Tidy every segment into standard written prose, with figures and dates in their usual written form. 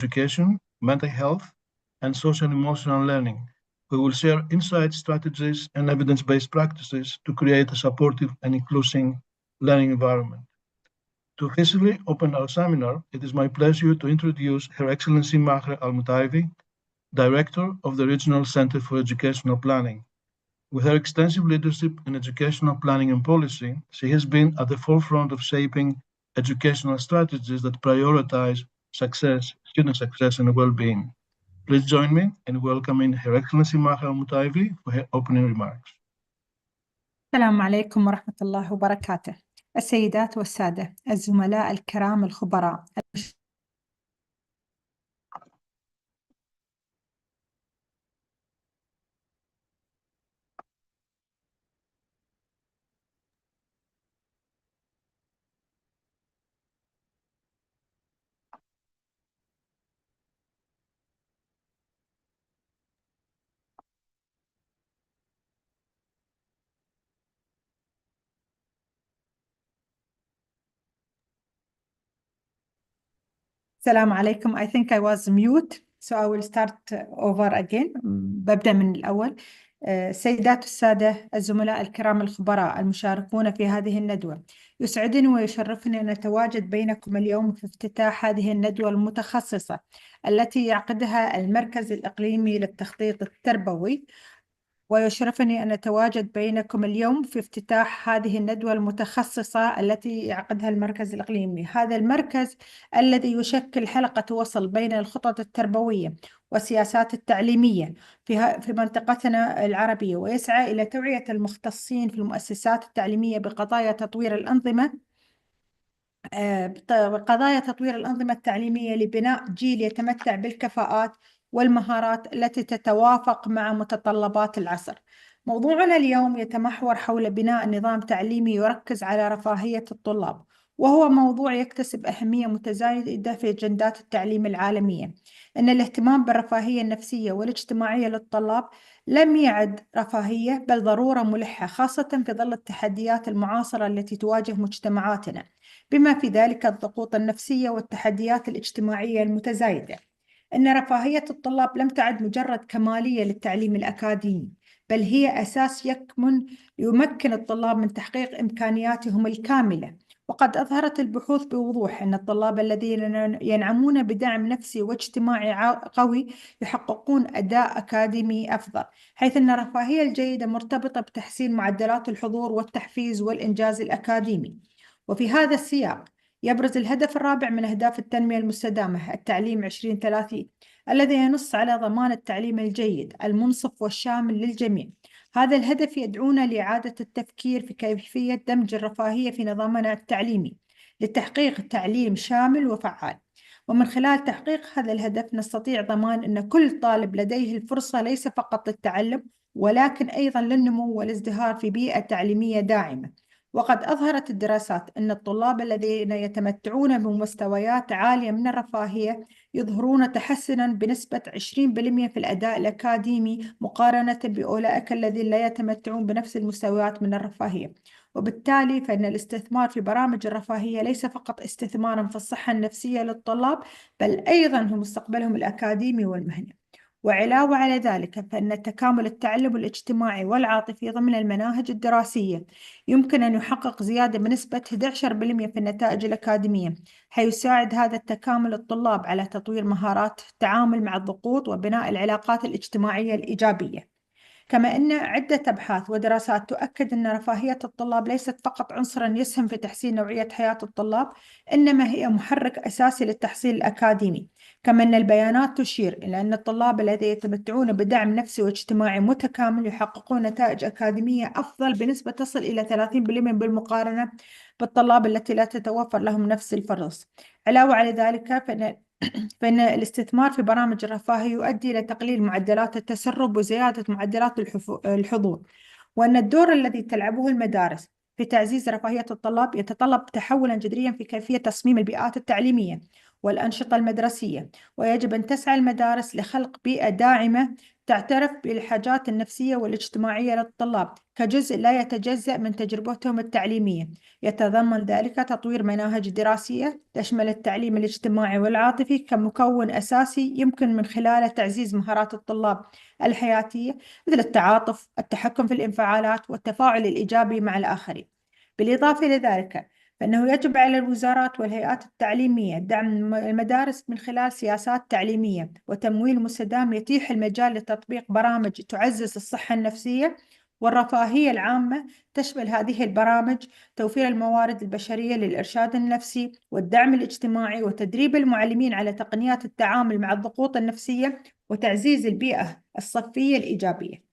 education, mental health, and social and emotional learning. We will share insights, strategies, and evidence-based practices to create a supportive and inclusive learning environment. To officially open our seminar, it is my pleasure to introduce Her Excellency Maher Al-Mutaibi, Director of the Regional Center for Educational Planning. With her extensive leadership in educational planning and policy, she has been at the forefront of shaping educational strategies that prioritize success, student success, and well-being. Please join me in welcoming Her Excellency Maher Al-Mutaibi for her opening remarks. السلام عليكم ورحمة الله وبركاته. السيدات والسادة، الزملاء الكرام الخبراء، السلام عليكم. I think I was mute, so I will start over again. ببدأ من الأول. السيدات والسادة، الزملاء الكرام الخبراء المشاركون في هذه الندوة، يسعدني ويشرفني أن أتواجد بينكم اليوم في افتتاح هذه الندوة المتخصصة التي يعقدها المركز الإقليمي للتخطيط التربوي. ويشرفني أن أتواجد بينكم اليوم في افتتاح هذه الندوة المتخصصة التي يعقدها المركز الإقليمي. هذا المركز الذي يشكل حلقة وصل بين الخطط التربوية والسياسات التعليمية في منطقتنا العربية، ويسعى إلى توعية المختصين في المؤسسات التعليمية بقضايا تطوير الأنظمة التعليمية لبناء جيل يتمتع بالكفاءات والمهارات التي تتوافق مع متطلبات العصر. موضوعنا اليوم يتمحور حول بناء نظام تعليمي يركز على رفاهية الطلاب، وهو موضوع يكتسب أهمية متزايدة في أجندات التعليم العالمية. إن الاهتمام بالرفاهية النفسية والاجتماعية للطلاب لم يعد رفاهية بل ضرورة ملحة، خاصة في ظل التحديات المعاصرة التي تواجه مجتمعاتنا، بما في ذلك الضغوط النفسية والتحديات الاجتماعية المتزايدة. إن رفاهية الطلاب لم تعد مجرد كمالية للتعليم الأكاديمي، بل هي أساس يمكن الطلاب من تحقيق إمكانياتهم الكاملة. وقد أظهرت البحوث بوضوح أن الطلاب الذين ينعمون بدعم نفسي واجتماعي قوي يحققون أداء أكاديمي أفضل، حيث أن الرفاهية الجيدة مرتبطة بتحسين معدلات الحضور والتحفيز والإنجاز الأكاديمي. وفي هذا السياق يبرز الهدف الرابع من أهداف التنمية المستدامة، التعليم 2030، الذي ينص على ضمان التعليم الجيد المنصف والشامل للجميع. هذا الهدف يدعونا لإعادة التفكير في كيفية دمج الرفاهية في نظامنا التعليمي لتحقيق تعليم شامل وفعال. ومن خلال تحقيق هذا الهدف نستطيع ضمان أن كل طالب لديه الفرصة ليس فقط للتعلم، ولكن أيضا للنمو والازدهار في بيئة تعليمية داعمة. وقد أظهرت الدراسات أن الطلاب الذين يتمتعون بمستويات عالية من الرفاهية يظهرون تحسناً بنسبة 20% في الأداء الأكاديمي مقارنة بأولئك الذين لا يتمتعون بنفس المستويات من الرفاهية. وبالتالي فإن الاستثمار في برامج الرفاهية ليس فقط استثماراً في الصحة النفسية للطلاب، بل أيضاً في مستقبلهم الأكاديمي والمهني. وعلاوة على ذلك فإن تكامل التعلم الاجتماعي والعاطفي ضمن المناهج الدراسية يمكن أن يحقق زيادة بنسبة 11% في النتائج الأكاديمية، حيساعد هذا التكامل الطلاب على تطوير مهارات التعامل مع الضغوط وبناء العلاقات الاجتماعية الإيجابية. كما أن عدة أبحاث ودراسات تؤكد أن رفاهية الطلاب ليست فقط عنصراً يسهم في تحسين نوعية حياة الطلاب، إنما هي محرك أساسي للتحصيل الأكاديمي. كما أن البيانات تشير إلى أن الطلاب الذين يتمتعون بدعم نفسي واجتماعي متكامل يحققون نتائج أكاديمية أفضل بنسبة تصل إلى 30% بالمقارنة بالطلاب التي لا تتوفر لهم نفس الفرص. علاوة على ذلك فإن الاستثمار في برامج الرفاهية يؤدي إلى تقليل معدلات التسرب وزيادة معدلات الحضور، وأن الدور الذي تلعبه المدارس في تعزيز رفاهية الطلاب يتطلب تحولاً جذرياً في كيفية تصميم البيئات التعليمية، والأنشطة المدرسية. ويجب أن تسعى المدارس لخلق بيئة داعمة تعترف بالحاجات النفسية والاجتماعية للطلاب كجزء لا يتجزأ من تجربتهم التعليمية. يتضمن ذلك تطوير مناهج دراسية تشمل التعليم الاجتماعي والعاطفي كمكون أساسي يمكن من خلاله تعزيز مهارات الطلاب الحياتية مثل التعاطف، التحكم في الانفعالات، والتفاعل الإيجابي مع الآخرين. بالإضافة لذلك فإنه يجب على الوزارات والهيئات التعليمية دعم المدارس من خلال سياسات تعليمية وتمويل مستدام يتيح المجال لتطبيق برامج تعزز الصحة النفسية والرفاهية العامة. تشمل هذه البرامج توفير الموارد البشرية للإرشاد النفسي والدعم الاجتماعي وتدريب المعلمين على تقنيات التعامل مع الضغوط النفسية وتعزيز البيئة الصفية الإيجابية.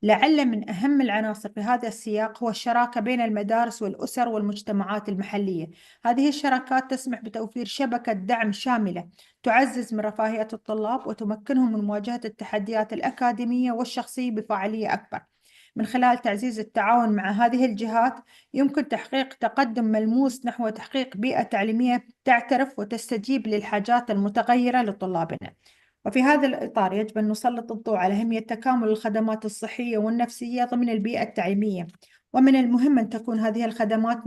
لعل من أهم العناصر في هذا السياق هو الشراكة بين المدارس والأسر والمجتمعات المحلية. هذه الشراكات تسمح بتوفير شبكة دعم شاملة تعزز من رفاهية الطلاب وتمكنهم من مواجهة التحديات الأكاديمية والشخصية بفاعلية أكبر. من خلال تعزيز التعاون مع هذه الجهات يمكن تحقيق تقدم ملموس نحو تحقيق بيئة تعليمية تعترف وتستجيب للحاجات المتغيرة لطلابنا. وفي هذا الإطار يجب أن نسلط الضوء على أهمية تكامل الخدمات الصحية والنفسية ضمن البيئة التعليمية. ومن المهم أن تكون هذه الخدمات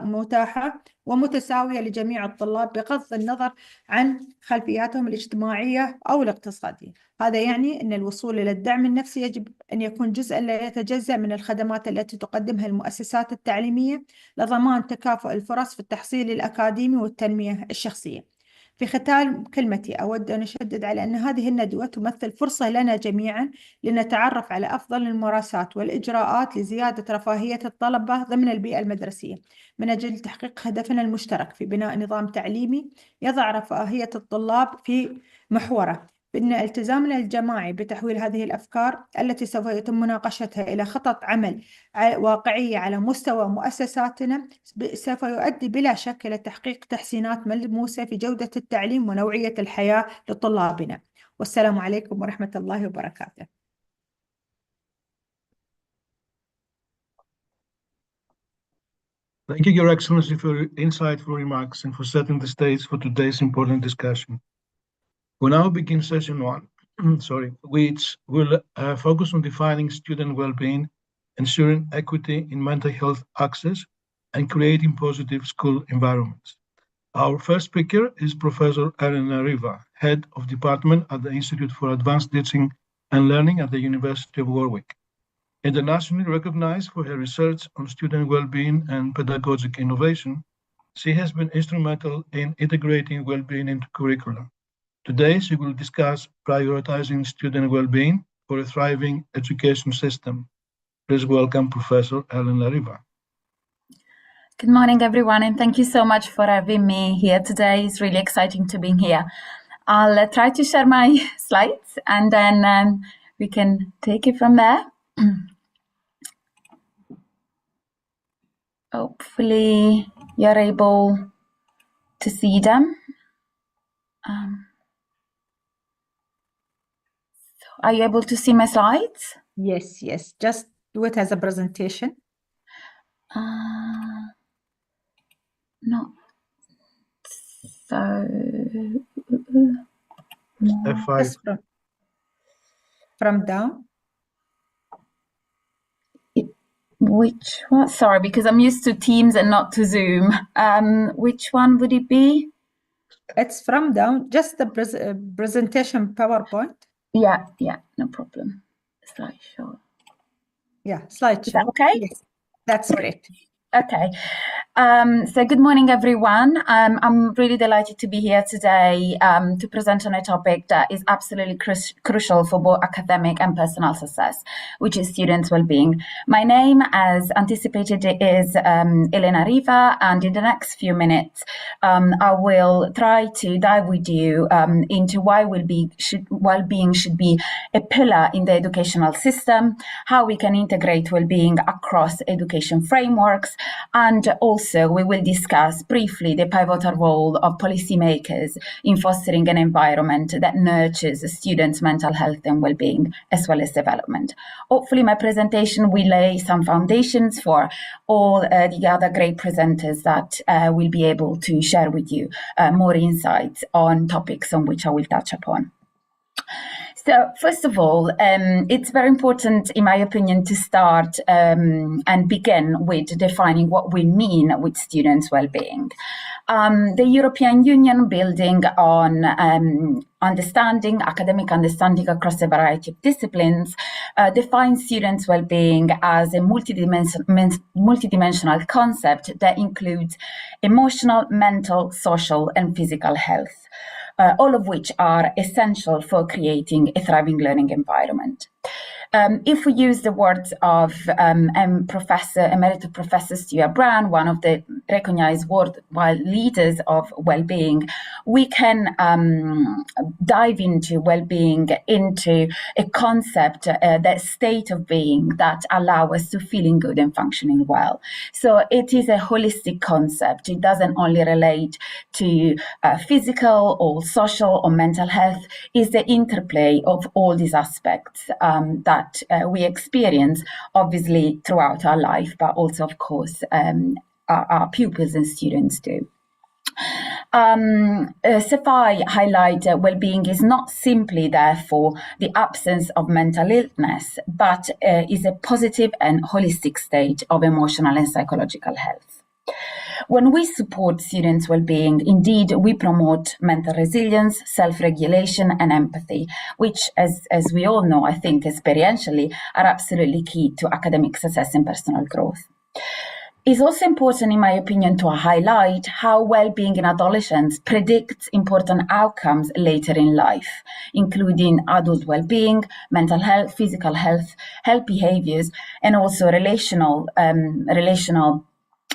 متاحة ومتساوية لجميع الطلاب بغض النظر عن خلفياتهم الاجتماعية أو الاقتصادية. هذا يعني أن الوصول إلى الدعم النفسي يجب أن يكون جزءا لا يتجزأ من الخدمات التي تقدمها المؤسسات التعليمية لضمان تكافؤ الفرص في التحصيل الأكاديمي والتنمية الشخصية. في ختام كلمتي أود أن أشدد على أن هذه الندوة تمثل فرصة لنا جميعا لنتعرف على أفضل الممارسات والإجراءات لزيادة رفاهية الطلبة ضمن البيئة المدرسية من أجل تحقيق هدفنا المشترك في بناء نظام تعليمي يضع رفاهية الطلاب في محوره. بأن التزامنا الجماعي بتحويل هذه الأفكار التي سوف يتم مناقشتها إلى خطط عمل واقعية على مستوى مؤسساتنا سوف يؤدي بلا شك إلى تحقيق تحسينات ملموسة في جودة التعليم ونوعية الحياة لطلابنا. والسلام عليكم ورحمة الله وبركاته. Thank you, Your Excellency, for your insightful remarks and for setting the stage for today's important discussion. We now begin session one, which will focus on defining student well-being, ensuring equity in mental health access, and creating positive school environments. Our first speaker is Professor Elena Riva, Head of Department at the Institute for Advanced Teaching and Learning at the University of Warwick. Internationally recognized for her research on student well-being and pedagogic innovation, she has been instrumental in integrating well-being into curricula. Today, she will discuss prioritizing student well-being for a thriving education system. Please welcome Professor Elena Riva. Good morning, everyone, and thank you so much for having me here today. It's really exciting to be here. I'll try to share my slides and then we can take it from there. Hopefully you're able to see them. Are you able to see my slides? Yes, just do it as a presentation. No. So F5. Just from down. Which one? Sorry, because I'm used to Teams and not to Zoom. Which one would it be? It's from down, just the presentation PowerPoint. Yeah, no problem. Slideshow. Yeah, slideshow. Is that okay? Yes, that's great. Okay. So good morning, everyone. I'm really delighted to be here today to present on a topic that is absolutely crucial for both academic and personal success, which is students' well-being. My name, as anticipated, is Elena Riva, and in the next few minutes, I will try to dive with you into why well-being should be a pillar in the educational system, how we can integrate well-being across education frameworks, And also we will discuss briefly the pivotal role of policymakers in fostering an environment that nurtures students' mental health and well-being as well as development. Hopefully my presentation will lay some foundations for all the other great presenters that will be able to share with you more insights on topics on which I will touch upon. So first of all, it's very important, in my opinion, to start and begin with defining what we mean with students' well-being. The European Union, building on academic understanding across a variety of disciplines, defines students' well-being as a multidimensional concept that includes emotional, mental, social, and physical health. All of which are essential for creating a thriving learning environment. If we use the words of Emeritus Professor Stuart Brown, one of the recognized worldwide leaders of well-being, we can dive into well-being into a concept, that state of being that allows us to feeling good and functioning well. So it is a holistic concept. It doesn't only relate to physical or social or mental health. It's the interplay of all these aspects that we experience, obviously, throughout our life, but also, of course, our pupils and students do. Safai highlight well-being is not simply, therefore, the absence of mental illness, but is a positive and holistic state of emotional and psychological health. When we support students' well-being, indeed, we promote mental resilience, self-regulation, and empathy, which, as we all know, I think, experientially, are absolutely key to academic success and personal growth. It's also important, in my opinion, to highlight how well-being in adolescents predicts important outcomes later in life, including adult well-being, mental health, physical health, health behaviors, and also relational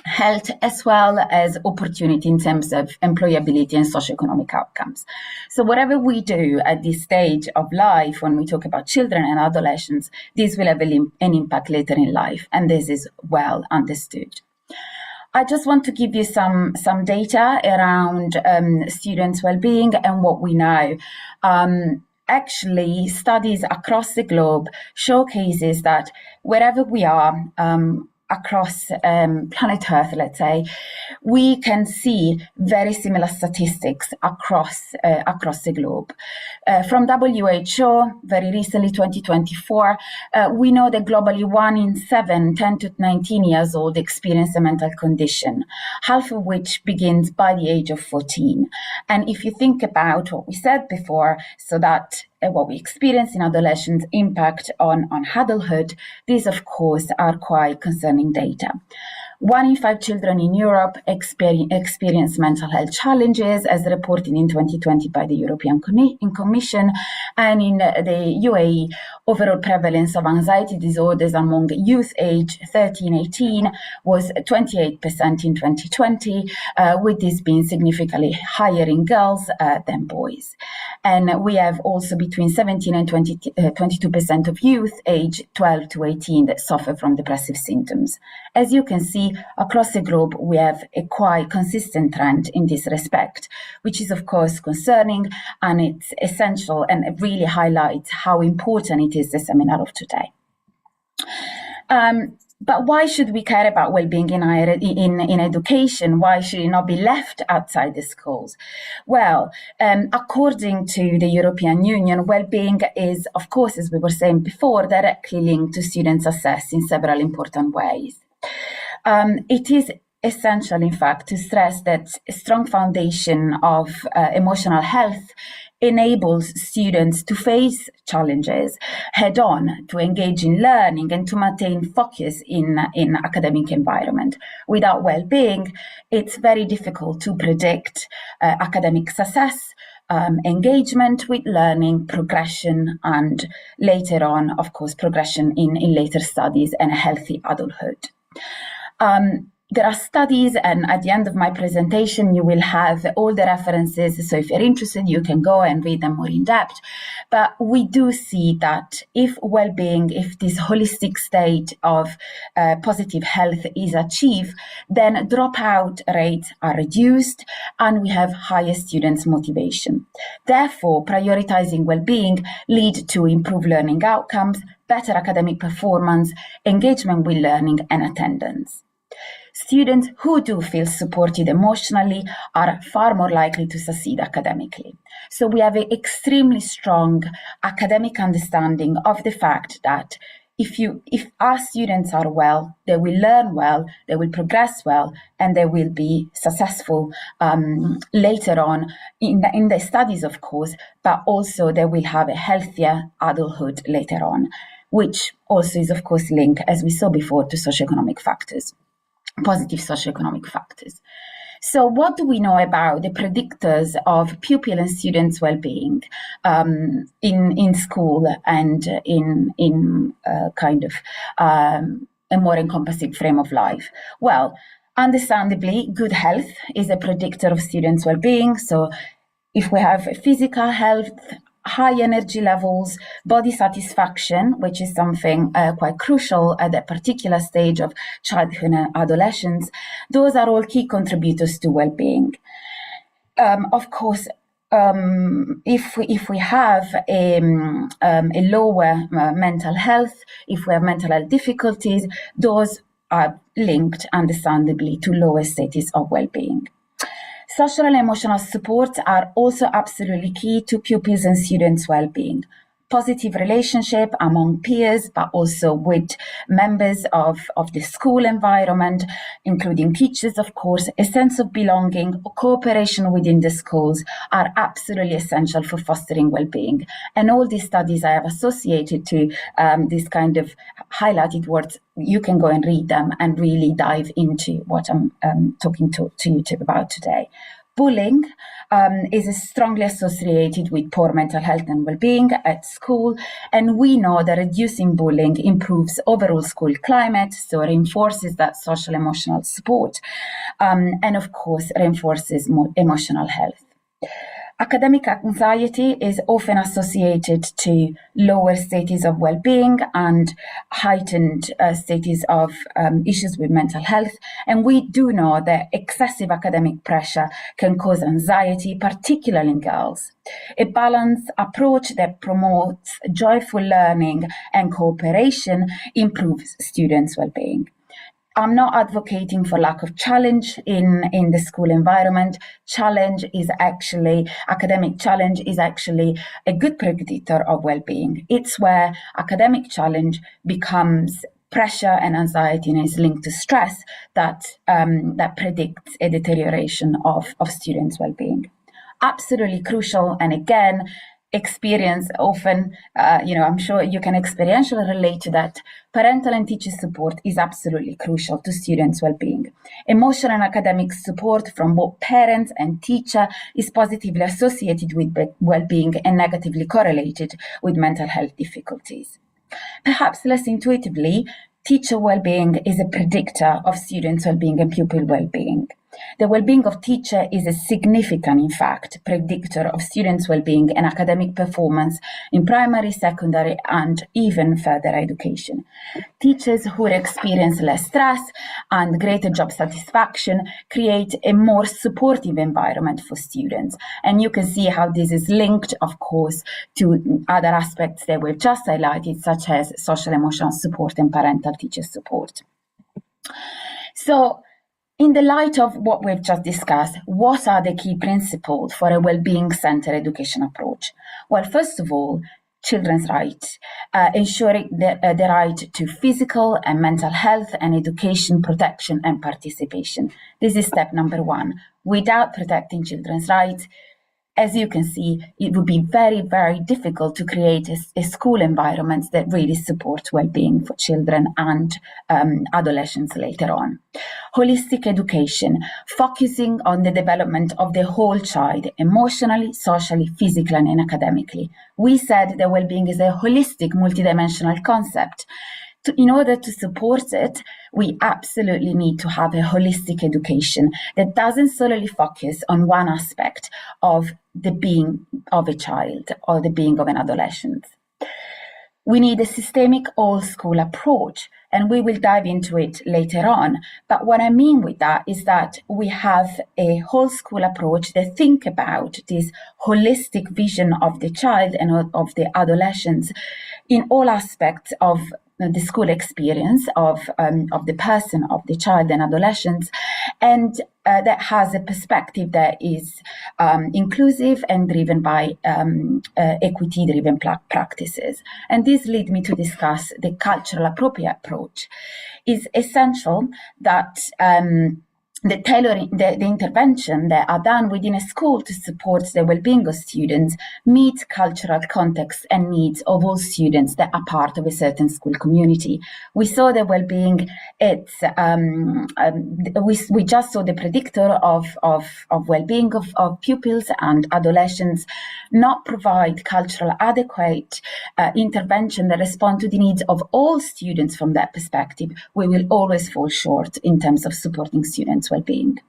health, as well as opportunity in terms of employability and socioeconomic outcomes. So whatever we do at this stage of life, when we talk about children and adolescents, this will have an impact later in life, and this is well understood. I just want to give you some data around students' well-being and what we know. Actually, studies across the globe showcases that wherever we are, across planet Earth, let's say, we can see very similar statistics across the globe. From WHO, very recently, 2024, we know that globally 1 in 7 10 to 19 years old experience a mental condition, half of which begins by the age of 14. And if you think about what we said before, so that what we experience in adolescence impact on adulthood, these, of course, are quite concerning data. 1 in 5 children in Europe experience mental health challenges, as reported in 2020 by the European Commission, and in the UAE, overall prevalence of anxiety disorders among youth age 13-18 was 28% in 2020, with this being significantly higher in girls than boys. And we have also between 17 and 22% of youth age 12 to 18 that suffer from depressive symptoms. As you can see, across the globe, we have a quite consistent trend in this respect, which is, of course, concerning, and it's essential, and it really highlights how important it is, the seminar of today. But why should we care about well-being in education? Why should it not be left outside the schools? Well, according to the European Union, well-being is, of course, as we were saying before, directly linked to student success in several important ways. It is essential, in fact, to stress that a strong foundation of emotional health enables students to face challenges head-on, to engage in learning, and to maintain focus in academic environment. Without well-being, it's very difficult to predict academic success, engagement with learning, progression, and later on, of course, progression in later studies and a healthy adulthood. there are studies, and at the end of my presentation, you will have all the references. So if you're interested, you can go and read them more in depth. But we do see that if well-being, if this holistic state of positive health is achieved, then dropout rates are reduced and we have higher students' motivation. Therefore, prioritizing well-being leads to improved learning outcomes, better academic performance, engagement with learning, and attendance. Students who do feel supported emotionally are far more likely to succeed academically. So we have an extremely strong academic understanding of the fact that if our students are well, they will learn well, they will progress well, and they will be successful later on in the studies, of course, but also they will have a healthier adulthood later on, which also is, of course, linked, as we saw before, to socioeconomic factors. Positive socioeconomic factors. So what do we know about the predictors of pupil and students' well-being in school and in kind of a more encompassing frame of life? Well, understandably, good health is a predictor of students' well-being. So if we have physical health, high energy levels, body satisfaction, which is something quite crucial at that particular stage of childhood and adolescence, those are all key contributors to well-being. Of course, if we have a lower mental health, if we have mental health difficulties, those are linked, understandably, to lower status of well-being. Social and emotional support are also absolutely key to pupils and students' well-being. Positive relationship among peers, but also with members of the school environment, including teachers, of course, a sense of belonging, cooperation within the schools are absolutely essential for fostering well-being. And all these studies I have associated to this kind of highlighted words, you can go and read them and really dive into what I'm talking to you about today. Bullying is strongly associated with poor mental health and well-being at school, and we know that reducing bullying improves overall school climate, so reinforces that social emotional support, and of course reinforces more emotional health. Academic anxiety is often associated to lower status of well-being and heightened status of issues with mental health. And we do know that excessive academic pressure can cause anxiety, particularly in girls. A balanced approach that promotes joyful learning and cooperation improves students' well-being. I'm not advocating for lack of challenge in the school environment. Academic challenge is actually a good predictor of well-being. It's where academic challenge becomes pressure and anxiety and is linked to stress that predicts a deterioration of students' well-being. Absolutely crucial, and again, experience often, I'm sure you can experientially relate to that. Parental and teacher support is absolutely crucial to students' well-being. Emotional and academic support from both parents and teacher is positively associated with well-being and negatively correlated with mental health difficulties. Perhaps less intuitively, teacher well-being is a predictor of students' well-being and pupil well-being. The well-being of teacher is a significant, in fact, predictor of students' well-being and academic performance in primary, secondary, and even further education. Teachers who experience less stress and greater job satisfaction create a more supportive environment for students. And you can see how this is linked, of course, to other aspects that we've just highlighted, such as social emotional support and parental teacher support. So, in the light of what we've just discussed, what are the key principles for a well-being-centered education approach? Well, first of all, children's rights, ensuring the right to physical and mental health and education, protection and participation. This is step number one. Without protecting children's rights, as you can see, it would be very, very difficult to create a school environment that really supports well-being for children and adolescents later on. Holistic education, focusing on the development of the whole child, emotionally, socially, physically, and academically. We said that well-being is a holistic, multidimensional concept. In order to support it, we absolutely need to have a holistic education that doesn't solely focus on one aspect of the being of a child or the being of an adolescent. We need a systemic all-school approach, and we will dive into it later on. But what I mean with that is that we have a whole school approach that think about this holistic vision of the child and of the adolescents in all aspects of the school experience of the person, of the child and adolescents, and that has a perspective that is inclusive and driven by equity-driven practices. And this leads me to discuss the cultural appropriate approach. It's essential that the tailoring, the intervention that are done within a school to support the well-being of students meet cultural context and needs of all students that are part of a certain school community. We saw the well-being, we just saw the predictor of well-being of pupils and adolescents not provide cultural adequate intervention that respond to the needs of all students from that perspective. We will always fall short in terms of supporting students' well-being.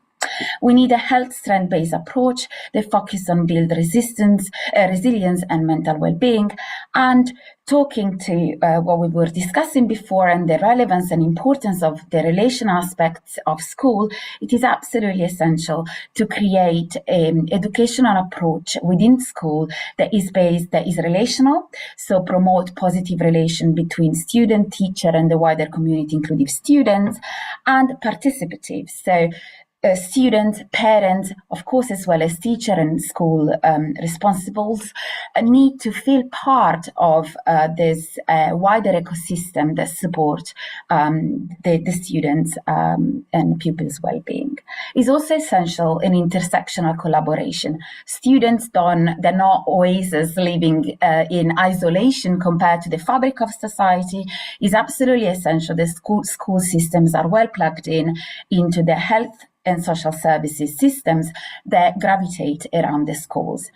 We need a health strength-based approach that focuses on build resilience and mental well-being. And talking to what we were discussing before and the relevance and importance of the relation aspects of school, it is absolutely essential to create an educational approach within school that is relational, so promote positive relation between student, teacher, and the wider community, including students, and participative. So students, parents, of course, as well as teacher and school responsibles need to feel part of this wider ecosystem that support the students and pupils' well-being. It's also essential in intersectional collaboration. Students they're not always living in isolation compared to the fabric of society. It's absolutely essential that school systems are well plugged into the health and social services systems that gravitate around the schools.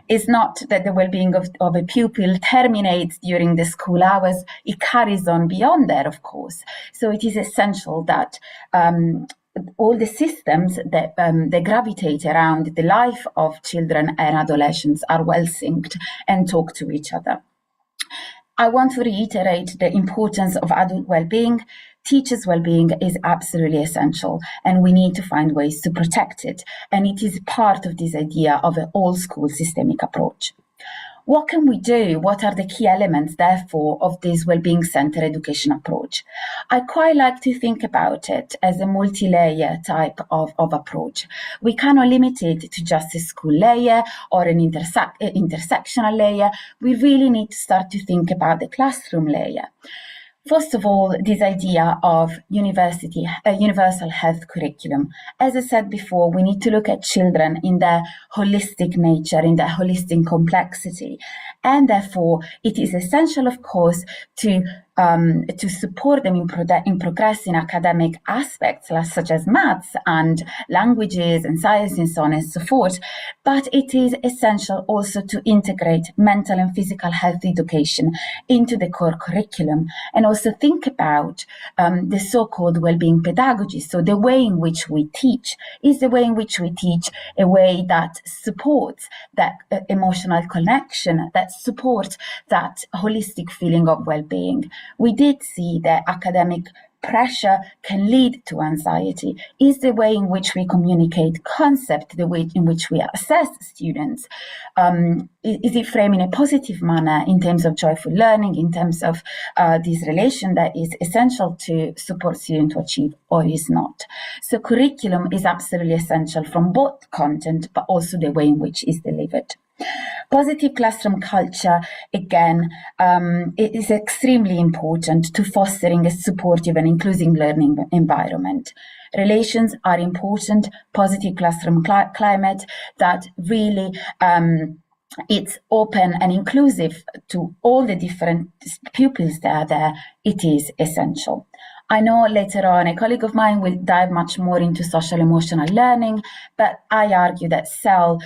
It's not that the well-being of a pupil terminates during the school hours, it carries on beyond that, of course. So it is essential that all the systems that gravitate around the life of children and adolescents are well synced and talk to each other. I want to reiterate the importance of adult well-being. Teachers' well-being is absolutely essential, and we need to find ways to protect it. And it is part of this idea of an all-school systemic approach. What can we do? What are the key elements, therefore, of this well-being centered education approach? I quite like to think about it as a multi-layer type of approach. We cannot limit it to just a school layer or an intersectional layer. We really need to start to think about the classroom layer. First of all, this idea of universal health curriculum. As I said before, we need to look at children in their holistic nature, in their holistic complexity. And therefore, it is essential, of course, to support them in progressing academic aspects such as maths and languages and science and so on and so forth. But it is essential also to integrate mental and physical health education into the core curriculum and also think about the so-called well-being pedagogy. So the way in which we teach is the way in which we teach a way that supports that emotional connection, that supports that holistic feeling of well-being. We did see that academic pressure can lead to anxiety. Is the way in which we communicate concept, the way in which we assess students, is it framed in a positive manner in terms of joyful learning, in terms of this relation that is essential to support students to achieve, or is not? So curriculum is absolutely essential from both content, but also the way in which it's delivered. Positive classroom culture, again, it is extremely important to fostering a supportive and inclusive learning environment. Relations are important, positive classroom climate that really it's open and inclusive to all the different pupils that are there. It is essential. I know later on a colleague of mine will dive much more into social emotional learning, but I argue that CEL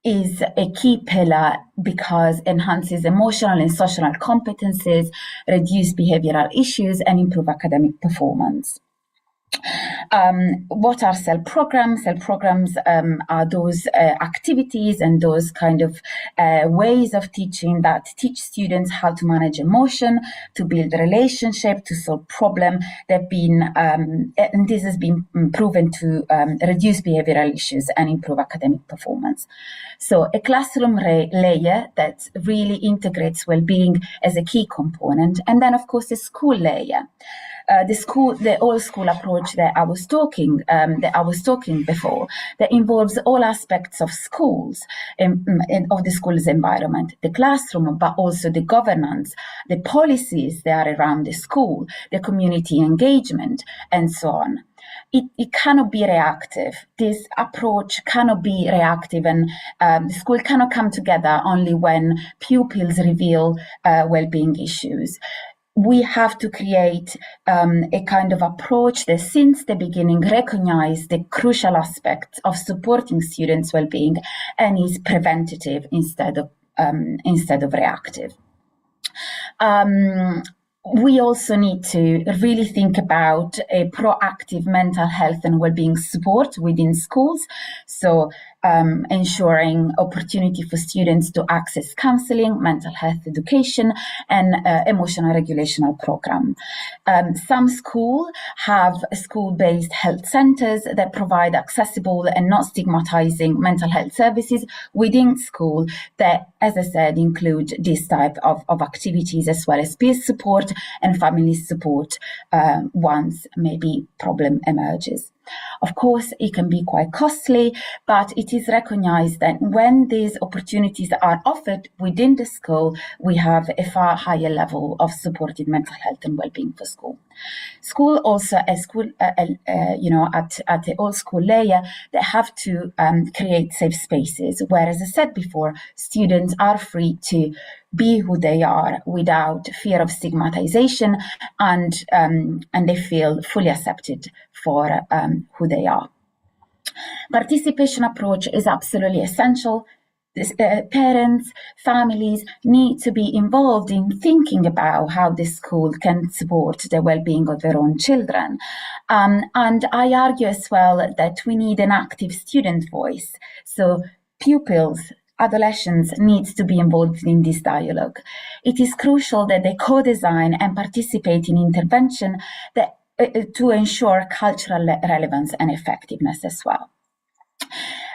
is a key pillar because enhances emotional and social competencies, reduce behavioral issues, and improve academic performance. What are CEL programs? CEL programs are those activities and those kind of ways of teaching that teach students how to manage emotion, to build a relationship, to solve problems. They've been, and this has been proven to reduce behavioral issues and improve academic performance. So a classroom layer that really integrates well-being as a key component, and then of course a school layer. The all-school approach that I was talking before, that involves all aspects of schools, of the school's environment, the classroom, but also the governance, the policies that are around the school, the community engagement, and so on. It cannot be reactive. This approach cannot be reactive, and the school cannot come together only when pupils reveal well-being issues. We have to create a kind of approach that since the beginning recognizes the crucial aspects of supporting students' well-being and is preventative instead of reactive. We also need to really think about a proactive mental health and well-being support within schools. So ensuring opportunity for students to access counseling, mental health education, and emotional regulational program. Some schools have school-based health centers that provide accessible and not stigmatizing mental health services within school that, as I said, include this type of activities, as well as peer support and family support once maybe problem emerges. Of course, it can be quite costly, but it is recognized that when these opportunities are offered within the school, we have a far higher level of supported mental health and well-being for school. School also, at the all school layer, they have to create safe spaces, where, as I said before, students are free to be who they are without fear of stigmatization, and they feel fully accepted for who they are. Participation approach is absolutely essential. Parents, families need to be involved in thinking about how the school can support the well-being of their own children. And I argue as well that we need an active student voice. So pupils, adolescents need to be involved in this dialogue. It is crucial that they co-design and participate in intervention that to ensure cultural relevance and effectiveness as well.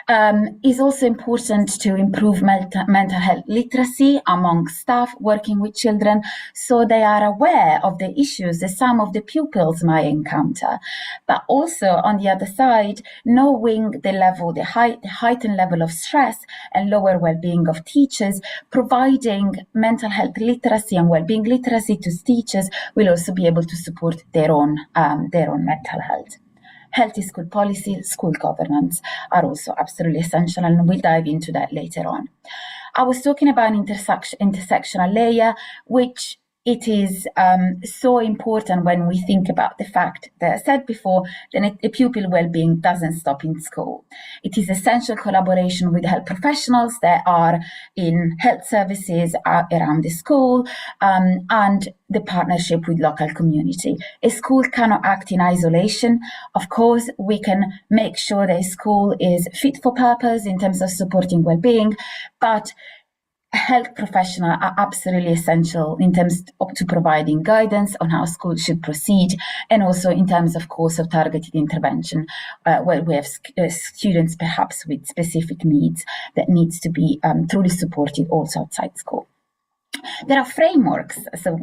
It's also important to improve mental health literacy among staff working with children, so they are aware of the issues that some of the pupils might encounter. But also, on the other side, knowing the heightened level of stress and lower well-being of teachers, providing mental health literacy and well-being literacy to teachers will also be able to support their own mental health. Healthy school policy, school governance are also absolutely essential, and we'll dive into that later on. I was talking about intersectional layer, which it is so important when we think about the fact that I said before that a pupil well-being doesn't stop in school. It is essential collaboration with health professionals that are in health services around the school, and the partnership with local community. A school cannot act in isolation. Of course, we can make sure that a school is fit for purpose in terms of supporting well-being, but health professionals are absolutely essential in terms of providing guidance on how schools should proceed, and also in terms, of course, of targeted intervention, where we have students perhaps with specific needs that needs to be truly supported also outside school. There are frameworks, so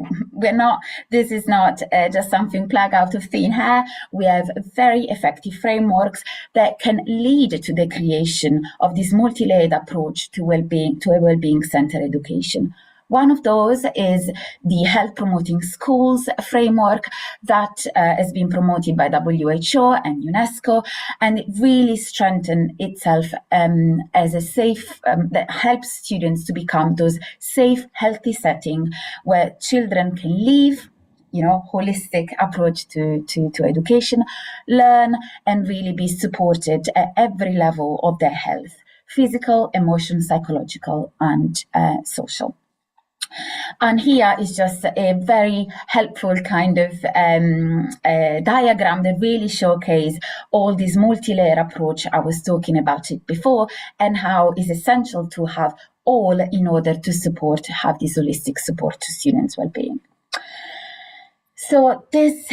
this is not just something plugged out of thin air. We have very effective frameworks that can lead to the creation of this multi-layered approach to a well-being-centered education. One of those is the Health Promoting Schools framework that has been promoted by WHO and UNESCO, and it really strengthens itself as a safe, that helps students to become those safe, healthy settings where children can live, holistic approach to education, learn, and really be supported at every level of their health, physical, emotional, psychological, and social. And here is just a very helpful kind of diagram that really showcases all this multi-layer approach. I was talking about it before, and how it's essential to have all in order to have this holistic support to students' well-being. So this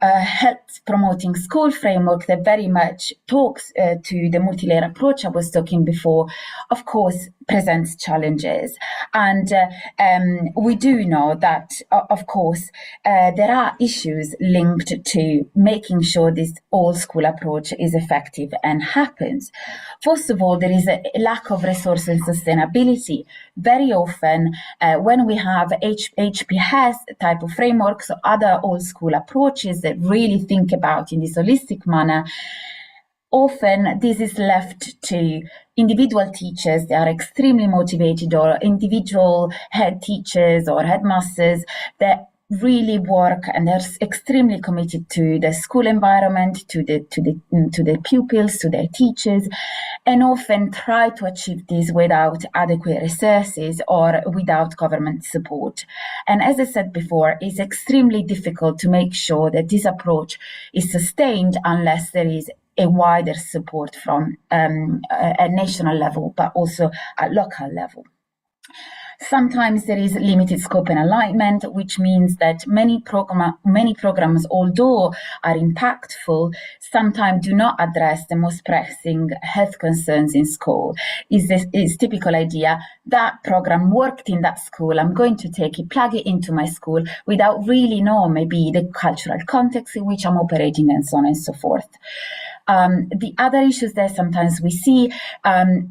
health promoting school framework that very much talks to the multi-layer approach I was talking before, of course, presents challenges. And we do know that, of course, there are issues linked to making sure this all-school approach is effective and happens. First of all, there is a lack of resource and sustainability. Very often, when we have HPS type of frameworks or other all-school approaches that really think about in this holistic manner, often this is left to individual teachers. They are extremely motivated, or individual head teachers or headmasters that really work and they're extremely committed to the school environment, to the pupils, to their teachers, and often try to achieve this without adequate resources or without government support. And as I said before, it's extremely difficult to make sure that this approach is sustained unless there is a wider support from a national level, but also at local level. Sometimes there is limited scope and alignment, which means that many programs, although are impactful, sometimes do not address the most pressing health concerns in school. Is typical idea that program worked in that school, I'm going to take it, plug it into my school without really knowing maybe the cultural context in which I'm operating, and so on and so forth. The other issues that sometimes we see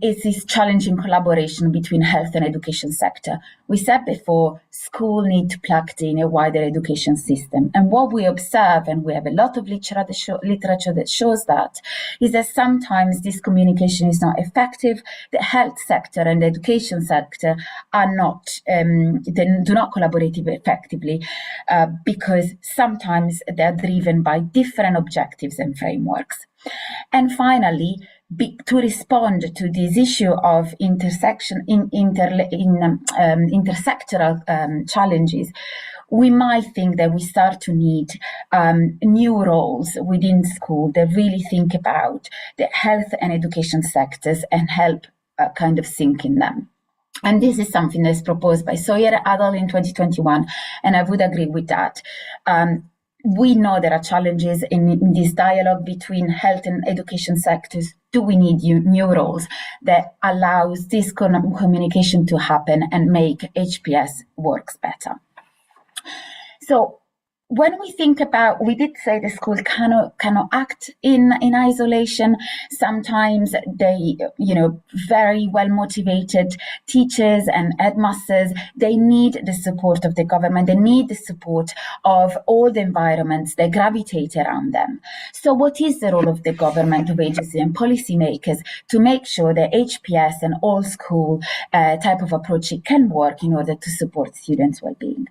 is this challenging collaboration between health and education sector. We said before, school need to plug in a wider education system. And what we observe, and we have a lot of literature that shows that, is that sometimes this communication is not effective. The health sector and the education sector are not, they do not collaborate effectively because sometimes they're driven by different objectives and frameworks. And finally, to respond to this issue of intersectoral challenges, we might think that we start to need new roles within school that really think about the health and education sectors and help kind of sync in them. And this is something that's proposed by Sawyer et al. In 2021, and I would agree with that. We know there are challenges in this dialogue between health and education sectors. Do we need new roles that allows this communication to happen and make HPS works better? So when we think about, we did say the school cannot act in isolation. Sometimes they, very well motivated teachers and headmasters, they need the support of the government. They need the support of all the environments that gravitate around them. So what is the role of the government, of agency and policymakers to make sure that HPS and all school type of approach can work in order to support students' well-being?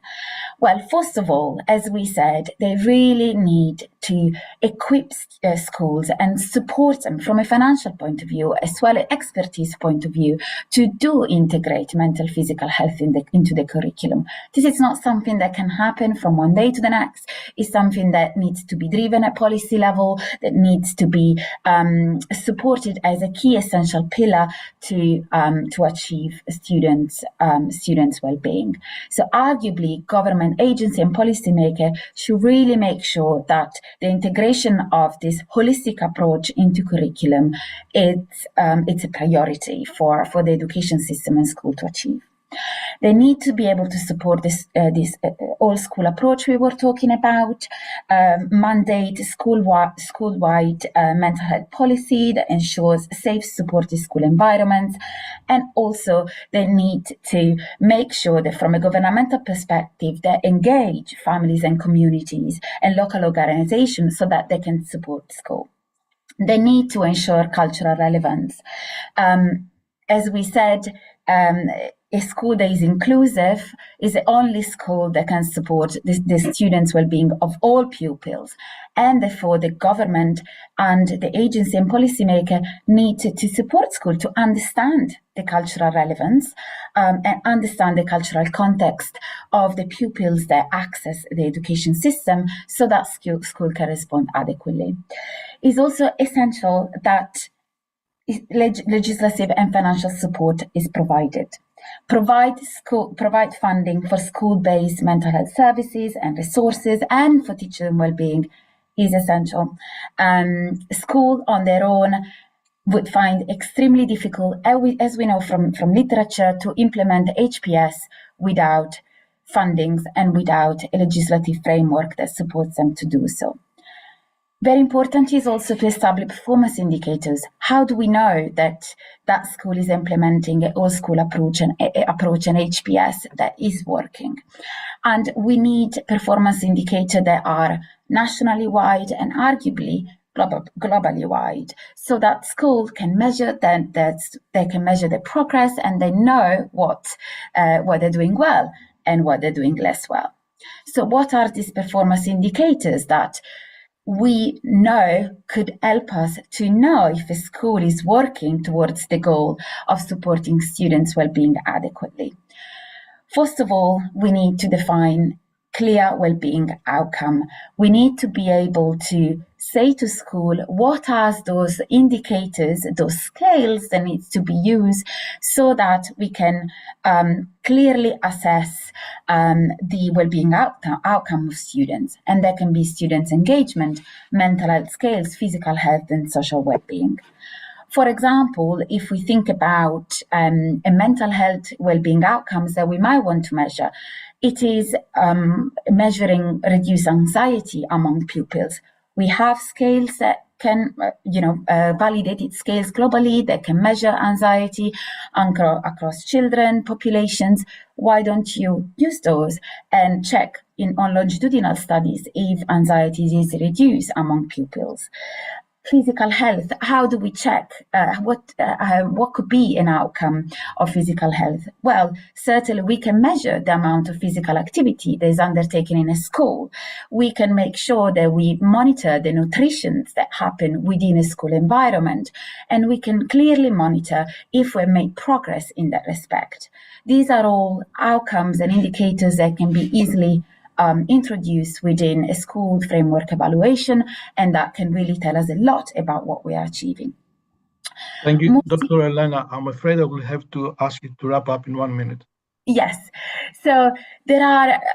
Well, first of all, as we said, they really need to equip schools and support them from a financial point of view, as well as expertise point of view, to do integrate mental physical health into the curriculum. This is not something that can happen from one day to the next. It's something that needs to be driven at policy level, that needs to be supported as a key essential pillar to achieve students' well-being. So arguably, government agency and policymaker should really make sure that the integration of this holistic approach into curriculum, it's a priority for the education system and school to achieve. They need to be able to support this all-school approach we were talking about, mandate school-wide mental health policy that ensures safe, supportive school environments, and also they need to make sure that from a governmental perspective, they engage families and communities and local organizations so that they can support school. They need to ensure cultural relevance. As we said, a school that is inclusive is the only school that can support the students' well-being of all pupils. And therefore, the government and the agency and policymaker need to support school to understand the cultural relevance and understand the cultural context of the pupils that access the education system so that school can respond adequately. It's also essential that legislative and financial support is provided. Provide funding for school-based mental health services and resources, and for teacher and well-being is essential. School on their own would find extremely difficult, as we know from literature, to implement HPS without fundings and without a legislative framework that supports them to do so. Very important is also to establish performance indicators. How do we know that that school is implementing an all-school approach and HPS that is working? And we need performance indicators that are nationally wide and arguably globally wide, so that school can measure they can measure their progress and they know what they're doing well and what they're doing less well. So what are these performance indicators that we know could help us to know if a school is working towards the goal of supporting students' well-being adequately? First of all, we need to define clear well-being outcome. We need to be able to say to school what are those indicators, those scales that needs to be used so that we can clearly assess the well-being outcome of students. And that can be students' engagement, mental health scales, physical health, and social well-being. For example, if we think about a mental health well-being outcomes that we might want to measure, it is measuring reduced anxiety among pupils. We have scales that can, validated scales globally that can measure anxiety across children, populations. Why don't you use those and check on longitudinal studies if anxiety is reduced among pupils? Physical health, how do we check what could be an outcome of physical health? Well, certainly we can measure the amount of physical activity that is undertaken in a school. We can make sure that we monitor the nutrition that happen within a school environment, and we can clearly monitor if we made progress in that respect. These are all outcomes and indicators that can be easily introduced within a school framework evaluation, and that can really tell us a lot about what we are achieving. Thank you, Dr. Elena. I'm afraid I will have to ask you to wrap up in 1 minute. Yes. So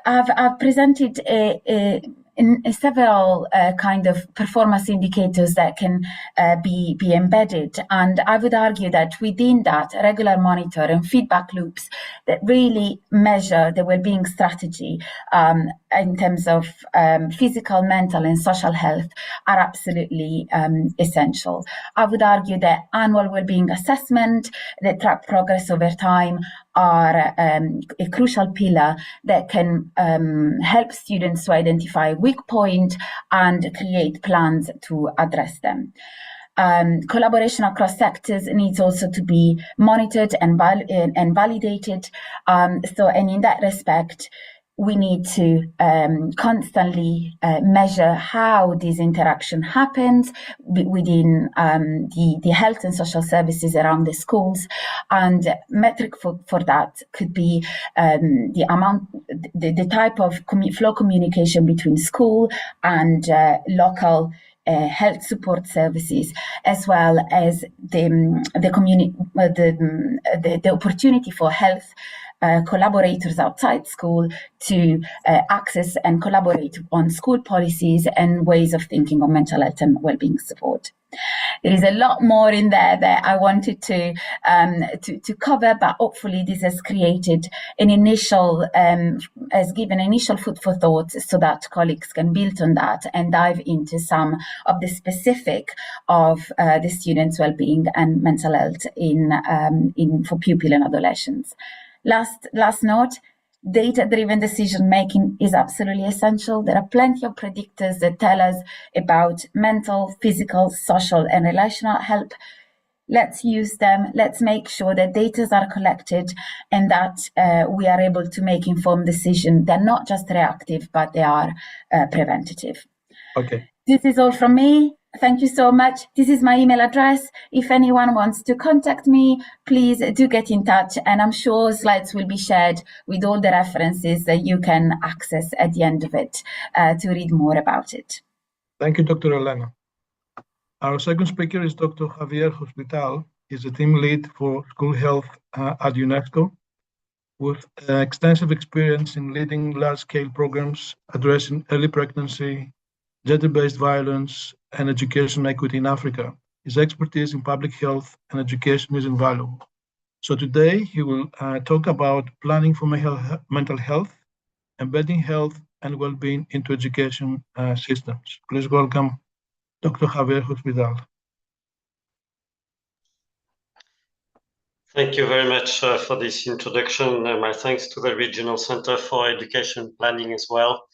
I've presented several kind of performance indicators that can be embedded, and I would argue that within that, regular monitor and feedback loops that really measure the well-being strategy in terms of physical, mental, and social health are absolutely essential. I would argue that annual well-being assessment that track progress over time are a crucial pillar that can help students to identify weak points and create plans to address them. Collaboration across sectors needs also to be monitored and validated. And in that respect, we need to constantly measure how this interaction happens within the health and social services around the schools. And metric for that could be the type of flow communication between school and local health support services, as well as the opportunity for health collaborators outside school to access and collaborate on school policies and ways of thinking on mental health and well-being support. There is a lot more in there that I wanted to cover, but hopefully this has created has given initial food for thought so that colleagues can build on that and dive into some of the specific of the students' well-being and mental health for pupil and adolescents. Last note, data-driven decision-making is absolutely essential. There are plenty of predictors that tell us about mental, physical, social, and relational health. Let's use them. Let's make sure that data are collected and that we are able to make informed decisions. They're not just reactive, but they are preventative. Okay. This is all from me. Thank you so much. This is my email address. If anyone wants to contact me, please do get in touch. And I'm sure slides will be shared with all the references that you can access at the end of it to read more about it. Thank you, Dr. Elena. Our second speaker is Dr. Javier Hospital. He's a team lead for school health at UNESCO, with extensive experience in leading large-scale programs addressing early pregnancy, gender-based violence, and education equity in Africa. His expertise in public health and education is invaluable. So today he will talk about planning for mental health, embedding health and well-being into education systems. Please welcome Dr. Javier Hospital. Thank you very much for this introduction. My thanks to the Regional Center for Education Planning as well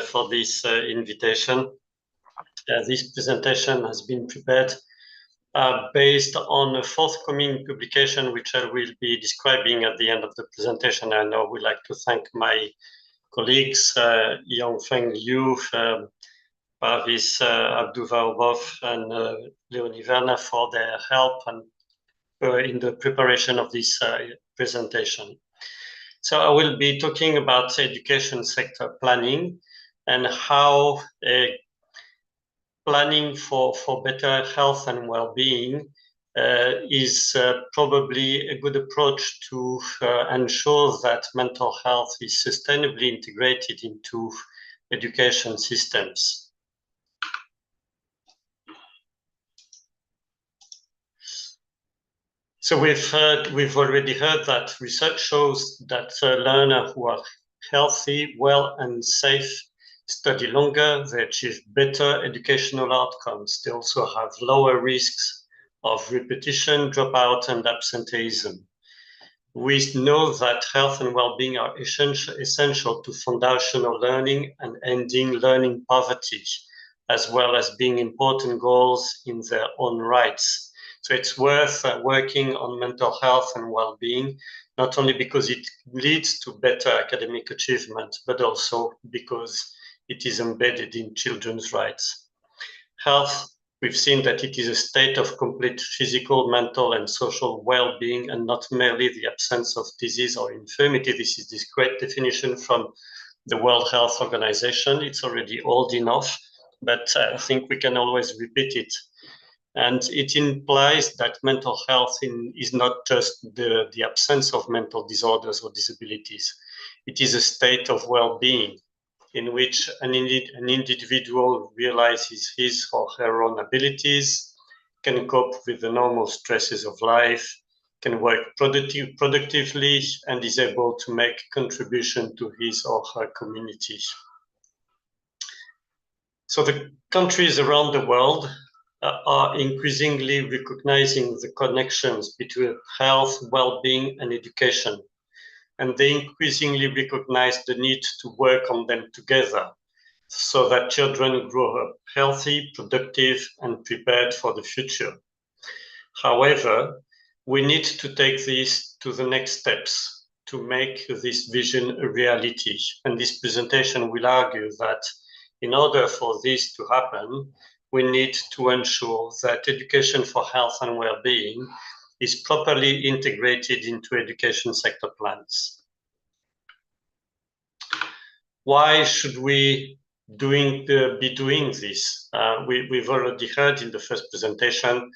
for this invitation. This presentation has been prepared based on a forthcoming publication, which I will be describing at the end of the presentation. And I would like to thank my colleagues, Yongfeng Liu, Parvis Abduvaobov, and Leonie Werner for their help and in the preparation of this presentation. So I will be talking about education sector planning and how planning for better health and well-being is probably a good approach to ensure that mental health is sustainably integrated into education systems. So we've already heard that research shows that learners who are healthy, well, and safe study longer, they achieve better educational outcomes. They also have lower risks of repetition, dropout, and absenteeism. We know that health and well-being are essential to foundational learning and ending learning poverty, as well as being important goals in their own rights. So it's worth working on mental health and well-being, not only because it leads to better academic achievement, but also because it is embedded in children's rights. Health, we've seen that it is a state of complete physical, mental, and social well-being, and not merely the absence of disease or infirmity. This is this great definition from the World Health Organization. It's already old enough, but I think we can always repeat it. And it implies that mental health is not just the absence of mental disorders or disabilities. It is a state of well-being in which an individual realizes his or her own abilities, can cope with the normal stresses of life, can work productively, and is able to make contribution to his or her community. So the countries around the world are increasingly recognizing the connections between health, well-being, and education. And they increasingly recognize the need to work on them together so that children grow up healthy, productive, and prepared for the future. However, we need to take this to the next steps to make this vision a reality. And this presentation will argue that in order for this to happen, we need to ensure that education for health and well-being is properly integrated into education sector plans. Why should we be doing this? We've already heard in the first presentation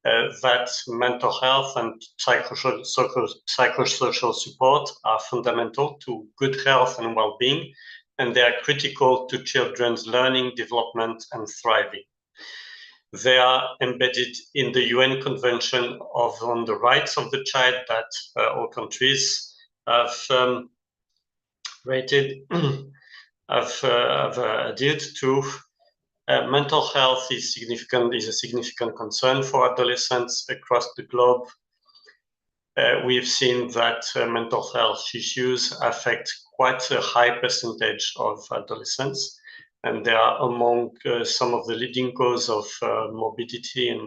that mental health and psychosocial support are fundamental to good health and well-being, and they are critical to children's learning, development, and thriving. They are embedded in the UN Convention on the Rights of the Child that all countries have adhered to. Mental health is a significant concern for adolescents across the globe. We've seen that mental health issues affect quite a high percentage of adolescents. and they are among some of the leading causes of morbidity and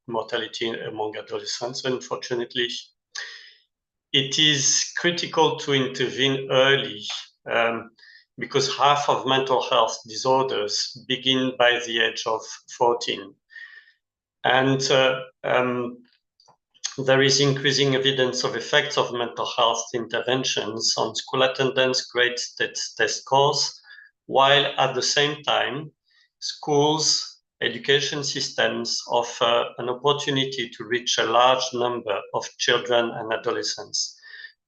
mortality among adolescents, unfortunately. It is critical to intervene early because half of mental health disorders begin by the age of 14. And there is increasing evidence of effects of mental health interventions on school attendance, grades, test scores, while at the same time, schools, education systems offer an opportunity to reach a large number of children and adolescents.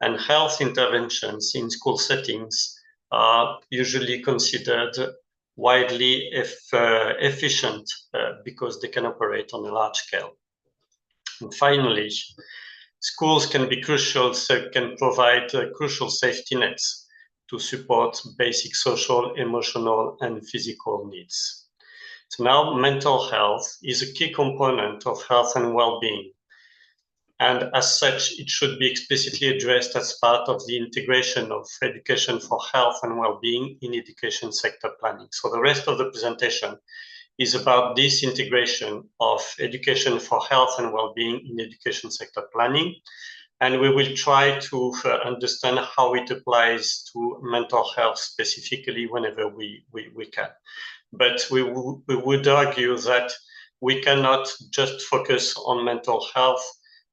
And health interventions in school settings are usually considered widely efficient because they can operate on a large scale. And finally, schools can be crucial, so can provide crucial safety nets to support basic social, emotional, and physical needs. So now mental health is a key component of health and well-being. And as such, it should be explicitly addressed as part of the integration of education for health and well-being in education sector planning. So the rest of the presentation is about this integration of education for health and well-being in education sector planning. And we will try to understand how it applies to mental health specifically whenever we can. But we would argue that we cannot just focus on mental health,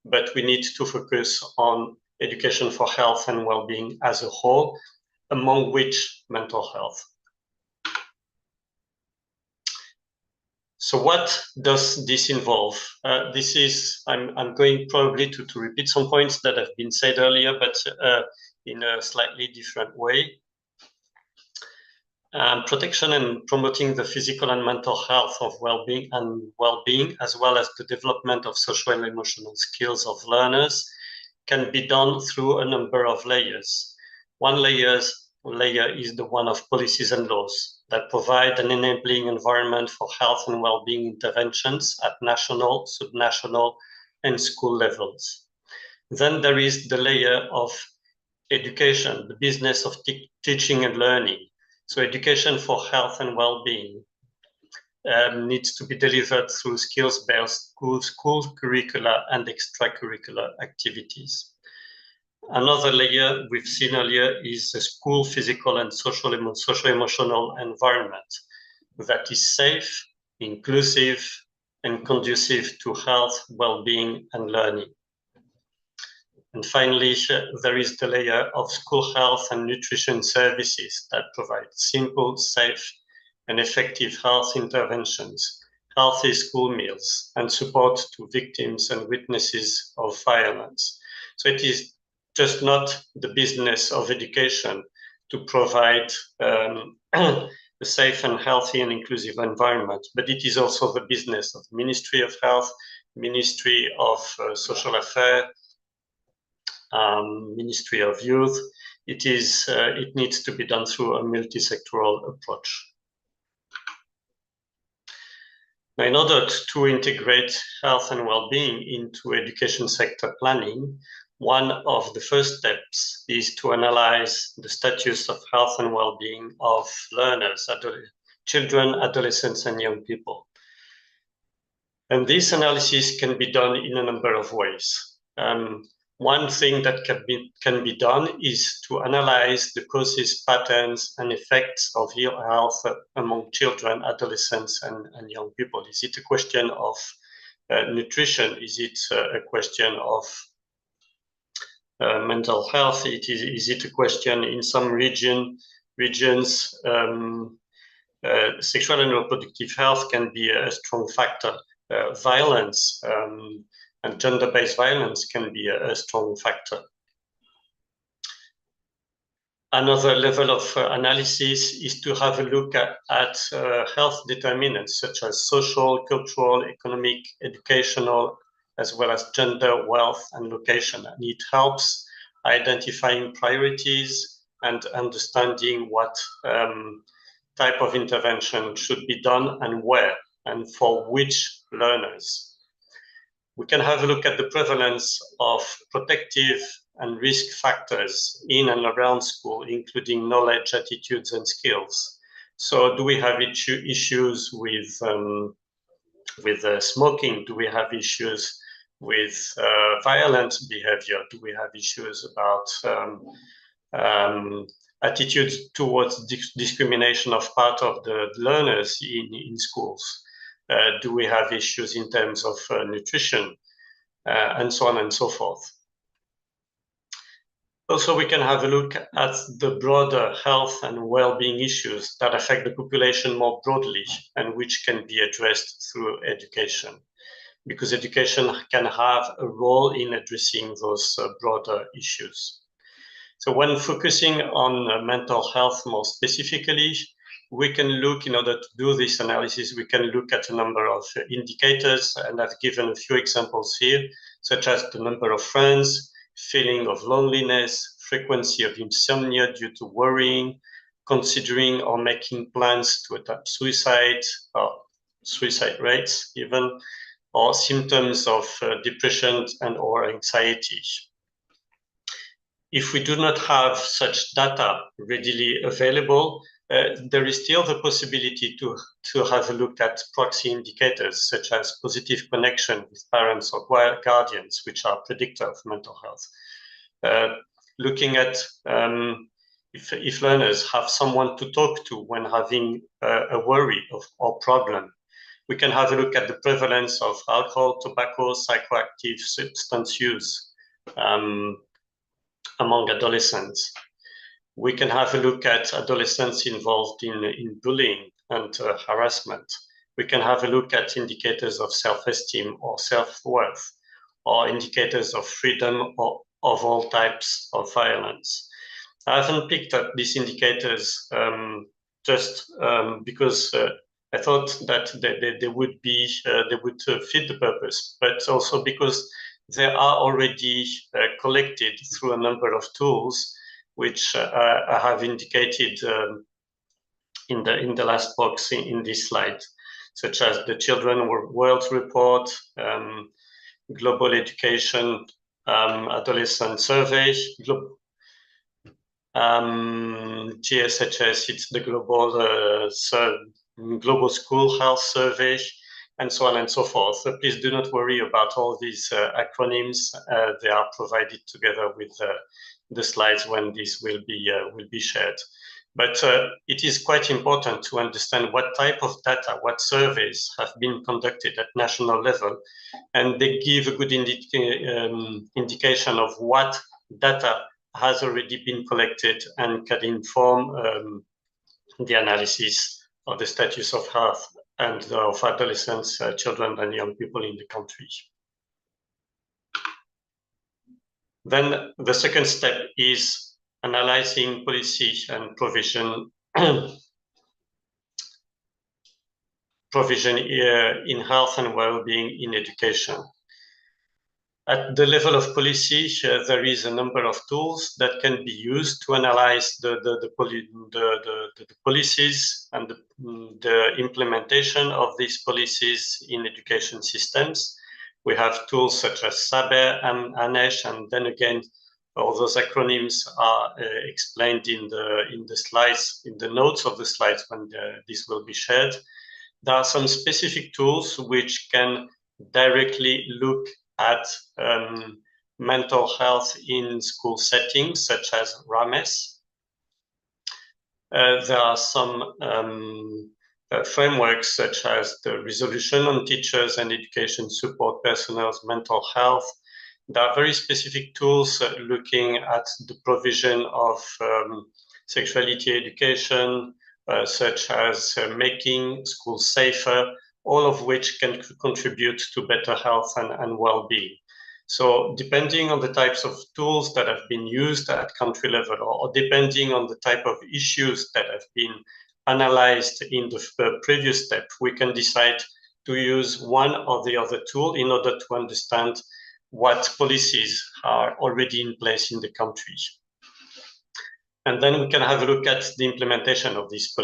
but we need to focus on education for health and well-being as a whole, among which mental health. So what does this involve? I'm going probably to repeat some points that have been said earlier, but in a slightly different way. Protection and promoting the physical and mental health of well-being, as well as the development of social and emotional skills of learners, can be done through a number of layers. One layer is the one of policies and laws that provide an enabling environment for health and well-being interventions at national, subnational, and school levels. Then there is the layer of education, the business of teaching and learning. So education for health and well-being needs to be delivered through skills-based school curricula and extracurricular activities. Another layer we've seen earlier is the school physical and social emotional environment that is safe, inclusive, and conducive to health, well-being, and learning. And finally, there is the layer of school health and nutrition services that provide simple, safe, and effective health interventions, healthy school meals, and support to victims and witnesses of violence. So it is just not the business of education to provide a safe and healthy and inclusive environment, but it is also the business of the Ministry of Health, Ministry of Social Affairs, Ministry of Youth. It needs to be done through a multi-sectoral approach. Now, in order to integrate health and well-being into education sector planning, one of the first steps is to analyze the status of health and well-being of learners, children, adolescents, and young people. And this analysis can be done in a number of ways. One thing that can be done is to analyze the causes, patterns, and effects of ill health among children, adolescents, and young people. Is it a question of nutrition? Is it a question of mental health? Is it a question in some regions? Sexual and reproductive health can be a strong factor. Violence and gender-based violence can be a strong factor. Another level of analysis is to have a look at health determinants such as social, cultural, economic, educational, as well as gender, wealth, and location. And it helps identifying priorities and understanding what type of intervention should be done and where and for which learners. We can have a look at the prevalence of protective and risk factors in and around school, including knowledge, attitudes, and skills. So do we have issues with smoking? Do we have issues with violent behavior? Do we have issues about attitudes towards discrimination of part of the learners in schools? Do we have issues in terms of nutrition, and so on and so forth? Also, we can have a look at the broader health and well-being issues that affect the population more broadly and which can be addressed through education, because education can have a role in addressing those broader issues. So when focusing on mental health more specifically, we can look, in order to do this analysis, we can look at a number of indicators, and I've given a few examples here, such as the number of friends, feeling of loneliness, frequency of insomnia due to worrying, considering or making plans to attempt suicide, or suicide rates even, or symptoms of depression and or anxiety. If we do not have such data readily available, there is still the possibility to have a look at proxy indicators, such as positive connection with parents or guardians, which are predictor of mental health. Looking at if learners have someone to talk to when having a worry or problem. We can have a look at the prevalence of alcohol, tobacco, psychoactive substance use among adolescents. We can have a look at adolescents involved in bullying and harassment. We can have a look at indicators of self-esteem or self-worth, or indicators of freedom or of all types of violence. I haven't picked up these indicators just because I thought that they would fit the purpose, but also because they are already collected through a number of tools, which I have indicated in the last box in this slide, such as the Children World Report, Global Education Adolescent Survey, GSHS, it's the Global School Health Survey, and so on and so forth. So please do not worry about all these acronyms. They are provided together with the slides when this will be shared. But it is quite important to understand what type of data, what surveys have been conducted at national level, and they give a good indication of what data has already been collected and can inform the analysis of the status of health and of adolescents, children and young people in the country. Then the second step is analyzing policy and provision in health and well-being in education. At the level of policy, there is a number of tools that can be used to analyze the policies and the implementation of these policies in education systems. We have tools such as SABER and ANESH, and then again, all those acronyms are explained in the slides, in the notes of the slides when this will be shared. There are some specific tools which can directly look at mental health in school settings, such as RAMES. There are some frameworks such as the Resolution on Teachers and Education Support Personnel's Mental Health. There are very specific tools looking at the provision of sexuality education, such as making schools safer, all of which can contribute to better health and well-being. So depending on the types of tools that have been used at country level, or depending on the type of issues that have been analyzed in the previous step, we can decide to use one or the other tool in order to understand what policies are already in place in the country. And then we can have a look at the implementation of these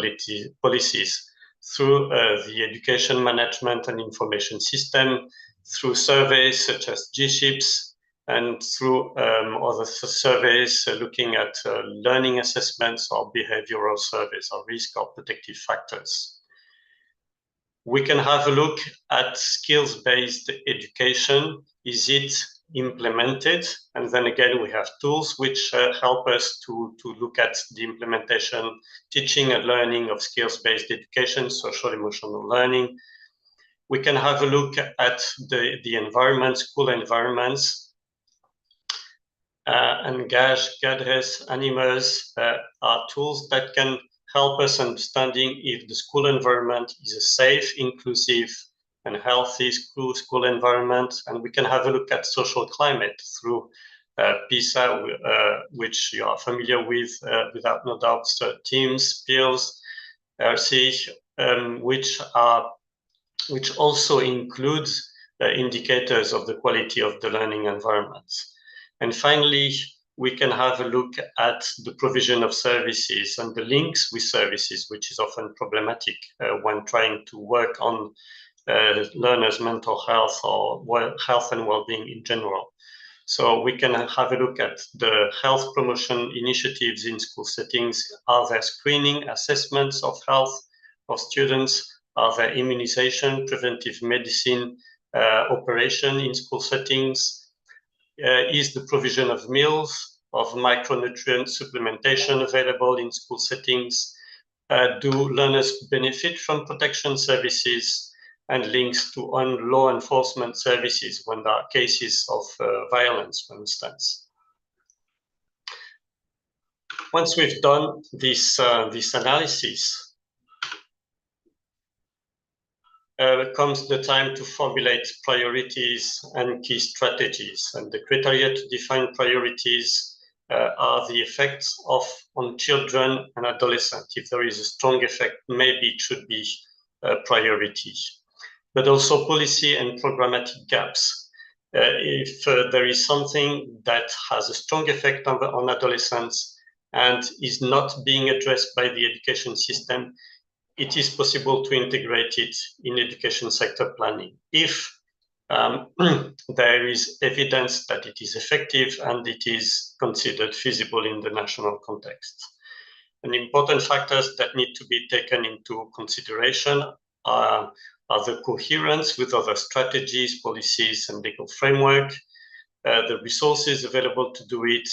policies through the education management and information system, through surveys such as GSHIPS, and through other surveys looking at learning assessments or behavioral surveys or risk or protective factors. We can have a look at skills-based education. Is it implemented? And then again, we have tools which help us to look at the implementation, teaching and learning of skills-based education, social emotional learning. We can have a look at the environment, school environments, and GADRES, animals are tools that can help us understanding if the school environment is a safe, inclusive, and healthy school environment. And we can have a look at social climate through PISA, which you are familiar with, without no doubt, TIMSS, PIRLS, RC, which also includes indicators of the quality of the learning environment. And finally, we can have a look at the provision of services and the links with services, which is often problematic when trying to work on learners' mental health or health and well-being in general. So we can have a look at the health promotion initiatives in school settings. Are there screening assessments of health of students? Are there immunization, preventive medicine operation in school settings? Is the provision of meals, of micronutrient supplementation available in school settings? Do learners benefit from protection services and links to law enforcement services when there are cases of violence, for instance? Once we've done this analysis, comes the time to formulate priorities and key strategies. And the criteria to define priorities are the effects on children and adolescents. If there is a strong effect, maybe it should be a priority. But also policy and programmatic gaps. If there is something that has a strong effect on adolescents and is not being addressed by the education system, it is possible to integrate it in education sector planning if there is evidence that it is effective and it is considered feasible in the national context. And important factors that need to be taken into consideration are the coherence with other strategies, policies, and legal framework, the resources available to do it,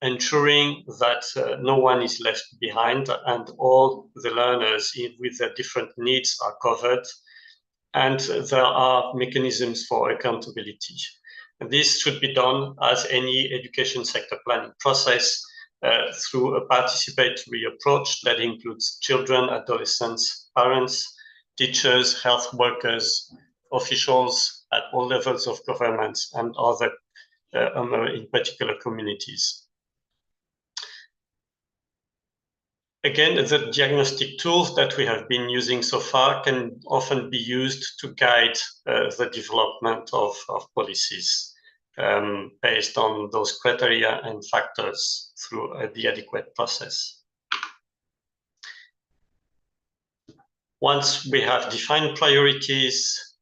ensuring that no one is left behind and all the learners with their different needs are covered, and there are mechanisms for accountability. And this should be done as any education sector planning process through a participatory approach that includes children, adolescents, parents, teachers, health workers, officials at all levels of government and other, in particular, communities. Again, the diagnostic tools that we have been using so far can often be used to guide the development of policies based on those criteria and factors through the adequate process. Once we have defined priorities,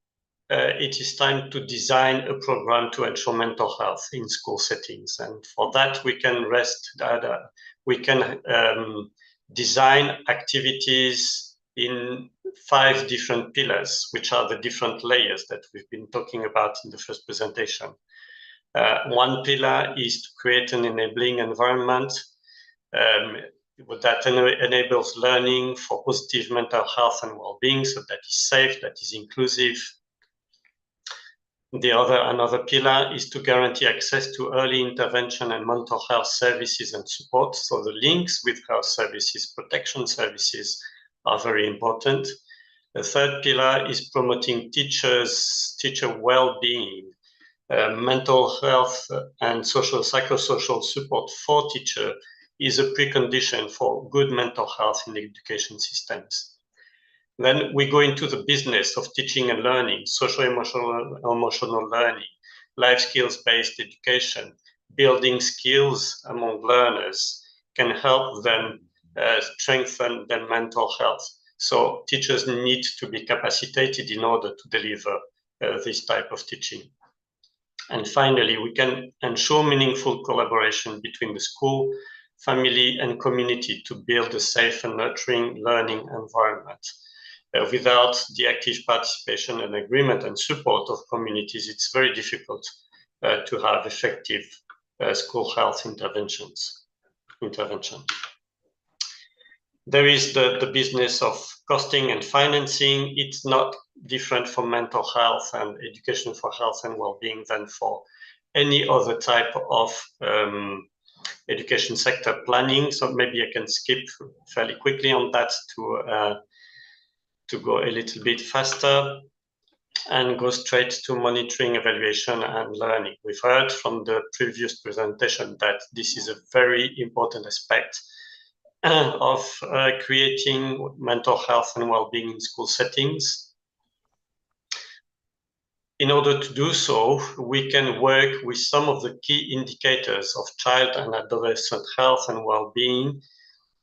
it is time to design a program to ensure mental health in school settings. And for that, we can design activities in 5 different pillars, which are the different layers that we've been talking about in the first presentation. One pillar is to create an enabling environment that enables learning for positive mental health and well-being, so that is safe, that is inclusive. Another pillar is to guarantee access to early intervention and mental health services and support. So the links with health services, protection services are very important. The third pillar is promoting teacher well-being. Mental health and psychosocial support for teachers is a precondition for good mental health in the education systems. Then we go into the business of teaching and learning, social-emotional learning, life skills-based education. Building skills among learners can help them strengthen their mental health. So teachers need to be capacitated in order to deliver this type of teaching. And finally, we can ensure meaningful collaboration between the school, family, and community to build a safe and nurturing learning environment. Without the active participation and agreement and support of communities, it's very difficult to have effective school health intervention. There is the business of costing and financing. It's not different from mental health and education for health and well-being than for any other type of education sector planning. So maybe I can skip fairly quickly on that to go a little bit faster and go straight to monitoring, evaluation, and learning. We've heard from the previous presentation that this is a very important aspect of creating mental health and well-being in school settings. In order to do so, we can work with some of the key indicators of child and adolescent health and well-being,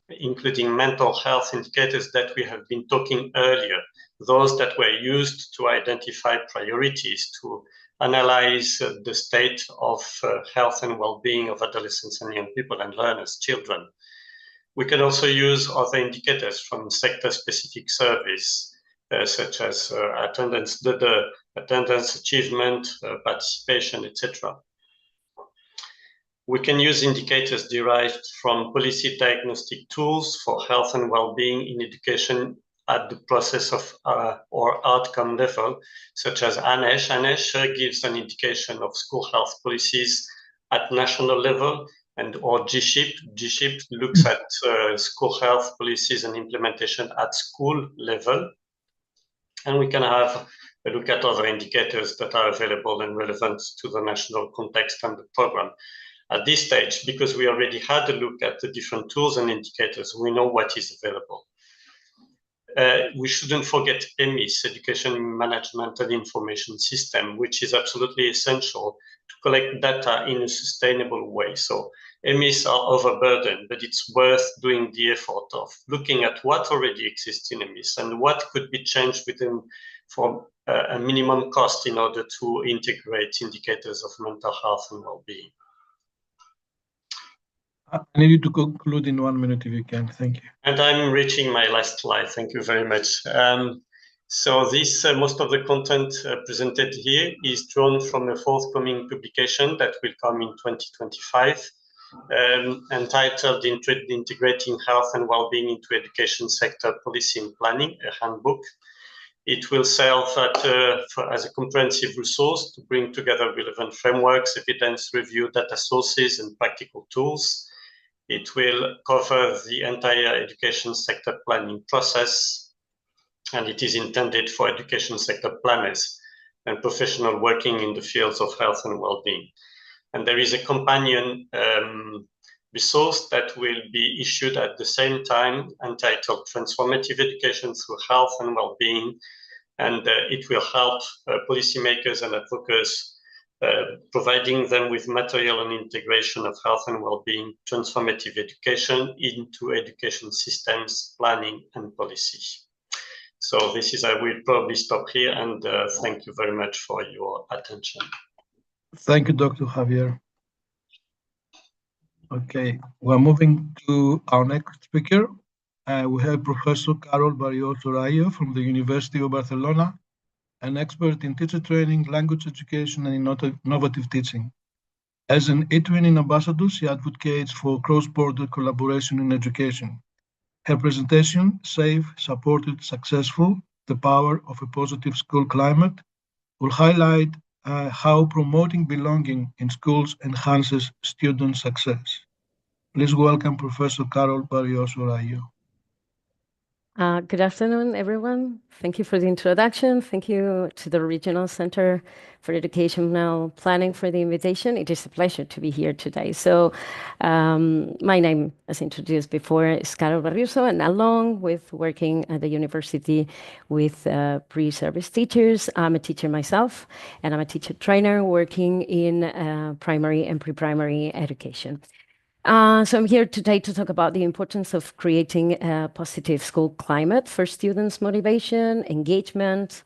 including mental health indicators that we have been talking earlier, those that were used to identify priorities, to analyze the state of health and well-being of adolescents and young people and learners, children. We can also use other indicators from sector-specific surveys, such as attendance, the attendance, achievement, participation, etc. We can use indicators derived from policy diagnostic tools for health and well-being in education at the process of or outcome level, such as ANESH. ANESH gives an indication of school health policies at national level, and or GSHIP. GSHIP looks at school health policies and implementation at school level. And we can have a look at other indicators that are available and relevant to the national context and the program. At this stage, because we already had a look at the different tools and indicators, we know what is available. We shouldn't forget EMIS, Education Management and Information System, which is absolutely essential to collect data in a sustainable way. So EMIS are overburdened, but it's worth doing the effort of looking at what already exists in EMIS and what could be changed within for a minimum cost in order to integrate indicators of mental health and well-being. I need you to conclude in 1 minute if you can. Thank you. And I'm reaching my last slide. Thank you very much. So this, most of the content presented here is drawn from a forthcoming publication that will come in 2025, entitled Integrating Health and Wellbeing into Education Sector Policy and Planning, a handbook. It will serve as a comprehensive resource to bring together relevant frameworks, evidence review, data sources, and practical tools. It will cover the entire education sector planning process, and it is intended for education sector planners and professionals working in the fields of health and well-being. And there is a companion resource that will be issued at the same time, entitled Transformative Education Through Health and Well-being, and it will help policymakers and advocates, providing them with material and integration of health and well-being transformative education into education systems, planning, and policy. So this is, I will probably stop here, and thank you very much for your attention. Thank you, Dr. Javier. Okay, we're moving to our next speaker. We have Professor Carol Barrioso Rayo from the University of Barcelona, an expert in teacher training, language education, and innovative teaching. As an eTwinning ambassador, she advocates for cross-border collaboration in education. Her presentation, Safe, Supported, Successful, the Power of a Positive School Climate, will highlight how promoting belonging in schools enhances student success. Please welcome Professor Carol Barrioso Rayo. Good afternoon, everyone. Thank you for the introduction. Thank you to the Regional Center for Educational Planning for the invitation. It is a pleasure to be here today. So my name, as introduced before, is Carol Barrioso, and along with working at the university with pre-service teachers, I'm a teacher myself, and I'm a teacher trainer working in primary and pre-primary education. So I'm here today to talk about the importance of creating a positive school climate for students' motivation, engagement,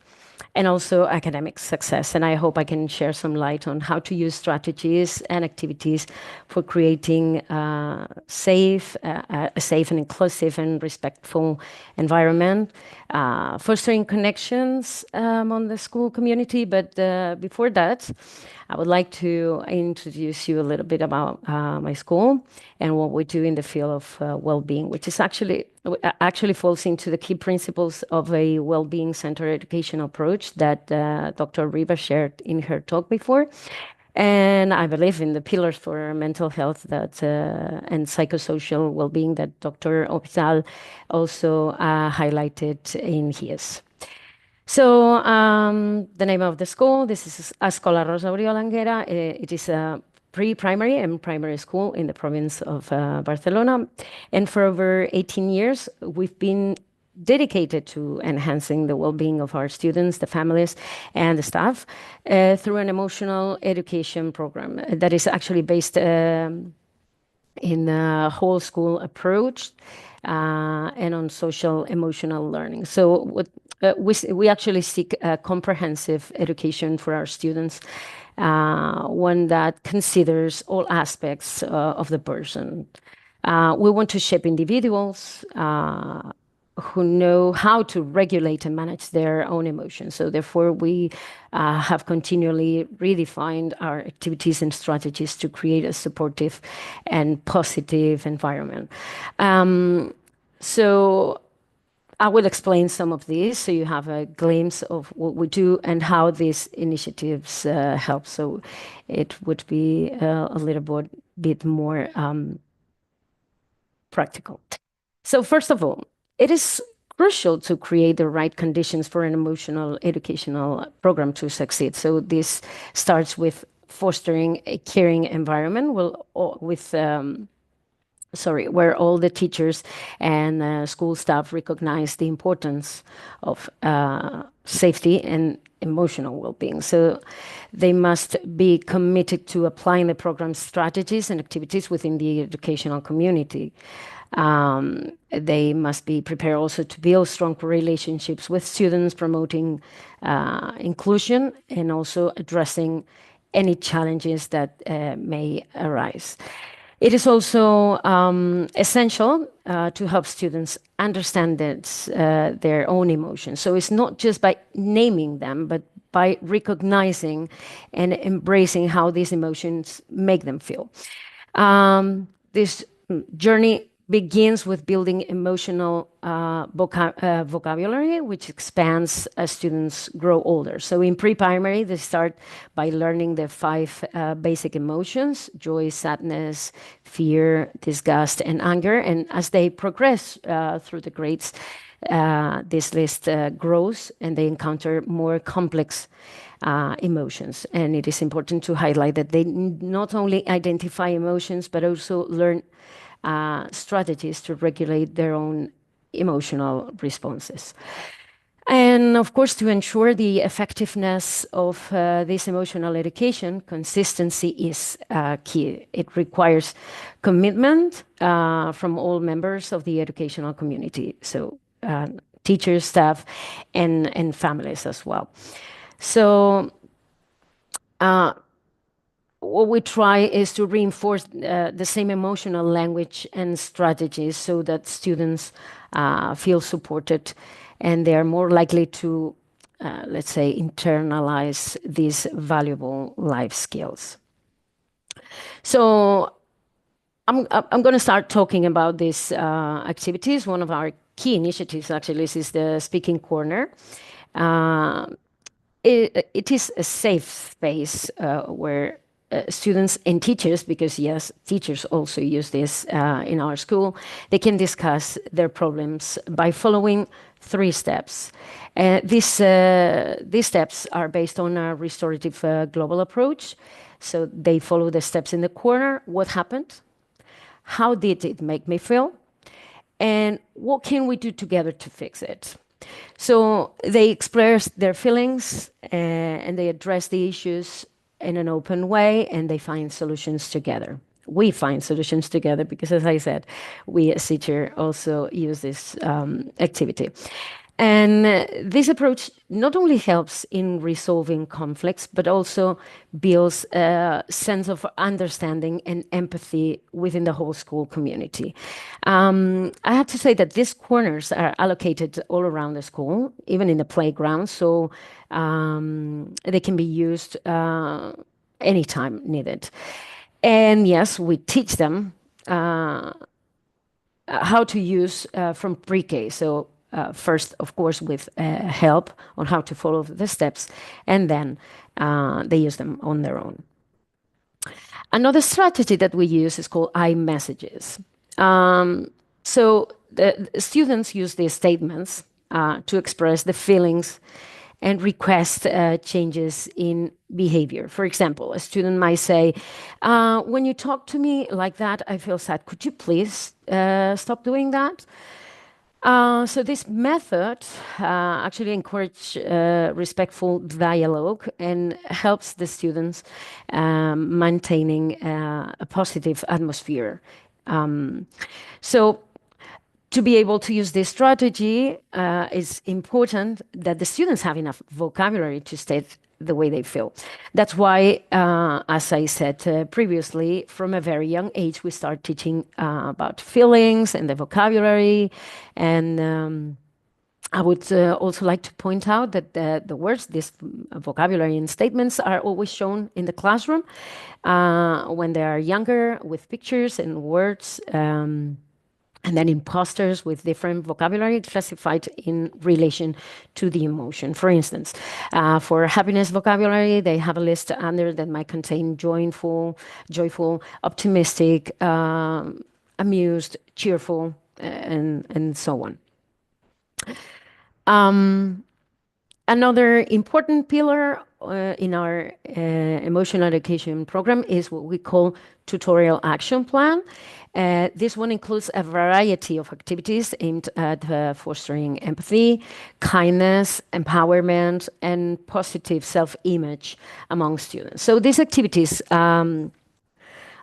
and also academic success. And I hope I can share some light on how to use strategies and activities for creating a safe and inclusive and respectful environment, fostering connections among the school community. But before that, I would like to introduce you a little bit about my school and what we do in the field of well-being, which is actually falls into the key principles of a well-being-centered educational approach that Dr. Riva shared in her talk before. And I believe in the pillars for mental health and psychosocial well-being that Dr. Hospital also highlighted in his. So the name of the school, this is Escola Rosa Oriol Anguera. It is a pre-primary and primary school in the province of Barcelona. And for over 18 years, we've been dedicated to enhancing the well-being of our students, the families, and the staff through an emotional education program that is actually based in a whole school approach and on social emotional learning. So what we actually seek a comprehensive education for our students, one that considers all aspects of the person. We want to shape individuals who know how to regulate and manage their own emotions. So therefore, we have continually redefined our activities and strategies to create a supportive and positive environment. So I will explain some of these so you have a glimpse of what we do and how these initiatives help. So it would be a little bit more practical. So first of all, it is crucial to create the right conditions for an emotional educational program to succeed. So this starts with fostering a caring environment where all the teachers and school staff recognize the importance of safety and emotional well-being. So they must be committed to applying the program strategies and activities within the educational community. They must be prepared also to build strong relationships with students, promoting inclusion and also addressing any challenges that may arise. It is also essential to help students understand their own emotions. So it's not just by naming them, but by recognizing and embracing how these emotions make them feel. This journey begins with building emotional vocabulary, which expands as students grow older. So in pre-primary, they start by learning the 5 basic emotions: joy, sadness, fear, disgust, and anger. And as they progress through the grades, this list grows and they encounter more complex emotions. And it is important to highlight that they not only identify emotions, but also learn strategies to regulate their own emotional responses. And of course, to ensure the effectiveness of this emotional education, consistency is key. It requires commitment from all members of the educational community, so teachers, staff, and families as well. So what we try is to reinforce the same emotional language and strategies so that students feel supported and they are more likely to, let's say, internalize these valuable life skills. So I'm going to start talking about these activities. One of our key initiatives actually is the Speaking Corner. It is a safe space where students and teachers, because yes, teachers also use this in our school, they can discuss their problems by following 3 steps. These steps are based on a restorative global approach. So they follow the steps in the corner. What happened? How did it make me feel? And what can we do together to fix it? So they express their feelings and they address the issues in an open way, and they find solutions together. We find solutions together because, as I said, we as teachers also use this activity. And this approach not only helps in resolving conflicts, but also builds a sense of understanding and empathy within the whole school community. I have to say that these corners are allocated all around the school, even in the playground, so they can be used anytime needed. And yes, we teach them how to use from pre-K. So first, of course, with help on how to follow the steps, and then they use them on their own. Another strategy that we use is called iMessages. So the students use these statements to express the feelings and request changes in behavior. For example, a student might say, when you talk to me like that, I feel sad. Could you please stop doing that? So this method actually encourages respectful dialogue and helps the students maintaining a positive atmosphere. So to be able to use this strategy, it's important that the students have enough vocabulary to state the way they feel. That's why, as I said previously, from a very young age, we start teaching about feelings and the vocabulary. And I would also like to point out that the words, this vocabulary and statements are always shown in the classroom when they are younger with pictures and words. And then in posters with different vocabulary classified in relation to the emotion. For instance, for happiness vocabulary, they have a list under that might contain joyful, optimistic, amused, cheerful, and so on. Another important pillar in our emotional education program is what we call tutorial action plan. This one includes a variety of activities aimed at fostering empathy, kindness, empowerment, and positive self-image among students. So these activities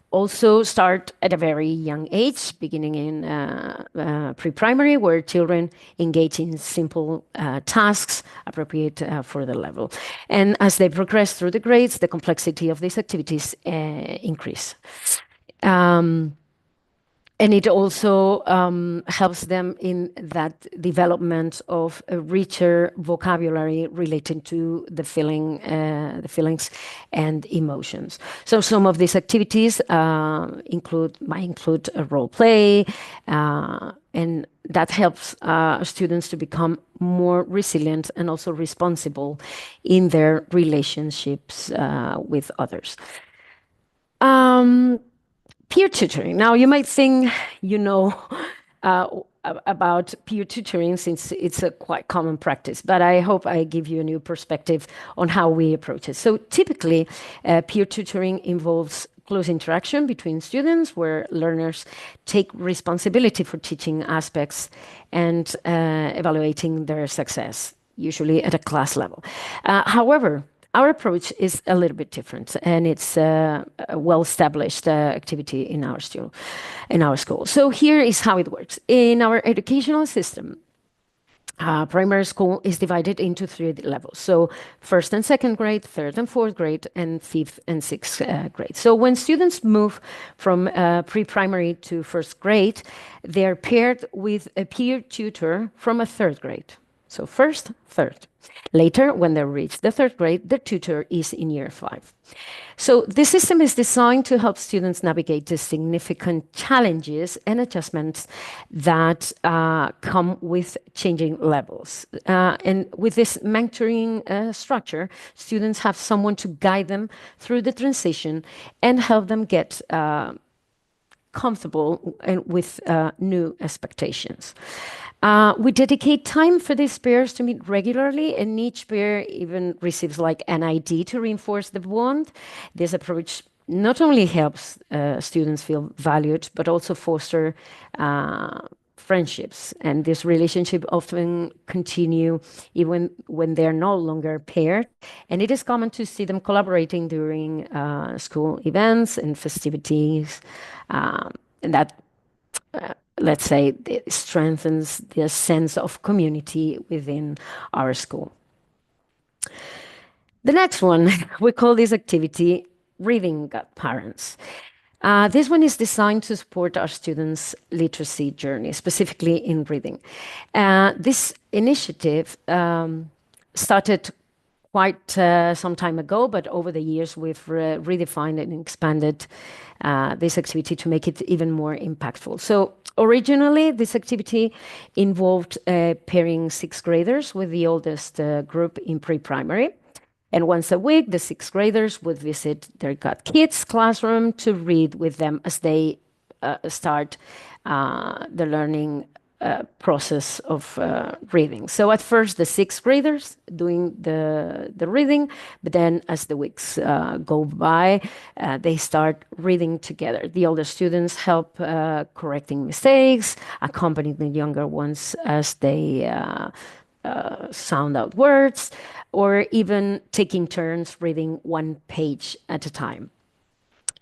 also start at a very young age, beginning in pre-primary, where children engage in simple tasks appropriate for the level. And as they progress through the grades, the complexity of these activities increase. And it also helps them in that development of a richer vocabulary related to the feelings and emotions. So some of these activities might include a role play, and that helps students to become more resilient and also responsible in their relationships with others. Peer tutoring. Now, you might think you know about peer tutoring since it's a quite common practice, but I hope I give you a new perspective on how we approach it. So typically, peer tutoring involves close interaction between students where learners take responsibility for teaching aspects and evaluating their success, usually at a class level. However, our approach is a little bit different, and it's a well-established activity in our school. So here is how it works. In our educational system, primary school is divided into 3 levels. So first and second grade, third and fourth grade, and fifth and sixth grade. So when students move from pre-primary to first grade, they're paired with a peer tutor from a third grade. So first, third. Later, when they reach the third grade, the tutor is in year 5. So the system is designed to help students navigate the significant challenges and adjustments that come with changing levels. And with this mentoring structure, students have someone to guide them through the transition and help them get comfortable and with new expectations. We dedicate time for these pairs to meet regularly, and each pair even receives like an ID to reinforce the bond. This approach not only helps students feel valued, but also foster friendships. And this relationship often continue even when they're no longer paired. And it is common to see them collaborating during school events and festivities. And that let's say, it strengthens the sense of community within our school. The next one, we call this activity Reading Parents. This one is designed to support our students' literacy journey, specifically in reading. This initiative started quite some time ago, but over the years we've redefined and expanded this activity to make it even more impactful. So originally, this activity involved pairing sixth graders with the oldest group in pre-primary. And once a week, the sixth graders would visit their kids' classroom to read with them as they start the learning process of reading. So at first, the sixth graders doing the reading, but then as the weeks go by, they start reading together. The older students help correcting mistakes, accompanying the younger ones as they sound out words, or even taking turns reading one page at a time.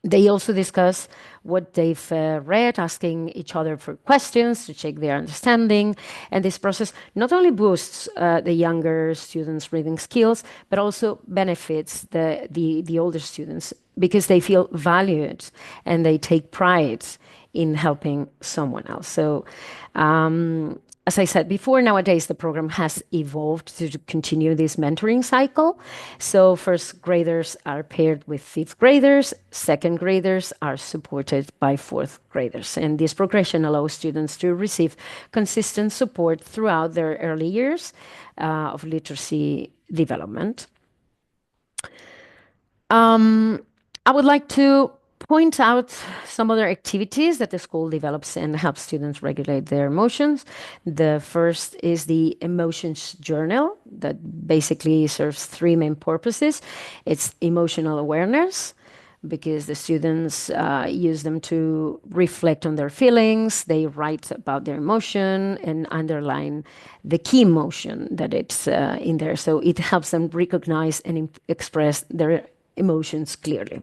They also discuss what they've read, asking each other for questions to check their understanding. And this process not only boosts the younger students' reading skills, but also benefits the older students because they feel valued and they take pride in helping someone else. So, as I said before, nowadays the program has evolved to continue this mentoring cycle. So first graders are paired with fifth graders, second graders are supported by fourth graders. And this progression allows students to receive consistent support throughout their early years of literacy development. I would like to point out some other activities that the school develops and helps students regulate their emotions. The first is the emotions journal that basically serves three main purposes. It's emotional awareness, because the students use them to reflect on their feelings. They write about their emotion and underline the key emotion that it's in there. So it helps them recognize and express their emotions clearly.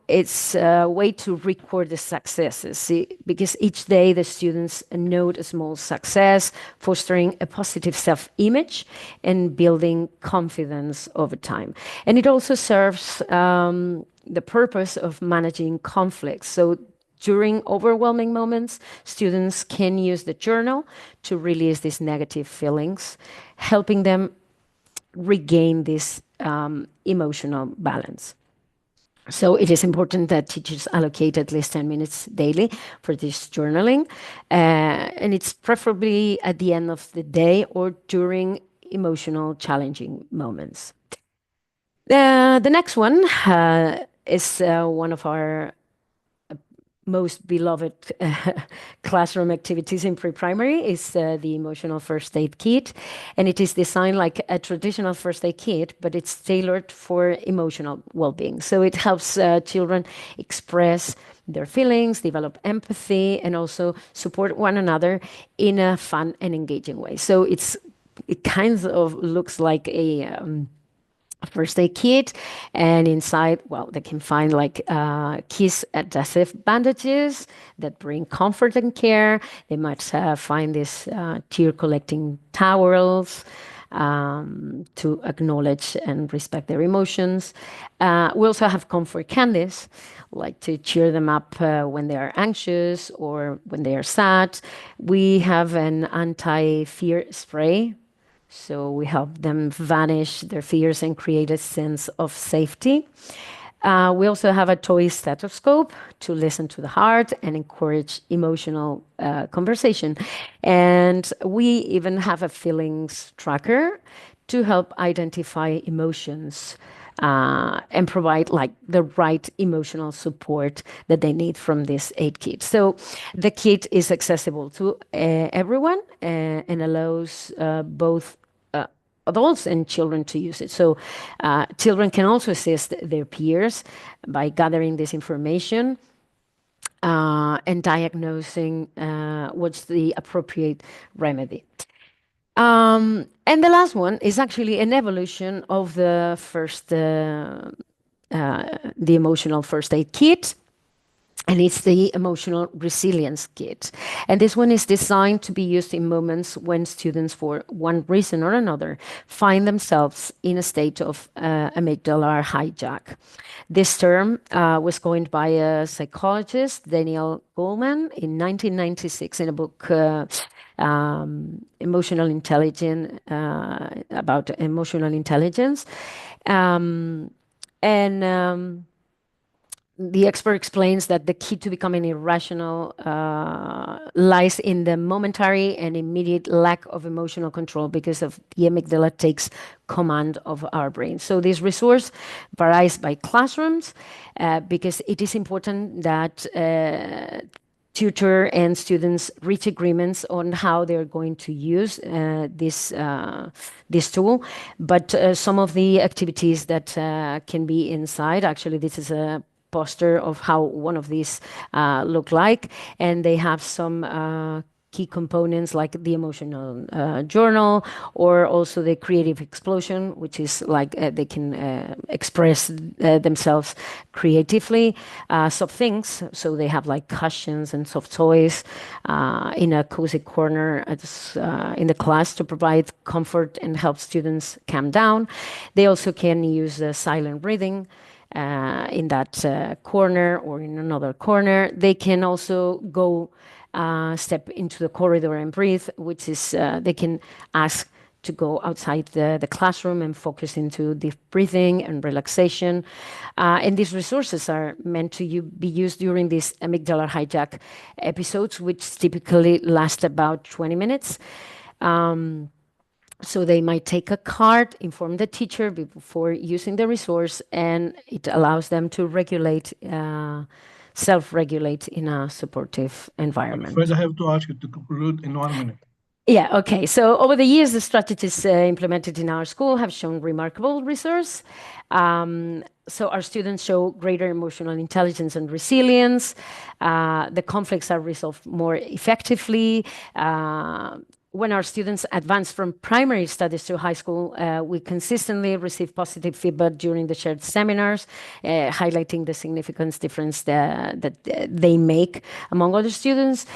It's a way to record the successes, because each day the students note a small success, fostering a positive self-image and building confidence over time. And it also serves the purpose of managing conflicts. So during overwhelming moments, students can use the journal to release these negative feelings, helping them regain this emotional balance. So it is important that teachers allocate at least 10 minutes daily for this journaling. And it's preferably at the end of the day or during emotional challenging moments. The next one is one of our most beloved classroom activities in pre-primary is the emotional first aid kit. And it is designed like a traditional first aid kit, but it's tailored for emotional well-being. So it helps children express their feelings, develop empathy, and also support one another in a fun and engaging way. So it kind of looks like a first aid kit, and inside, well, they can find like kiss adhesive bandages that bring comfort and care. They might find these tear collecting towels to acknowledge and respect their emotions. We also have comfort candies, like to cheer them up when they are anxious or when they are sad. We have an anti-fear spray. So we help them vanish their fears and create a sense of safety. We also have a toy stethoscope to listen to the heart and encourage emotional conversation. And we even have a feelings tracker to help identify emotions and provide like the right emotional support that they need from this aid kit. So the kit is accessible to everyone and allows both adults and children to use it. So children can also assist their peers by gathering this information and diagnosing what's the appropriate remedy. And the last one is actually an evolution of the first, the emotional first aid kit. And it's the emotional resilience kit. And this one is designed to be used in moments when students, for one reason or another, find themselves in a state of amygdala hijack. This term was coined by a psychologist, Daniel Goleman, in 1996 in a book Emotional Intelligence, about emotional intelligence. The expert explains that the key to becoming irrational lies in the momentary and immediate lack of emotional control because of the amygdala takes command of our brain. So this resource varies by classrooms because it is important that tutor and students reach agreements on how they're going to use this tool. But some of the activities that can be inside, actually this is a poster of how one of these look like, and they have some key components like the emotional journal, or also the creative explosion, which is like they can express themselves creatively. Soft things, so they have like cushions and soft toys in a cozy corner in the class to provide comfort and help students calm down. They also can use silent breathing in that corner or in another corner. They can also go step into the corridor and breathe, which is they can ask to go outside the classroom and focus into deep breathing and relaxation. And these resources are meant to be used during these amygdala hijack episodes, which typically last about 20 minutes. So they might take a card, inform the teacher before using the resource, and it allows them to regulate, self-regulate in a supportive environment. I'm afraid I have to ask you to conclude in 1 minute. Yeah, okay. So over the years, the strategies implemented in our school have shown remarkable results. So our students show greater emotional intelligence and resilience. The conflicts are resolved more effectively. When our students advance from primary studies to high school, we consistently receive positive feedback during the shared seminars, highlighting the significant difference that they make among other students.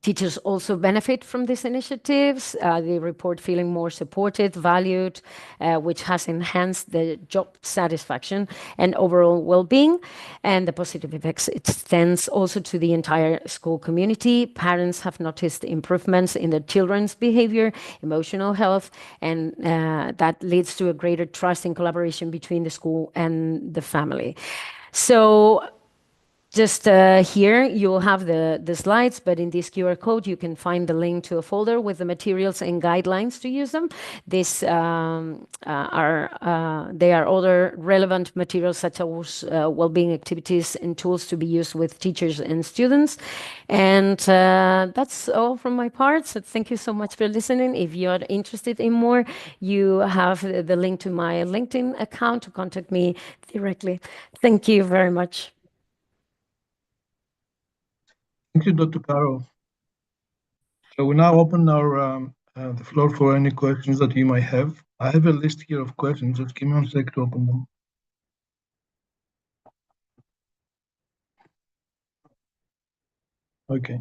Teachers also benefit from these initiatives. They report feeling more supported, valued, which has enhanced the job satisfaction and overall well-being. And the positive effects extends also to the entire school community. Parents have noticed improvements in their children's behavior, emotional health, and that leads to a greater trust and collaboration between the school and the family. So just here, you'll have the slides, but in this QR code, you can find the link to a folder with the materials and guidelines to use them. These are other relevant materials such as well-being activities and tools to be used with teachers and students. And that's all from my part. So thank you so much for listening. If you are interested in more, you have the link to my LinkedIn account to contact me directly. Thank you very much. Thank you, Dr. Caro. So we now open the floor for any questions that you might have. I have a list here of questions. Just give me 1 sec to open them. Okay.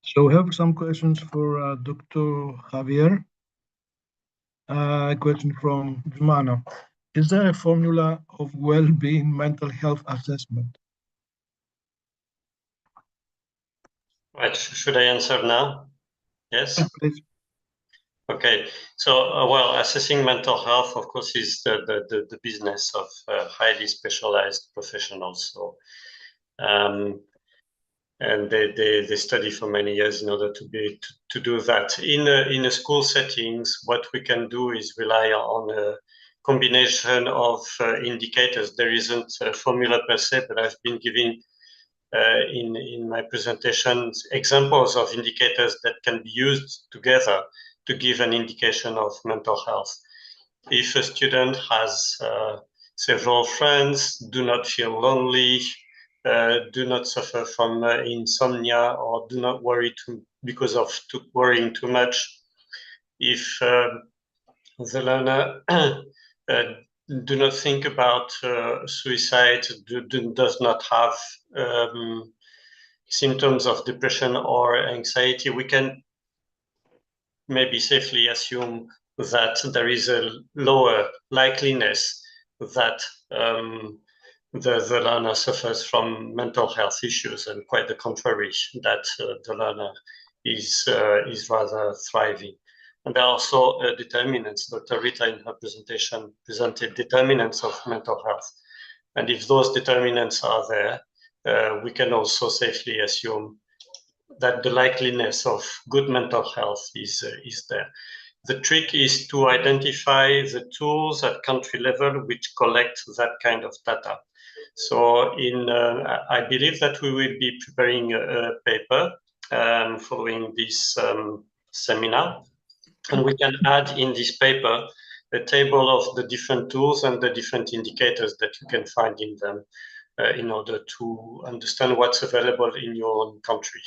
So we have some questions for Dr. Javier. A question from Jumana. Is there a formula of well-being mental health assessment? Right, should I answer now? Yes? Please. Okay, so well, assessing mental health, of course, is the business of highly specialized professionals. So, and they study for many years in order to do that. In a school settings, what we can do is rely on a combination of indicators. There isn't a formula per se, but I've been giving in my presentations examples of indicators that can be used together to give an indication of mental health. If a student has several friends, do not feel lonely, do not suffer from insomnia, or do not worry because of worrying too much. If the learner do not think about suicide, does not have symptoms of depression or anxiety, we can maybe safely assume that there is a lower likeliness that the learner suffers from mental health issues, and quite the contrary, that the learner is rather thriving. And there are also determinants. Dr. Rita in her presentation presented determinants of mental health. And if those determinants are there, we can also safely assume that the likeliness of good mental health is there. The trick is to identify the tools at country level which collect that kind of data. So I believe that we will be preparing a paper following this seminar. And we can add in this paper a table of the different tools and the different indicators that you can find in them in order to understand what's available in your own country.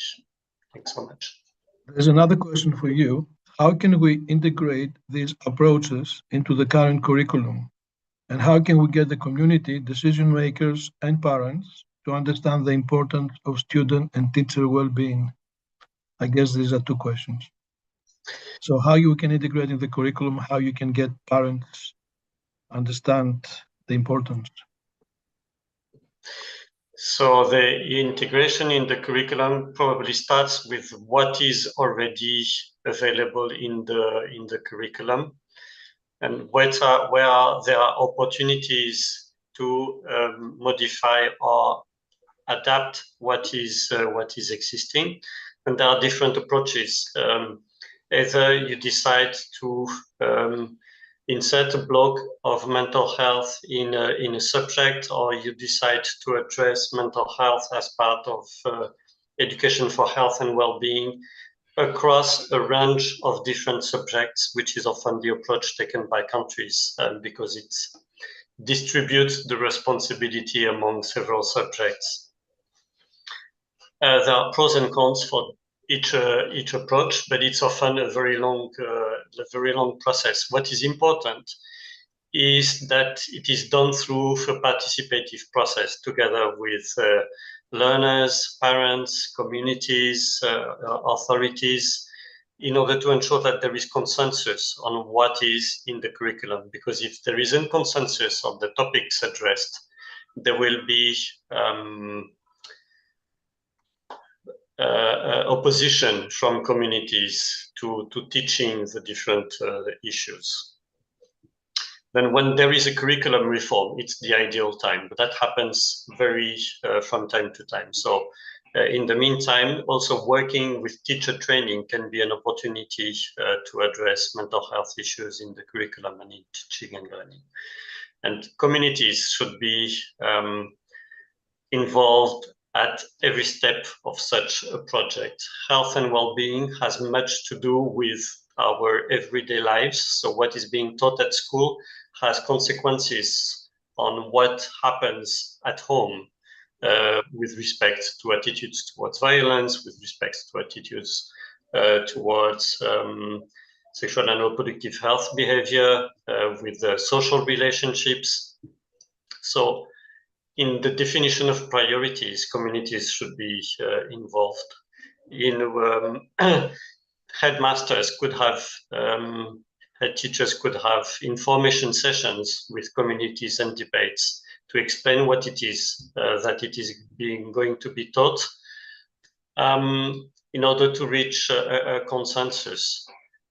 Thanks so much. There's another question for you. How can we integrate these approaches into the current curriculum? And how can we get the community, decision makers, and parents to understand the importance of student and teacher well-being? I guess these are two questions. So how you can integrate in the curriculum, how you can get parents understand the importance. So the integration in the curriculum probably starts with what is already available in the curriculum, and where there are opportunities to modify or adapt what is existing. And there are different approaches. Either you decide to insert a block of mental health in a subject, or you decide to address mental health as part of education for health and well-being across a range of different subjects, which is often the approach taken by countries, because it distributes the responsibility among several subjects. There are pros and cons for each approach, but it's often a very long process. What is important is that it is done through a participative process together with learners, parents, communities, authorities, in order to ensure that there is consensus on what is in the curriculum. Because if there isn't consensus on the topics addressed, there will be opposition from communities to teaching the different issues. Then when there is a curriculum reform, it's the ideal time, but that happens very from time to time. So in the meantime, also working with teacher training can be an opportunity to address mental health issues in the curriculum and in teaching and learning. And communities should be involved at every step of such a project. Health and well-being has much to do with our everyday lives. So what is being taught at school has consequences on what happens at home with respect to attitudes towards violence, with respect to attitudes towards sexual and reproductive health behavior, with social relationships. So in the definition of priorities, communities should be involved. Headmasters could have, head teachers could have information sessions with communities and debates to explain what it is that it is going to be taught, in order to reach a consensus.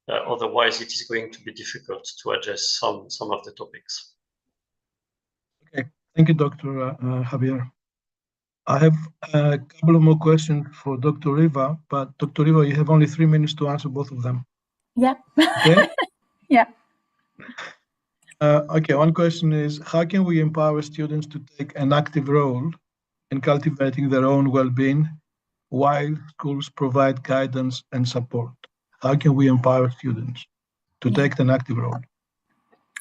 Otherwise, it is going to be difficult to address some of the topics. Okay, thank you, Dr. Javier. I have a couple of more questions for Dr. Riva, but Dr. Riva, you have only 3 minutes to answer both of them. Yeah. Okay? Yeah. Okay, one question is, how can we empower students to take an active role in cultivating their own well-being while schools provide guidance and support? How can we empower students to take an active role?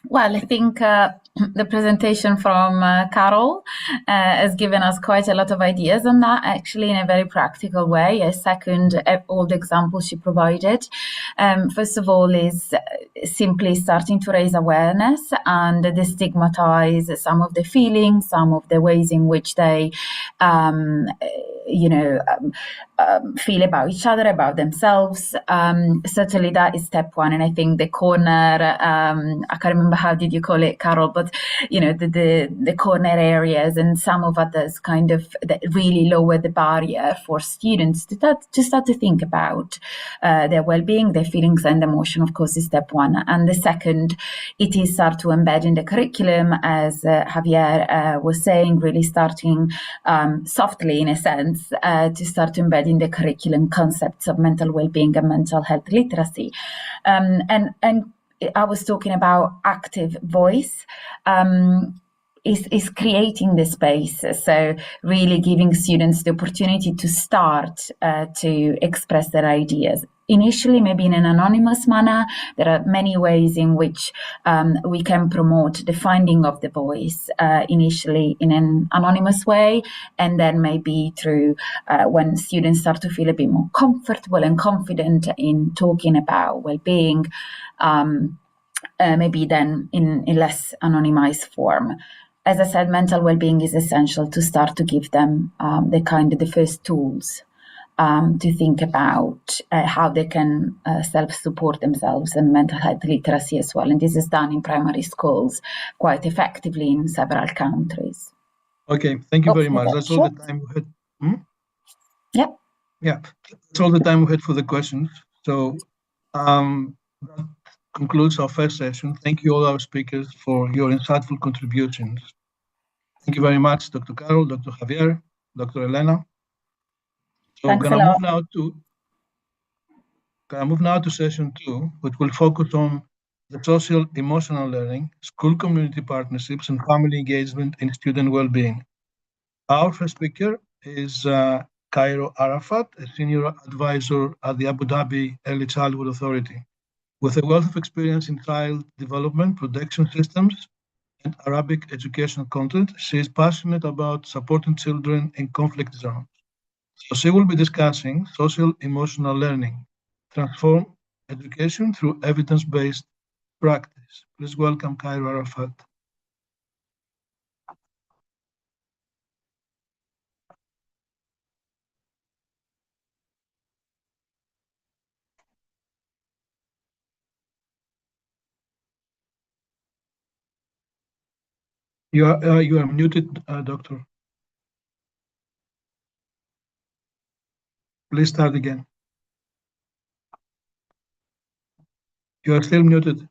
Well, I think the presentation from Carol has given us quite a lot of ideas on that, actually, in a very practical way. I second all the examples she provided. First of all is simply starting to raise awareness and destigmatize some of the feelings, some of the ways in which they feel about each other, about themselves. Certainly that is step one. And I think the corner, I can't remember how did you call it, Carol, but the corner areas and some of others kind of that really lower the barrier for students to start to think about their well-being, their feelings and emotion, of course, is step one. And the second, it is start to embed in the curriculum, as Javier was saying, really starting softly, in a sense, to start to embed in the curriculum concepts of mental well-being and mental health literacy. And I was talking about active voice. Is creating the space, so really giving students the opportunity to start to express their ideas. Initially, maybe in an anonymous manner. There are many ways in which we can promote the finding of the voice, initially in an anonymous way, and then maybe through when students start to feel a bit more comfortable and confident in talking about well-being, maybe then in less anonymized form. As I said, mental well-being is essential to start to give them the first tools to think about how they can self-support themselves, and mental health literacy as well. And this is done in primary schools quite effectively in several countries. Okay, thank you very much. That's all the time we had. Yep. Yeah, that's all the time we had for the questions. So that concludes our first session. Thank you all our speakers for your insightful contributions. Thank you very much, Dr. Carol, Dr. Javier, Dr. Elena. So I'm gonna move now to session 2, which will focus on the social emotional learning, school community partnerships, and family engagement in student well-being. Our first speaker is Cairo Arafat, a senior advisor at the Abu Dhabi Early Childhood Authority. With a wealth of experience in child development, protection systems, and Arabic educational content, she is passionate about supporting children in conflict zones. So she will be discussing social emotional learning, transform education through evidence-based practice. Please welcome Cairo Arafat. You are muted, Doctor. Please start again. You are still muted.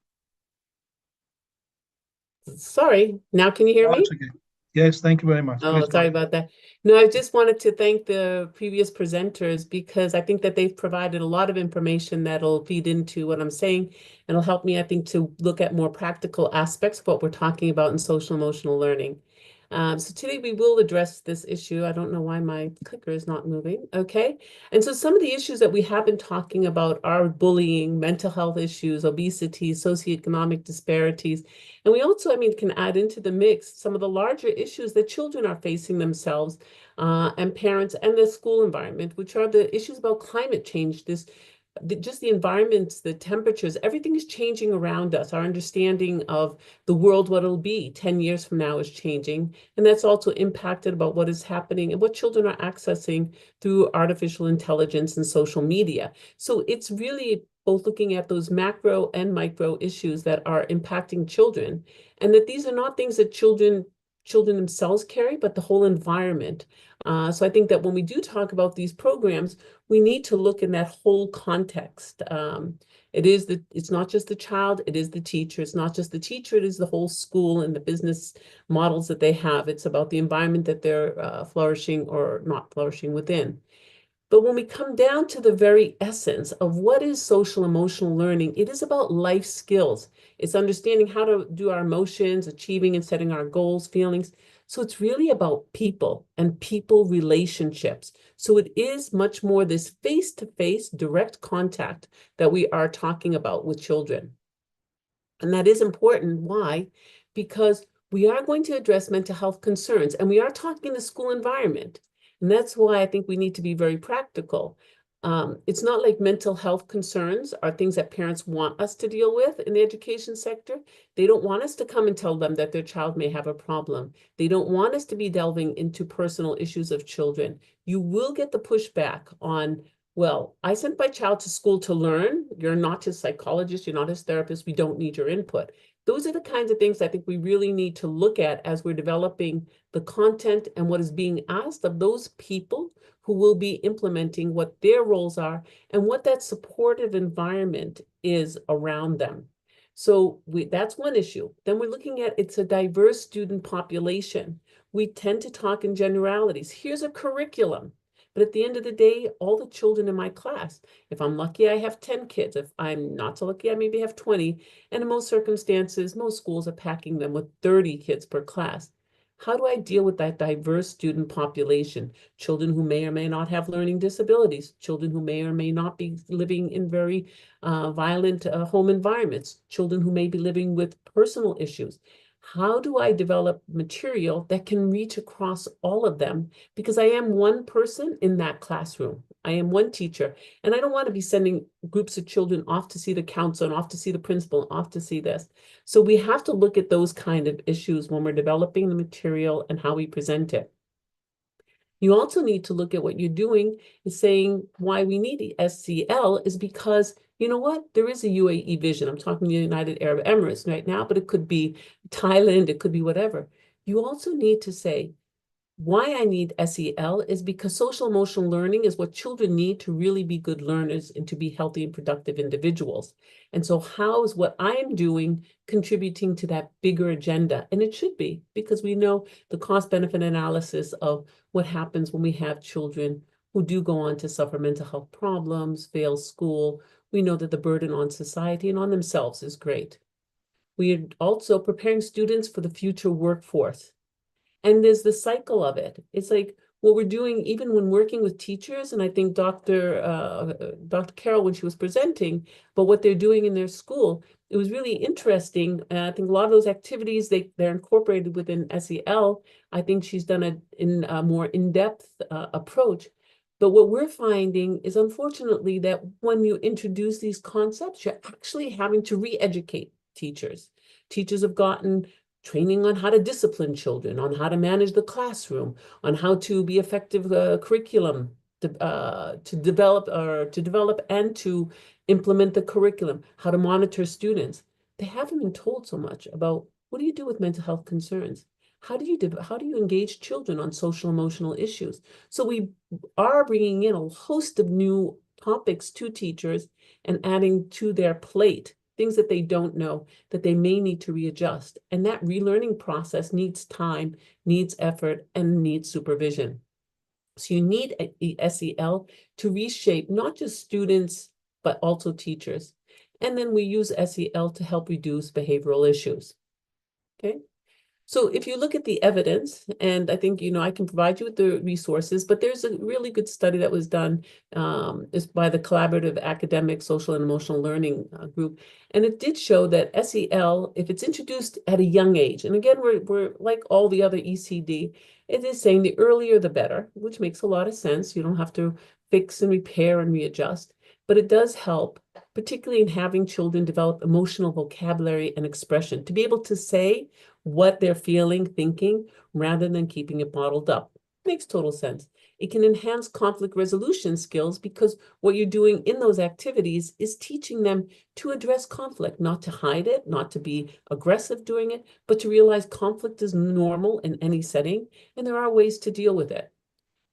Sorry, now can you hear me? Okay. Yes, thank you very much. Oh, sorry about that. No, I just wanted to thank the previous presenters because I think that they've provided a lot of information that'll feed into what I'm saying and it'll help me, I think, to look at more practical aspects of what we're talking about in social emotional learning. So today we will address this issue. I don't know why my clicker is not moving. Okay. And so some of the issues that we have been talking about are bullying, mental health issues, obesity, socioeconomic disparities. And we also, can add into the mix some of the larger issues that children are facing themselves and parents and the school environment, which are the issues about climate change, just the environments, the temperatures, everything is changing around us. Our understanding of the world, what it'll be 10 years from now, is changing. And that's also impacted about what is happening and what children are accessing through artificial intelligence and social media. So it's really both looking at those macro and micro issues that are impacting children, and that these are not things that children themselves carry, but the whole environment. So I think that when we do talk about these programs, we need to look in that whole context. It's not just the child, it is the teacher. It's not just the teacher, it is the whole school and the business models that they have. It's about the environment that they're flourishing or not flourishing within. But when we come down to the very essence of what is social emotional learning, it is about life skills. It's understanding how to do our emotions, achieving and setting our goals, feelings. So it's really about people and people relationships. So it is much more this face-to-face direct contact that we are talking about with children. And that is important. Why? Because we are going to address mental health concerns, and we are talking the school environment. And that's why I think we need to be very practical. It's not like mental health concerns are things that parents want us to deal with in the education sector. They don't want us to come and tell them that their child may have a problem. They don't want us to be delving into personal issues of children. You will get the pushback on, well, I sent my child to school to learn. You're not his psychologist, you're not his therapist, we don't need your input. Those are the kinds of things I think we really need to look at as we're developing the content and what is being asked of those people who will be implementing what their roles are and what that supportive environment is around them. So that's one issue. Then we're looking at, it's a diverse student population. We tend to talk in generalities. Here's a curriculum. But at the end of the day, all the children in my class, if I'm lucky, I have 10 kids. If I'm not so lucky, I maybe have 20. And in most circumstances, most schools are packing them with 30 kids per class. How do I deal with that diverse student population? Children who may or may not have learning disabilities, children who may or may not be living in very violent home environments, children who may be living with personal issues. How do I develop material that can reach across all of them? Because I am one person in that classroom. I am one teacher, and I don't want to be sending groups of children off to see the counselor and off to see the principal and off to see this. So we have to look at those kind of issues when we're developing the material and how we present it. You also need to look at what you're doing is saying why we need SEL is because, you know what, there is a UAE vision. I'm talking the United Arab Emirates right now, but it could be Thailand, it could be whatever. You also need to say, why I need SEL is because social emotional learning is what children need to really be good learners and to be healthy and productive individuals. And so how is what I'm doing contributing to that bigger agenda? And it should be, because we know the cost-benefit analysis of what happens when we have children who do go on to suffer mental health problems, fail school. We know that the burden on society and on themselves is great. We are also preparing students for the future workforce. And there's the cycle of it. It's like what we're doing, even when working with teachers, and I think Dr. Carol, when she was presenting, but what they're doing in their school, it was really interesting. I think a lot of those activities, they're incorporated within SEL. I think she's done a more in-depth approach. But what we're finding is, unfortunately, that when you introduce these concepts, you're actually having to re-educate teachers. Teachers have gotten training on how to discipline children, on how to manage the classroom, on how to be effective curriculum to develop and to implement the curriculum, how to monitor students. They haven't been told so much about what do you do with mental health concerns? How do you engage children on social emotional issues? So we are bringing in a host of new topics to teachers and adding to their plate things that they don't know, that they may need to readjust. And that relearning process needs time, needs effort, and needs supervision. So you need a SEL to reshape not just students, but also teachers. And then we use SEL to help reduce behavioral issues. Okay. So if you look at the evidence, and I think, I can provide you with the resources, but there's a really good study that was done is by the Collaborative Academic Social and Emotional Learning group. And it did show that SEL, if it's introduced at a young age, and again, we're like all the other ECD, it is saying the earlier the better, which makes a lot of sense. You don't have to fix and repair and readjust, but it does help, particularly in having children develop emotional vocabulary and expression, to be able to say what they're feeling, thinking, rather than keeping it bottled up. Makes total sense. It can enhance conflict resolution skills because what you're doing in those activities is teaching them to address conflict, not to hide it, not to be aggressive doing it, but to realize conflict is normal in any setting, and there are ways to deal with it.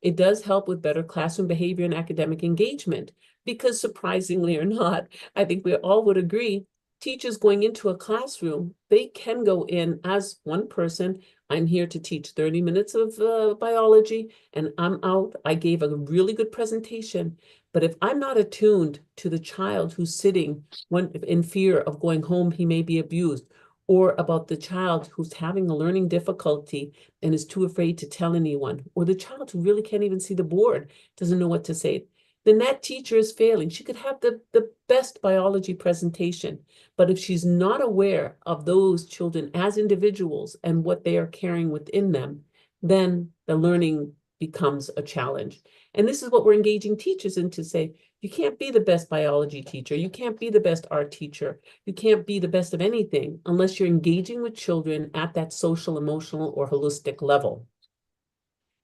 It does help with better classroom behavior and academic engagement because, surprisingly or not, I think we all would agree, teachers going into a classroom, they can go in as one person. I'm here to teach 30 minutes of biology and I'm out. I gave a really good presentation. But if I'm not attuned to the child who's sitting in fear of going home, he may be abused, or about the child who's having a learning difficulty and is too afraid to tell anyone, or the child who really can't even see the board, doesn't know what to say. then that teacher is failing. She could have the best biology presentation, but if she's not aware of those children as individuals and what they are carrying within them, then the learning becomes a challenge. And this is what we're engaging teachers in to say, you can't be the best biology teacher. You can't be the best art teacher. You can't be the best of anything unless you're engaging with children at that social, emotional, or holistic level.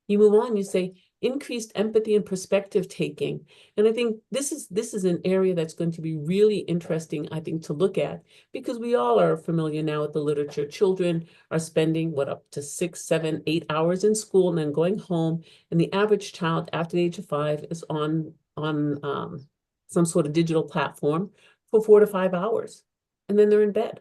You move on, you say increased empathy and perspective taking. And I think this is an area that's going to be really interesting, I think, to look at, because we all are familiar now with the literature. Children are spending up to 6, 7, 8 hours in school and then going home. And the average child after the age of 5 is on some sort of digital platform for 4 to 5 hours. And then they're in bed.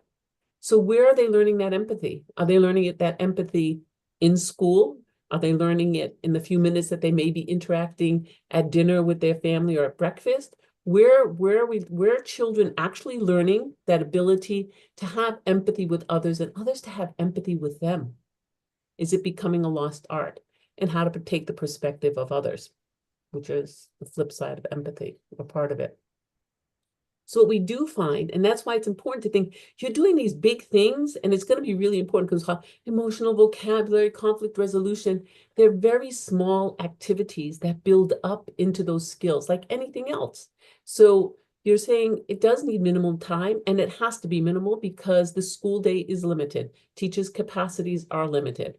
So where are they learning that empathy? Are they learning that empathy in school? Are they learning it in the few minutes that they may be interacting at dinner with their family or at breakfast? Where are children actually learning that ability to have empathy with others and others to have empathy with them? Is it becoming a lost art? And how to take the perspective of others, which is the flip side of empathy, or part of it. So what we do find, and that's why it's important to think, you're doing these big things, and it's going to be really important because emotional vocabulary, conflict resolution, they're very small activities that build up into those skills like anything else. So you're saying it does need minimum time, and it has to be minimal because the school day is limited. Teachers' capacities are limited.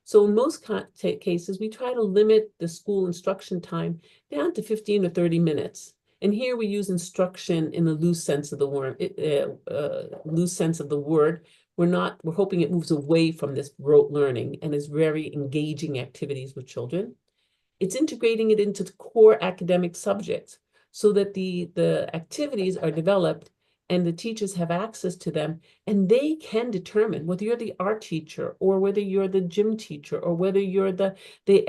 So in most cases, we try to limit the school instruction time down to 15 or 30 minutes. And here we use instruction in the loose sense of the word. We're hoping it moves away from this rote learning and is very engaging activities with children. It's integrating it into the core academic subjects so that the activities are developed and the teachers have access to them, and they can determine whether you're the art teacher or whether you're the gym teacher or whether you're the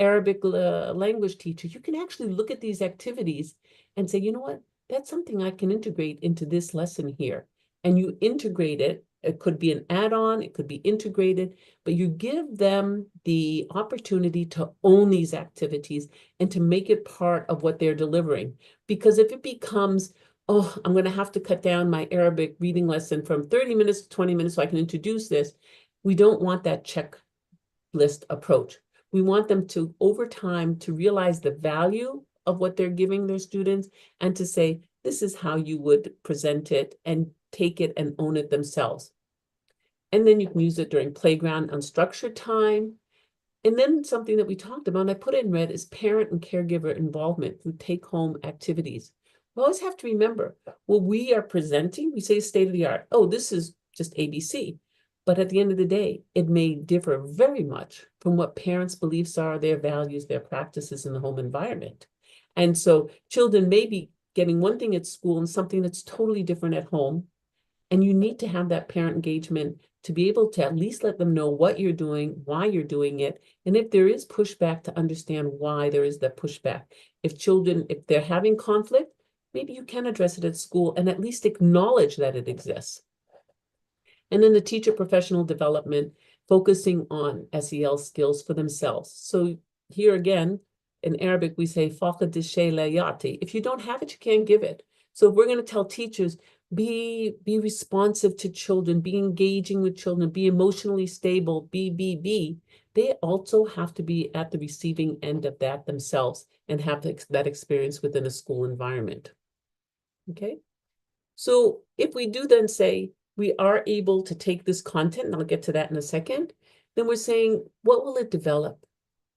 Arabic language teacher. You can actually look at these activities and say, you know what, that's something I can integrate into this lesson here. And you integrate it. It could be an add-on, it could be integrated, but you give them the opportunity to own these activities and to make it part of what they're delivering. Because if it becomes, oh, I'm going to have to cut down my Arabic reading lesson from 30 minutes to 20 minutes so I can introduce this, we don't want that checklist approach. We want them to, over time, to realize the value of what they're giving their students and to say, this is how you would present it and take it and own it themselves. And then you can use it during playground unstructured time. And then something that we talked about, and I put it in red, is parent and caregiver involvement through take-home activities. We always have to remember, what we are presenting, we say state of the art. Oh, this is just ABC. But at the end of the day, it may differ very much from what parents' beliefs are, their values, their practices in the home environment. And so children may be getting one thing at school and something that's totally different at home. And you need to have that parent engagement to be able to at least let them know what you're doing, why you're doing it. And if there is pushback, to understand why there is that pushback. If they're having conflict, maybe you can address it at school and at least acknowledge that it exists. And then the teacher professional development, focusing on SEL skills for themselves. So here again, in Arabic, we say, faqad ash-shay la ya'ti. If you don't have it, you can't give it. So if we're going to tell teachers, be responsive to children, be engaging with children, be emotionally stable, be, they also have to be at the receiving end of that themselves and have that experience within a school environment. Okay? So if we do then say, we are able to take this content, and I'll get to that in a second, then we're saying, what will it develop?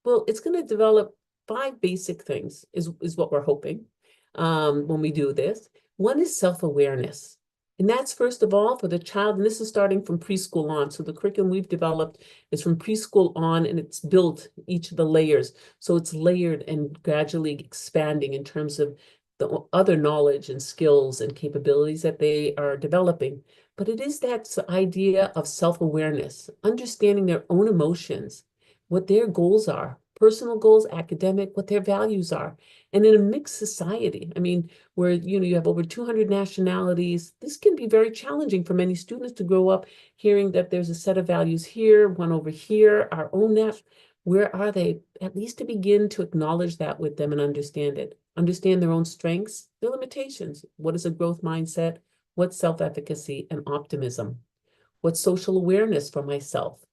Well, it's going to develop 5 basic things is what we're hoping when we do this. One is self-awareness. And that's first of all for the child, and this is starting from preschool on. So the curriculum we've developed is from preschool on, and it's built each of the layers. So it's layered and gradually expanding in terms of the other knowledge and skills and capabilities that they are developing. But it is that idea of self-awareness, understanding their own emotions, what their goals are, personal goals, academic, what their values are. And in a mixed society, I mean, where you have over 200 nationalities, this can be very challenging for many students to grow up hearing that there's a set of values here, one over here, our own Where are they? At least to begin to acknowledge that with them and understand it. Understand their own strengths, their limitations. What is a growth mindset? What's self-efficacy and optimism? What's social awareness for myself?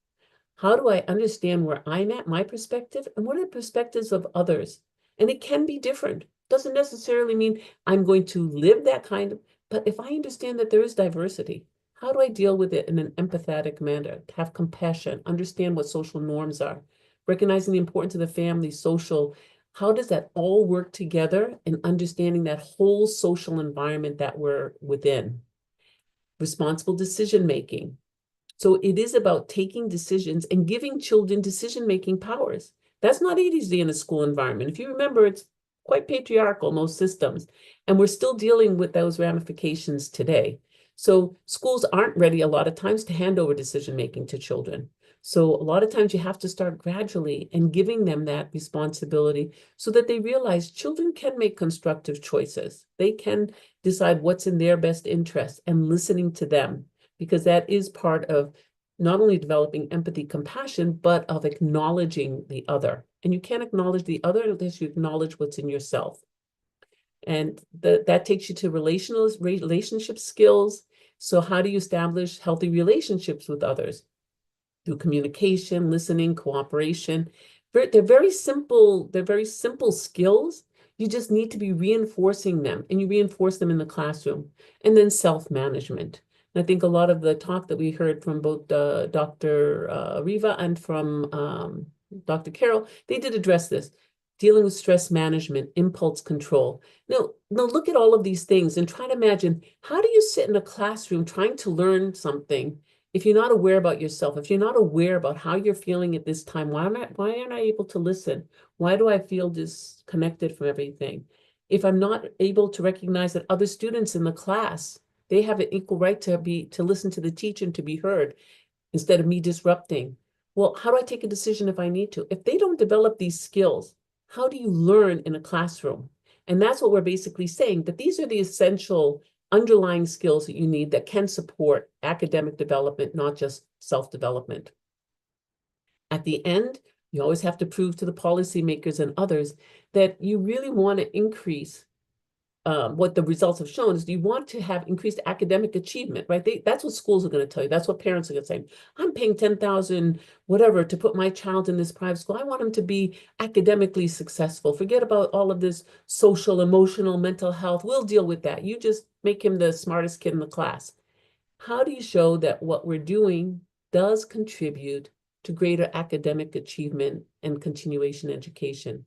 How do I understand where I'm at, my perspective, and what are the perspectives of others? And it can be different. Doesn't necessarily mean I'm going to live that kind of, but if I understand that there is diversity, how do I deal with it in an empathetic manner? Have compassion, understand what social norms are, recognizing the importance of the family, social. How does that all work together in understanding that whole social environment that we're within? Responsible decision-making. So it is about taking decisions and giving children decision-making powers. That's not easy in a school environment. If you remember, it's quite patriarchal, most systems, and we're still dealing with those ramifications today. So schools aren't ready a lot of times to hand over decision-making to children. So a lot of times you have to start gradually and giving them that responsibility so that they realize children can make constructive choices. They can decide what's in their best interest and listening to them, because that is part of not only developing empathy, compassion, but of acknowledging the other. And you can't acknowledge the other unless you acknowledge what's in yourself. And that takes you to relationship skills. So how do you establish healthy relationships with others? Through communication, listening, cooperation. They're very simple skills. You just need to be reinforcing them, and you reinforce them in the classroom. And then self-management. And I think a lot of the talk that we heard from both Dr. Riva and from Dr. Carroll, they did address this. Dealing with stress management, impulse control. Now look at all of these things and try to imagine, how do you sit in a classroom trying to learn something if you're not aware about yourself, if you're not aware about how you're feeling at this time? Why aren't I able to listen? Why do I feel disconnected from everything? If I'm not able to recognize that other students in the class, they have an equal right to listen to the teacher and to be heard instead of me disrupting. Well, how do I take a decision if I need to? If they don't develop these skills, how do you learn in a classroom? And that's what we're basically saying, that these are the essential underlying skills that you need that can support academic development, not just self-development. At the end, you always have to prove to the policymakers and others that you really want to increase what the results have shown is you want to have increased academic achievement, right? That's what schools are going to tell you. That's what parents are going to say. I'm paying $10,000, whatever, to put my child in this private school. I want him to be academically successful. Forget about all of this social, emotional, mental health. We'll deal with that. You just make him the smartest kid in the class. How do you show that what we're doing does contribute to greater academic achievement and continuation education?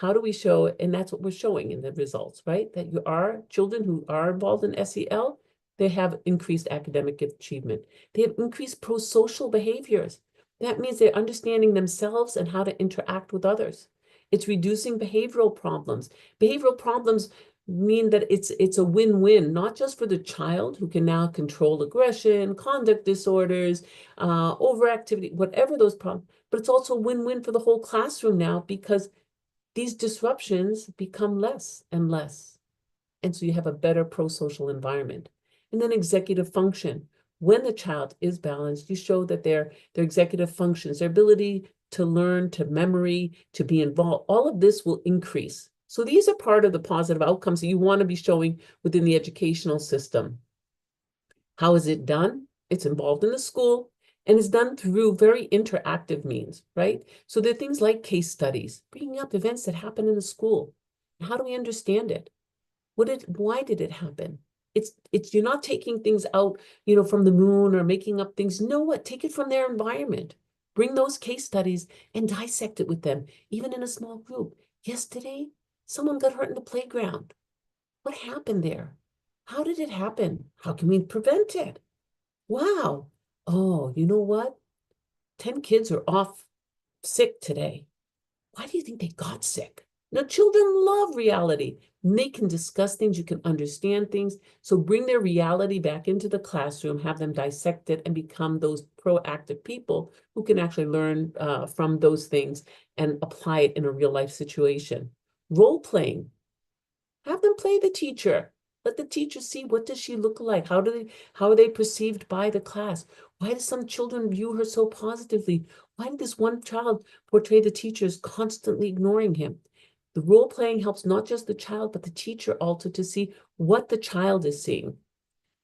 How do we show it? And that's what we're showing in the results, right? That you are children who are involved in SEL, they have increased academic achievement. They have increased pro-social behaviors. That means they're understanding themselves and how to interact with others. It's reducing behavioral problems. Behavioral problems mean that it's a win-win, not just for the child who can now control aggression, conduct disorders, overactivity, whatever those problems, but it's also a win-win for the whole classroom now, because these disruptions become less and less. And so you have a better pro-social environment. And then executive function. When the child is balanced, you show that their executive functions, their ability to learn, to memory, to be involved, all of this will increase. So these are part of the positive outcomes that you want to be showing within the educational system. How is it done? It's involved in the school. And it's done through very interactive means, right? So there are things like case studies, bringing up events that happen in the school. How do we understand it? Why did it happen? You're not taking things out, from the moon or making up things. You know what? Take it from their environment. Bring those case studies and dissect it with them, even in a small group. Yesterday, someone got hurt in the playground. What happened there? How did it happen? How can we prevent it? Wow. Oh, you know what? 10 kids are off sick today. Why do you think they got sick? Now, children love reality. They can discuss things, you can understand things. So bring their reality back into the classroom, have them dissect it, and become those proactive people who can actually learn from those things and apply it in a real life situation. Role playing. Have them play the teacher. Let the teacher see, what does she look like? How are they perceived by the class? Why do some children view her so positively? Why did this one child portray the teacher as constantly ignoring him? The role playing helps not just the child, but the teacher also to see what the child is seeing.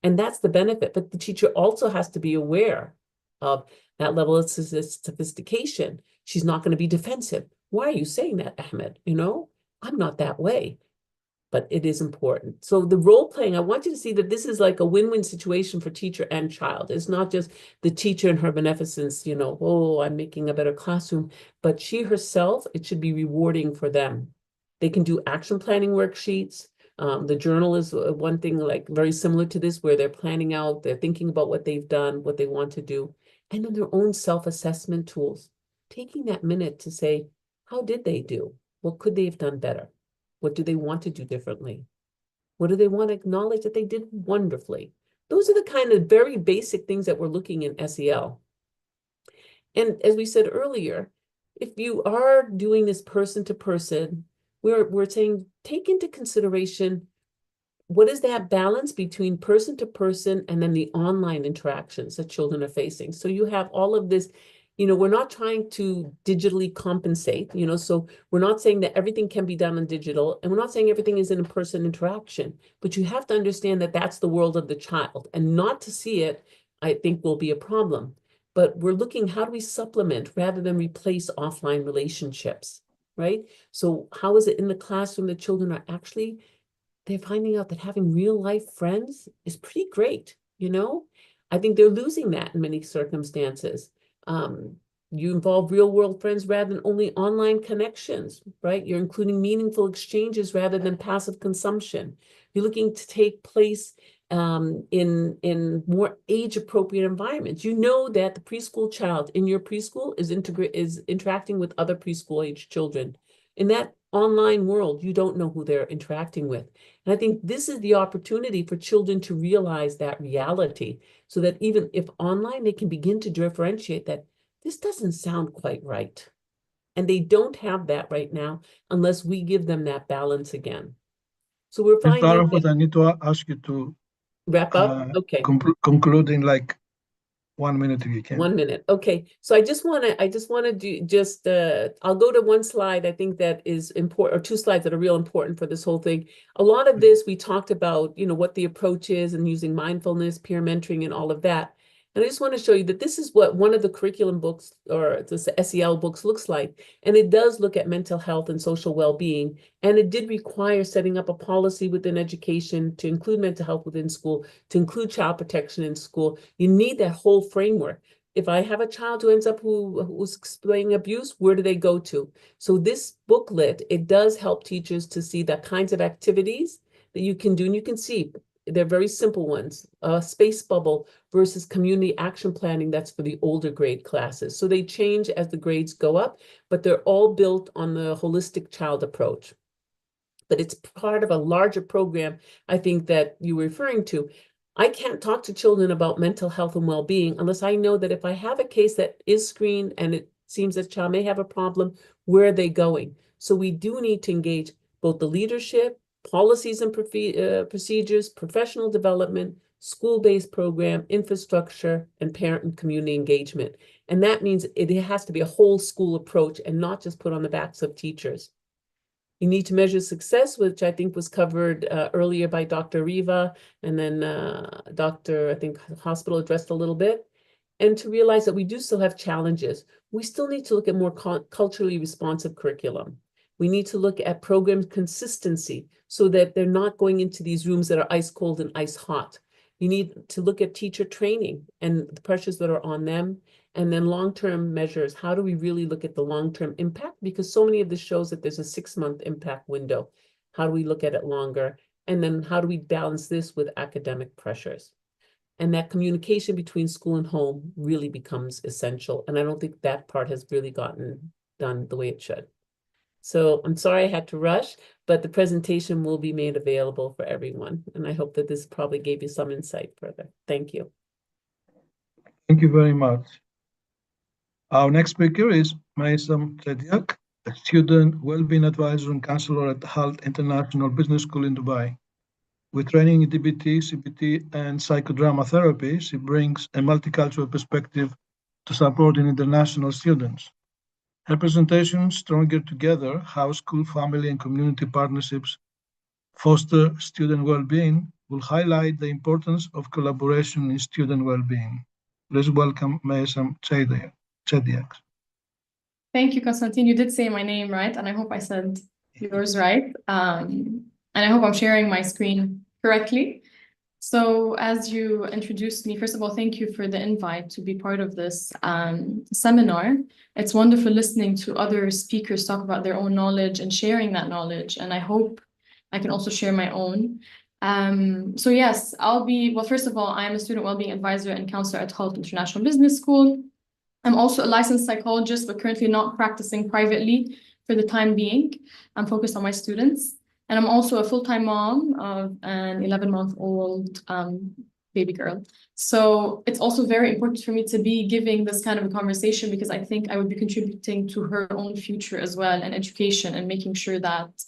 And that's the benefit. But the teacher also has to be aware of that level of sophistication. She's not going to be defensive. Why are you saying that, Ahmed? You know, I'm not that way. But it is important. So the role playing, I want you to see that this is like a win-win situation for teacher and child. It's not just the teacher and her beneficence, you know, oh, I'm making a better classroom, but she herself, it should be rewarding for them. They can do action planning worksheets. The journal is one thing like very similar to this, where they're planning out, they're thinking about what they've done, what they want to do, and then their own self-assessment tools. Taking that minute to say, how did they do? What could they have done better? What do they want to do differently? What do they want to acknowledge that they did wonderfully? Those are the kind of very basic things that we're looking in SEL. And as we said earlier, if you are doing this person to person, we're saying take into consideration what is that balance between person to person and then the online interactions that children are facing. So you have all of this. You know, we're not trying to digitally compensate, you know, so we're not saying that everything can be done on digital, and we're not saying everything is an in-person interaction, but you have to understand that that's the world of the child, and not to see it, I think, will be a problem. But we're looking, how do we supplement rather than replace offline relationships, right? So how is it in the classroom that children are actually, they're finding out that having real life friends is pretty great, you know? I think they're losing that in many circumstances. You involve real world friends rather than only online connections, right? You're including meaningful exchanges rather than passive consumption. You're looking to take place in more age appropriate environments. You know that the preschool child in your preschool is interacting with other preschool age children. In that online world, you don't know who they're interacting with. And I think this is the opportunity for children to realize that reality, so that even if online, they can begin to differentiate that this doesn't sound quite right. And they don't have that right now unless we give them that balance again. So we're finding Mr. Arafat, I need to ask you to wrap up. Okay. conclude in like 1 minute if you can. 1 minute. Okay. So I just want to do just, I'll go to one slide I think that is important, or two slides that are real important for this whole thing. A lot of this, we talked about, you know, what the approach is and using mindfulness, peer mentoring and all of that. And I just want to show you that this is what one of the curriculum books or the SEL books looks like. And it does look at mental health and social well-being. And it did require setting up a policy within education to include mental health within school, to include child protection in school. You need that whole framework. If I have a child who ends up who's experiencing abuse, where do they go to? So this booklet, it does help teachers to see the kinds of activities that you can do. And you can see they're very simple ones, space bubble versus community action planning. That's for the older grade classes. So they change as the grades go up, but they're all built on the holistic child approach. But it's part of a larger program, I think, that you were referring to. I can't talk to children about mental health and well-being unless I know that if I have a case that is screened and it seems that child may have a problem, where are they going? So we do need to engage both the leadership, policies and procedures, professional development, school-based program, infrastructure, and parent and community engagement. And that means it has to be a whole school approach and not just put on the backs of teachers. You need to measure success, which I think was covered earlier by Dr. Riva, and then Dr. I think Hospital addressed a little bit. And to realize that we do still have challenges. We still need to look at more culturally responsive curriculum. We need to look at program consistency so that they're not going into these rooms that are ice cold and ice hot. You need to look at teacher training and the pressures that are on them. And then long-term measures. How do we really look at the long-term impact? Because so many of this shows that there's a 6-month impact window. How do we look at it longer? And then how do we balance this with academic pressures? And that communication between school and home really becomes essential. And I don't think that part has really gotten done the way it should. So I'm sorry I had to rush, but the presentation will be made available for everyone. And I hope that this probably gave you some insight further. Thank you. Thank you very much. Our next speaker is Maysam Sadiak, a student well-being advisor and counselor at HALT International Business School in Dubai. With training in DBT, CBT, and psychodrama therapy, she brings a multicultural perspective to supporting international students. Her presentation, Stronger Together, How School, Family, and Community Partnerships Foster Student Well-Being, will highlight the importance of collaboration in student well-being. Please welcome Meysam Chediak. Thank you, Konstantin. You did say my name right, and I hope I said yours right. And I hope I'm sharing my screen correctly. So as you introduced me, first of all, thank you for the invite to be part of this seminar. It's wonderful listening to other speakers talk about their own knowledge and sharing that knowledge. And I hope I can also share my own. So yes, well, first of all, I am a student wellbeing advisor and counselor at Hult International Business School. I'm also a licensed psychologist, but currently not practicing privately for the time being. I'm focused on my students. And I'm also a full-time mom of an 11-month-old baby girl. So it's also very important for me to be giving this kind of a conversation because I think I would be contributing to her own future as well and education and making sure that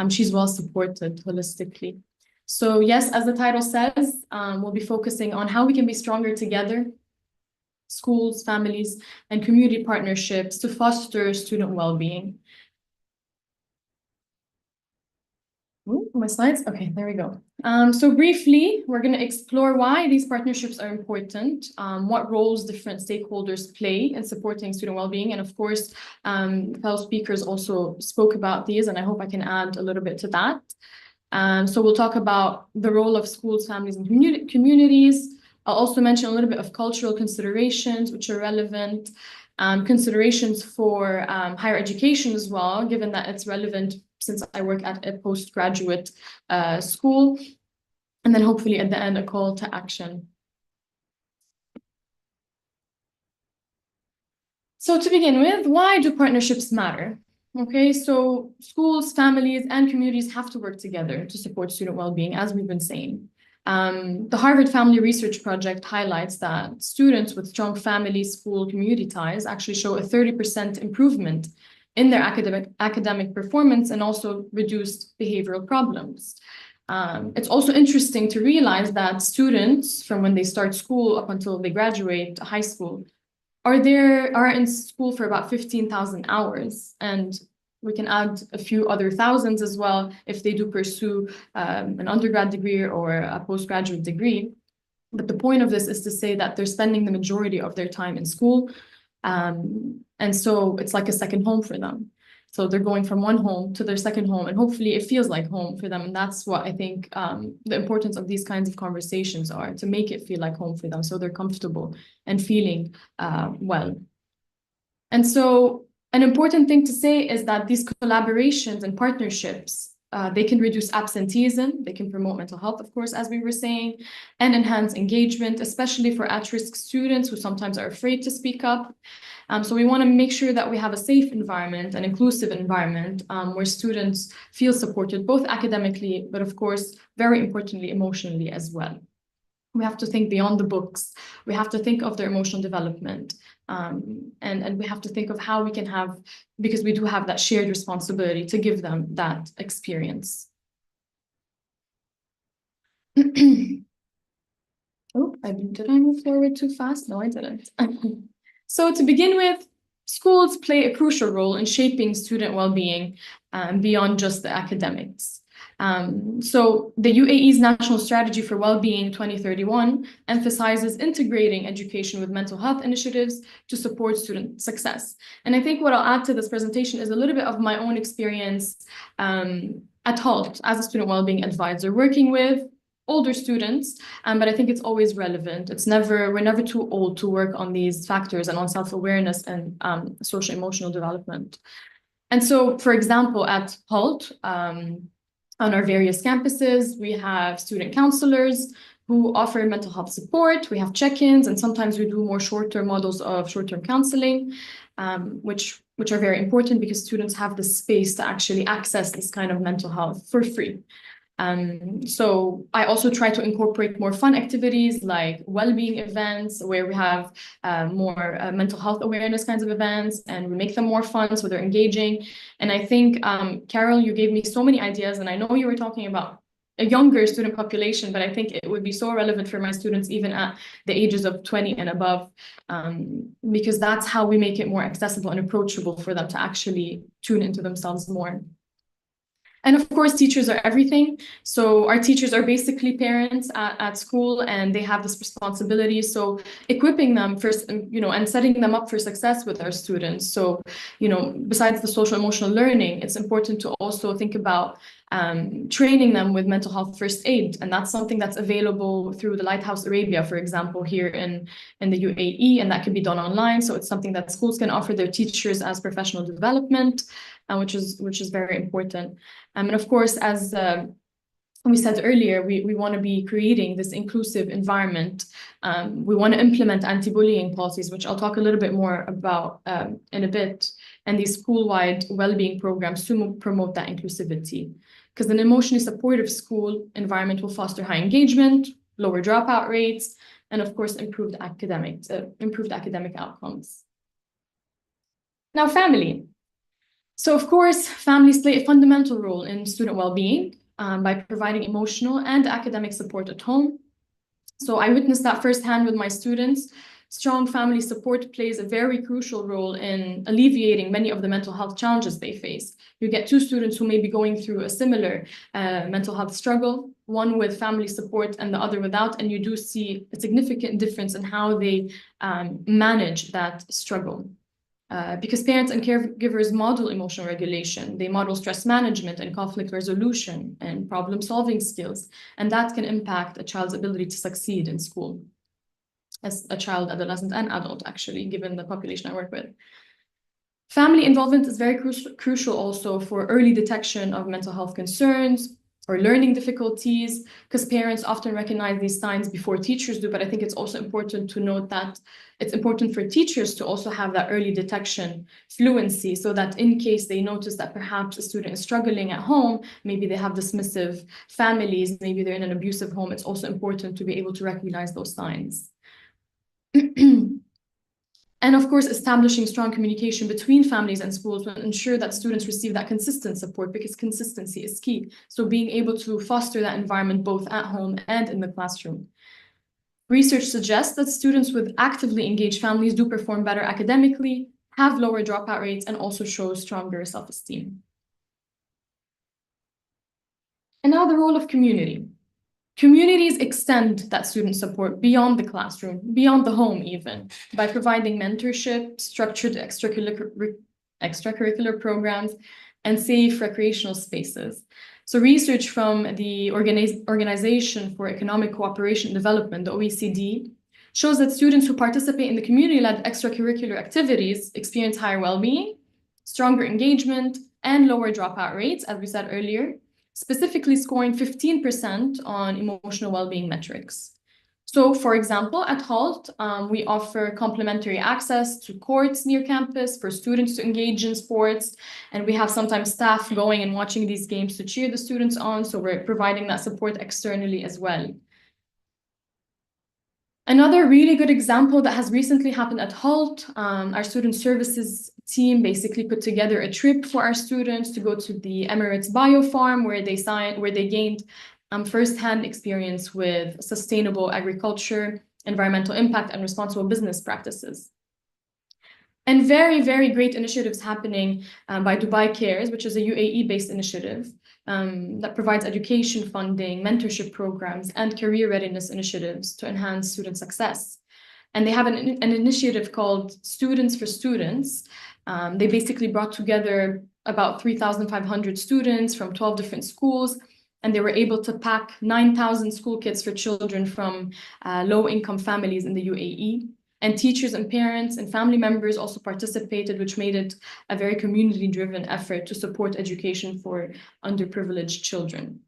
she's well supported holistically. So yes, as the title says, we'll be focusing on how we can be stronger together, schools, families, and community partnerships to foster student well-being. Ooh, my slides? Okay, there we go. So briefly, we're going to explore why these partnerships are important, what roles different stakeholders play in supporting student well-being. And of course, fellow speakers also spoke about these, and I hope I can add a little bit to that. So we'll talk about the role of schools, families, and communities. I'll also mention a little bit of cultural considerations, which are relevant, considerations for higher education as well, given that it's relevant since I work at a postgraduate school, and then hopefully at the end, a call to action. So to begin with, why do partnerships matter? Okay, so schools, families, and communities have to work together to support student well-being, as we've been saying. The Harvard Family Research Project highlights that students with strong family, school, community ties actually show a 30% improvement in their academic performance and also reduced behavioral problems. It's also interesting to realize that students, from when they start school up until they graduate high school, are in school for about 15,000 hours. And we can add a few other thousands as well if they do pursue an undergrad degree or a postgraduate degree. But the point of this is to say that they're spending the majority of their time in school. And so it's like a second home for them. So they're going from one home to their second home, and hopefully it feels like home for them. And that's what I think the importance of these kinds of conversations are, to make it feel like home for them so they're comfortable and feeling well. And so an important thing to say is that these collaborations and partnerships, they can reduce absenteeism, they can promote mental health, of course, as we were saying, and enhance engagement, especially for at-risk students who sometimes are afraid to speak up. So we want to make sure that we have a safe environment, an inclusive environment, where students feel supported, both academically, but of course, very importantly, emotionally as well. We have to think beyond the books. We have to think of their emotional development. And we have to think of how we can have, because we do have that shared responsibility to give them that experience. Oh, did I move forward too fast? No, I didn't. So to begin with, schools play a crucial role in shaping student well-being beyond just the academics. So the UAE's National Strategy for Wellbeing 2031 emphasizes integrating education with mental health initiatives to support student success. And I think what I'll add to this presentation is a little bit of my own experience at Hult as a student wellbeing advisor, working with older students, but I think it's always relevant. We're never too old to work on these factors and on self-awareness and social emotional development. And so, for example, at Hult, on our various campuses, we have student counselors who offer mental health support. We have check-ins, and sometimes we do more short-term models of short-term counseling, which are very important because students have the space to actually access this kind of mental health for free. So I also try to incorporate more fun activities like well-being events where we have more mental health awareness kinds of events, and we make them more fun so they're engaging. And I think, Carol, you gave me so many ideas, and I know you were talking about a younger student population, but I think it would be so relevant for my students even at the ages of 20 and above, because that's how we make it more accessible and approachable for them to actually tune into themselves more. And of course, teachers are everything. So our teachers are basically parents at school, and they have this responsibility. So equipping them first, and setting them up for success with our students. So, besides the social emotional learning, it's important to also think about training them with mental health first aid. And that's something that's available through the Lighthouse Arabia, for example, here in the UAE, and that can be done online. So it's something that schools can offer their teachers as professional development, which is very important. And of course, as we said earlier, we want to be creating this inclusive environment. We want to implement anti-bullying policies, which I'll talk a little bit more about in a bit, and these school-wide well-being programs to promote that inclusivity. Because an emotionally supportive school environment will foster high engagement, lower dropout rates, and of course, improved academic outcomes. Now, family. So of course, families play a fundamental role in student well-being by providing emotional and academic support at home. So I witnessed that firsthand with my students. Strong family support plays a very crucial role in alleviating many of the mental health challenges they face. You get two students who may be going through a similar mental health struggle, one with family support and the other without, and you do see a significant difference in how they manage that struggle. Because parents and caregivers model emotional regulation, they model stress management and conflict resolution and problem-solving skills, and that can impact a child's ability to succeed in school, as a child, adolescent, and adult, actually, given the population I work with. Family involvement is very crucial also for early detection of mental health concerns or learning difficulties, because parents often recognize these signs before teachers do. But I think it's also important to note that it's important for teachers to also have that early detection fluency, so that in case they notice that perhaps a student is struggling at home, maybe they have dismissive families, maybe they're in an abusive home, it's also important to be able to recognize those signs. And of course, establishing strong communication between families and schools will ensure that students receive that consistent support, because consistency is key. So being able to foster that environment both at home and in the classroom. Research suggests that students with actively engaged families do perform better academically, have lower dropout rates, and also show stronger self-esteem. And now the role of community. Communities extend that student support beyond the classroom, beyond the home even, by providing mentorship, structured extracurricular programs, and safe recreational spaces. So research from the Organization for Economic Cooperation and Development, the OECD, shows that students who participate in the community-led extracurricular activities experience higher well-being, stronger engagement, and lower dropout rates, as we said earlier, specifically scoring 15% on emotional well-being metrics. So, for example, at HALT, we offer complimentary access to courts near campus for students to engage in sports, and we have sometimes staff going and watching these games to cheer the students on, so we're providing that support externally as well. Another really good example that has recently happened at HALT, our student services team basically put together a trip for our students to go to the Emirates Biofarm, where they gained firsthand experience with sustainable agriculture, environmental impact, and responsible business practices. And very, very great initiatives happening by Dubai Cares, which is a UAE-based initiative that provides education funding, mentorship programs, and career readiness initiatives to enhance student success. And they have an initiative called Students for Students. They basically brought together about 3,500 students from 12 different schools, and they were able to pack 9,000 school kits for children from low-income families in the UAE. And teachers and parents and family members also participated, which made it a very community-driven effort to support education for underprivileged children.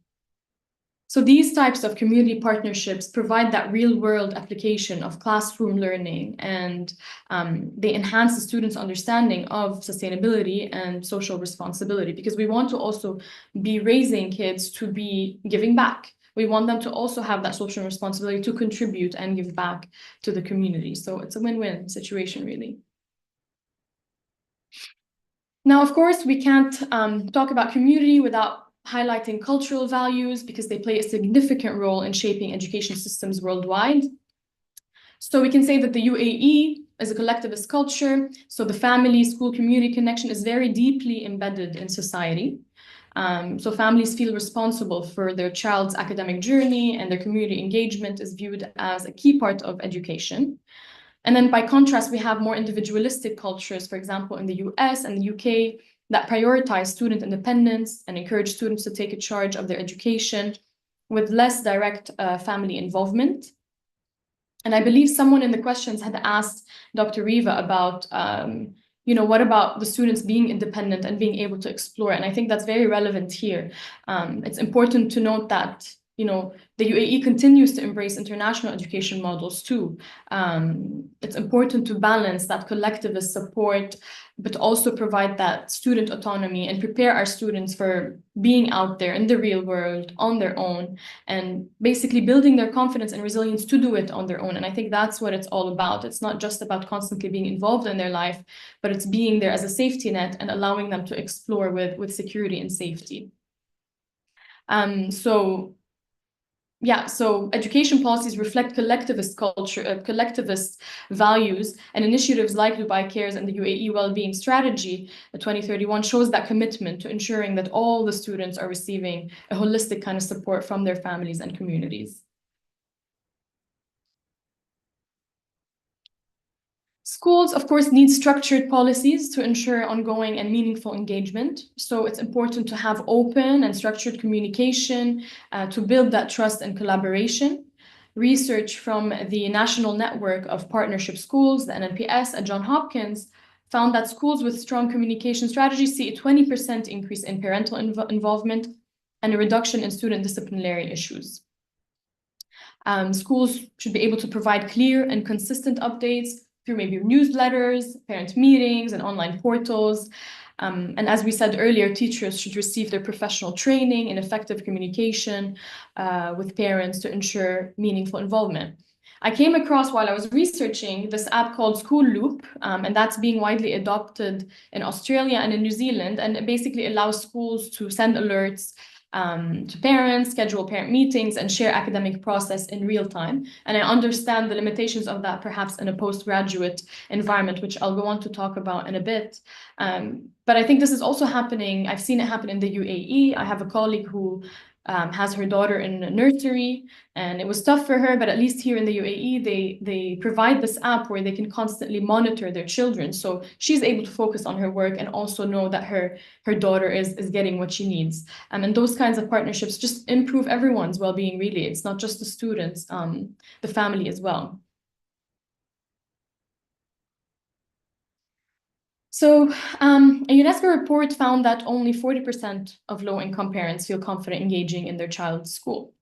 So these types of community partnerships provide that real-world application of classroom learning, and they enhance the students' understanding of sustainability and social responsibility, because we want to also be raising kids to be giving back. We want them to also have that social responsibility to contribute and give back to the community. So it's a win-win situation, really. Now, of course, we can't talk about community without highlighting cultural values because they play a significant role in shaping education systems worldwide. So we can say that the UAE is a collectivist culture. So the family, school, community connection is very deeply embedded in society. So families feel responsible for their child's academic journey, and their community engagement is viewed as a key part of education. And then by contrast, we have more individualistic cultures, for example, in the US and the UK, that prioritize student independence and encourage students to take charge of their education with less direct family involvement. And I believe someone in the questions had asked Dr. Riva about, what about the students being independent and being able to explore? And I think that's very relevant here. It's important to note that, the UAE continues to embrace international education models too. It's important to balance that collectivist support, but also provide that student autonomy and prepare our students for being out there in the real world on their own, and basically building their confidence and resilience to do it on their own. And I think that's what it's all about. It's not just about constantly being involved in their life, but it's being there as a safety net and allowing them to explore with security and safety. So education policies reflect collectivist culture, collectivist values, and initiatives like Dubai Cares and the UAE Wellbeing Strategy 2031 shows that commitment to ensuring that all the students are receiving a holistic kind of support from their families and communities. Schools, of course, need structured policies to ensure ongoing and meaningful engagement. So it's important to have open and structured communication to build that trust and collaboration. Research from the National Network of Partnership Schools, the NNPS, at Johns Hopkins, found that schools with strong communication strategies see a 20% increase in parental involvement and a reduction in student disciplinary issues. Schools should be able to provide clear and consistent updates through maybe newsletters, parent meetings, and online portals. And as we said earlier, teachers should receive their professional training in effective communication with parents to ensure meaningful involvement. I came across, while I was researching, this app called School Loop, and that's being widely adopted in Australia and in New Zealand, and it basically allows schools to send alerts to parents, schedule parent meetings, and share academic process in real time. And I understand the limitations of that perhaps in a postgraduate environment, which I'll go on to talk about in a bit. But I think this is also happening. I've seen it happen in the UAE. I have a colleague who has her daughter in a nursery, and it was tough for her, but at least here in the UAE, they provide this app where they can constantly monitor their children. So she's able to focus on her work and also know that her daughter is getting what she needs. And those kinds of partnerships just improve everyone's well-being, really. It's not just the students, the family as well. So a UNESCO report found that only 40% of low-income parents feel confident engaging in their child's school.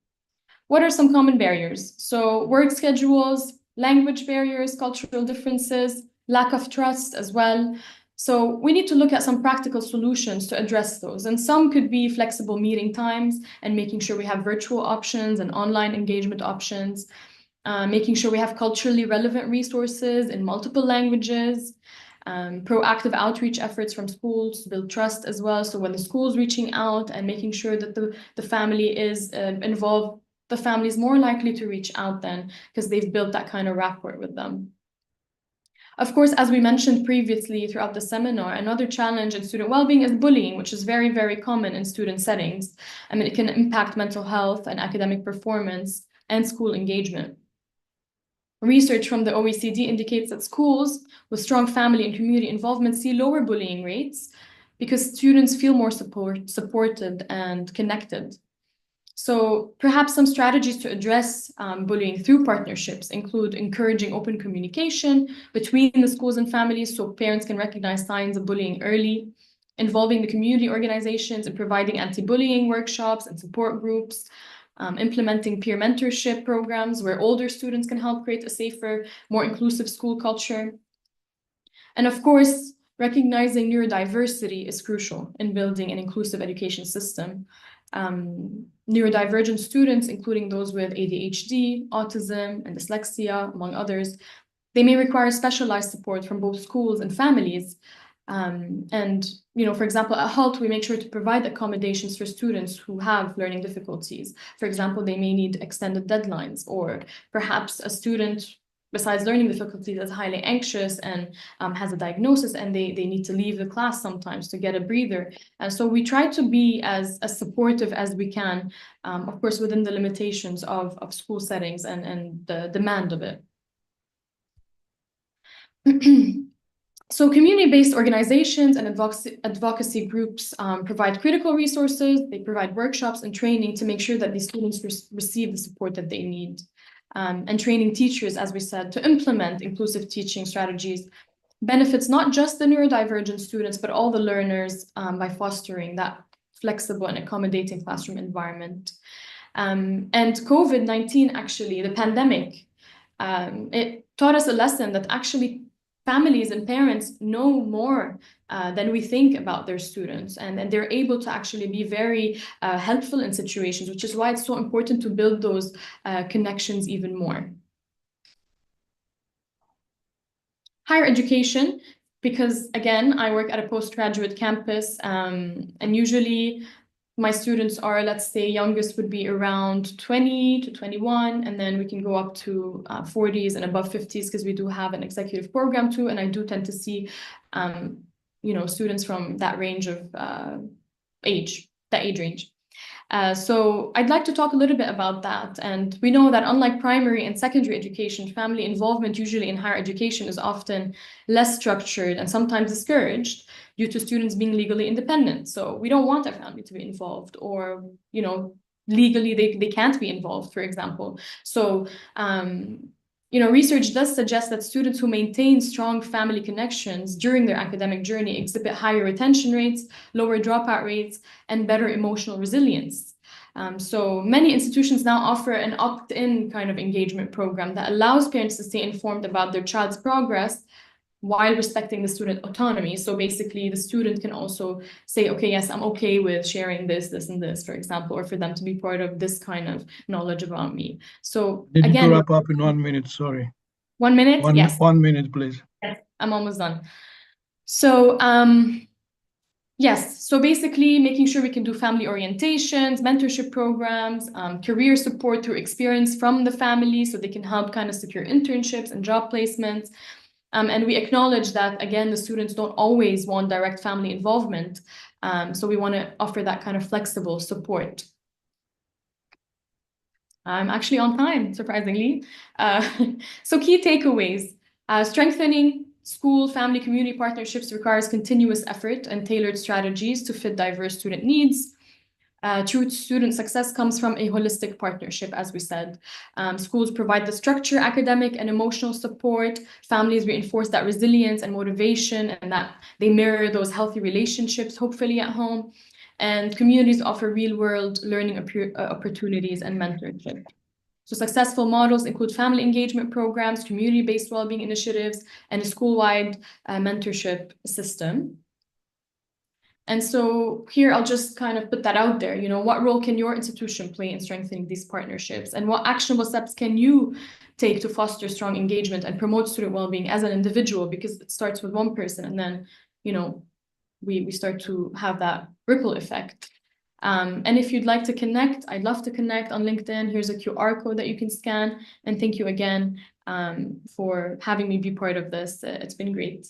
What are some common barriers? So work schedules, language barriers, cultural differences, lack of trust as well. So we need to look at some practical solutions to address those. And some could be flexible meeting times and making sure we have virtual options and online engagement options, making sure we have culturally relevant resources in multiple languages, proactive outreach efforts from schools to build trust as well. So when the school's reaching out and making sure that the family is involved, the family is more likely to reach out then because they've built that kind of rapport with them. Of course, as we mentioned previously throughout the seminar, another challenge in student well-being is bullying, which is very, very common in student settings. I mean, it can impact mental health and academic performance and school engagement. Research from the OECD indicates that schools with strong family and community involvement see lower bullying rates because students feel more supported and connected. So perhaps some strategies to address bullying through partnerships include encouraging open communication between the schools and families so parents can recognize signs of bullying early, involving the community organizations and providing anti-bullying workshops and support groups, implementing peer mentorship programs where older students can help create a safer, more inclusive school culture. And of course, recognizing neurodiversity is crucial in building an inclusive education system. Neurodivergent students, including those with ADHD, autism, and dyslexia, among others, they may require specialized support from both schools and families. And, for example, at HALT, we make sure to provide accommodations for students who have learning difficulties. For example, they may need extended deadlines, or perhaps a student, besides learning difficulties, is highly anxious and has a diagnosis, and they need to leave the class sometimes to get a breather. And so we try to be as supportive as we can, of course, within the limitations of school settings and the demand of it. So community-based organizations and advocacy groups provide critical resources. They provide workshops and training to make sure that these students receive the support that they need. And training teachers, as we said, to implement inclusive teaching strategies benefits not just the neurodivergent students, but all the learners by fostering that flexible and accommodating classroom environment. And COVID-19, actually, the pandemic, it taught us a lesson that actually families and parents know more than we think about their students, and they're able to actually be very helpful in situations, which is why it's so important to build those connections even more. Higher education, because again, I work at a postgraduate campus, and usually my students are, let's say, youngest would be around 20 to 21, and then we can go up to 40s and above 50s, because we do have an executive program too, and I do tend to see, students from that range of age range. So I'd like to talk a little bit about that. And we know that unlike primary and secondary education, family involvement usually in higher education is often less structured and sometimes discouraged due to students being legally independent. So we don't want a family to be involved, or, legally they can't be involved, for example. So, research does suggest that students who maintain strong family connections during their academic journey exhibit higher retention rates, lower dropout rates, and better emotional resilience. So many institutions now offer an opt-in kind of engagement program that allows parents to stay informed about their child's progress while respecting the student autonomy. So basically, the student can also say, okay, yes, I'm okay with sharing this, and this, for example, or for them to be part of this kind of knowledge about me. So Need again, to wrap up in 1 minute, sorry. 1 minute? Yes. 1 minute, please. Yes, I'm almost done. So, yes, so basically making sure we can do family orientations, mentorship programs, career support through experience from the family, so they can help kind of secure internships and job placements. And we acknowledge that, again, the students don't always want direct family involvement. So we want to offer that kind of flexible support. I'm actually on time, surprisingly. So key takeaways: strengthening school, family, community partnerships requires continuous effort and tailored strategies to fit diverse student needs. True student success comes from a holistic partnership, as we said. Schools provide the structure, academic and emotional support. Families reinforce that resilience and motivation, and that they mirror those healthy relationships, hopefully at home. And communities offer real-world learning opportunities and mentorship. So successful models include family engagement programs, community-based well-being initiatives, and a school-wide mentorship system. And so here I'll just kind of put that out there. What role can your institution play in strengthening these partnerships, and what actionable steps can you take to foster strong engagement and promote student well-being as an individual? Because it starts with one person, and then, we start to have that ripple effect. And if you'd like to connect, I'd love to connect on LinkedIn. Here's a QR code that you can scan. And thank you again for having me be part of this. It's been great.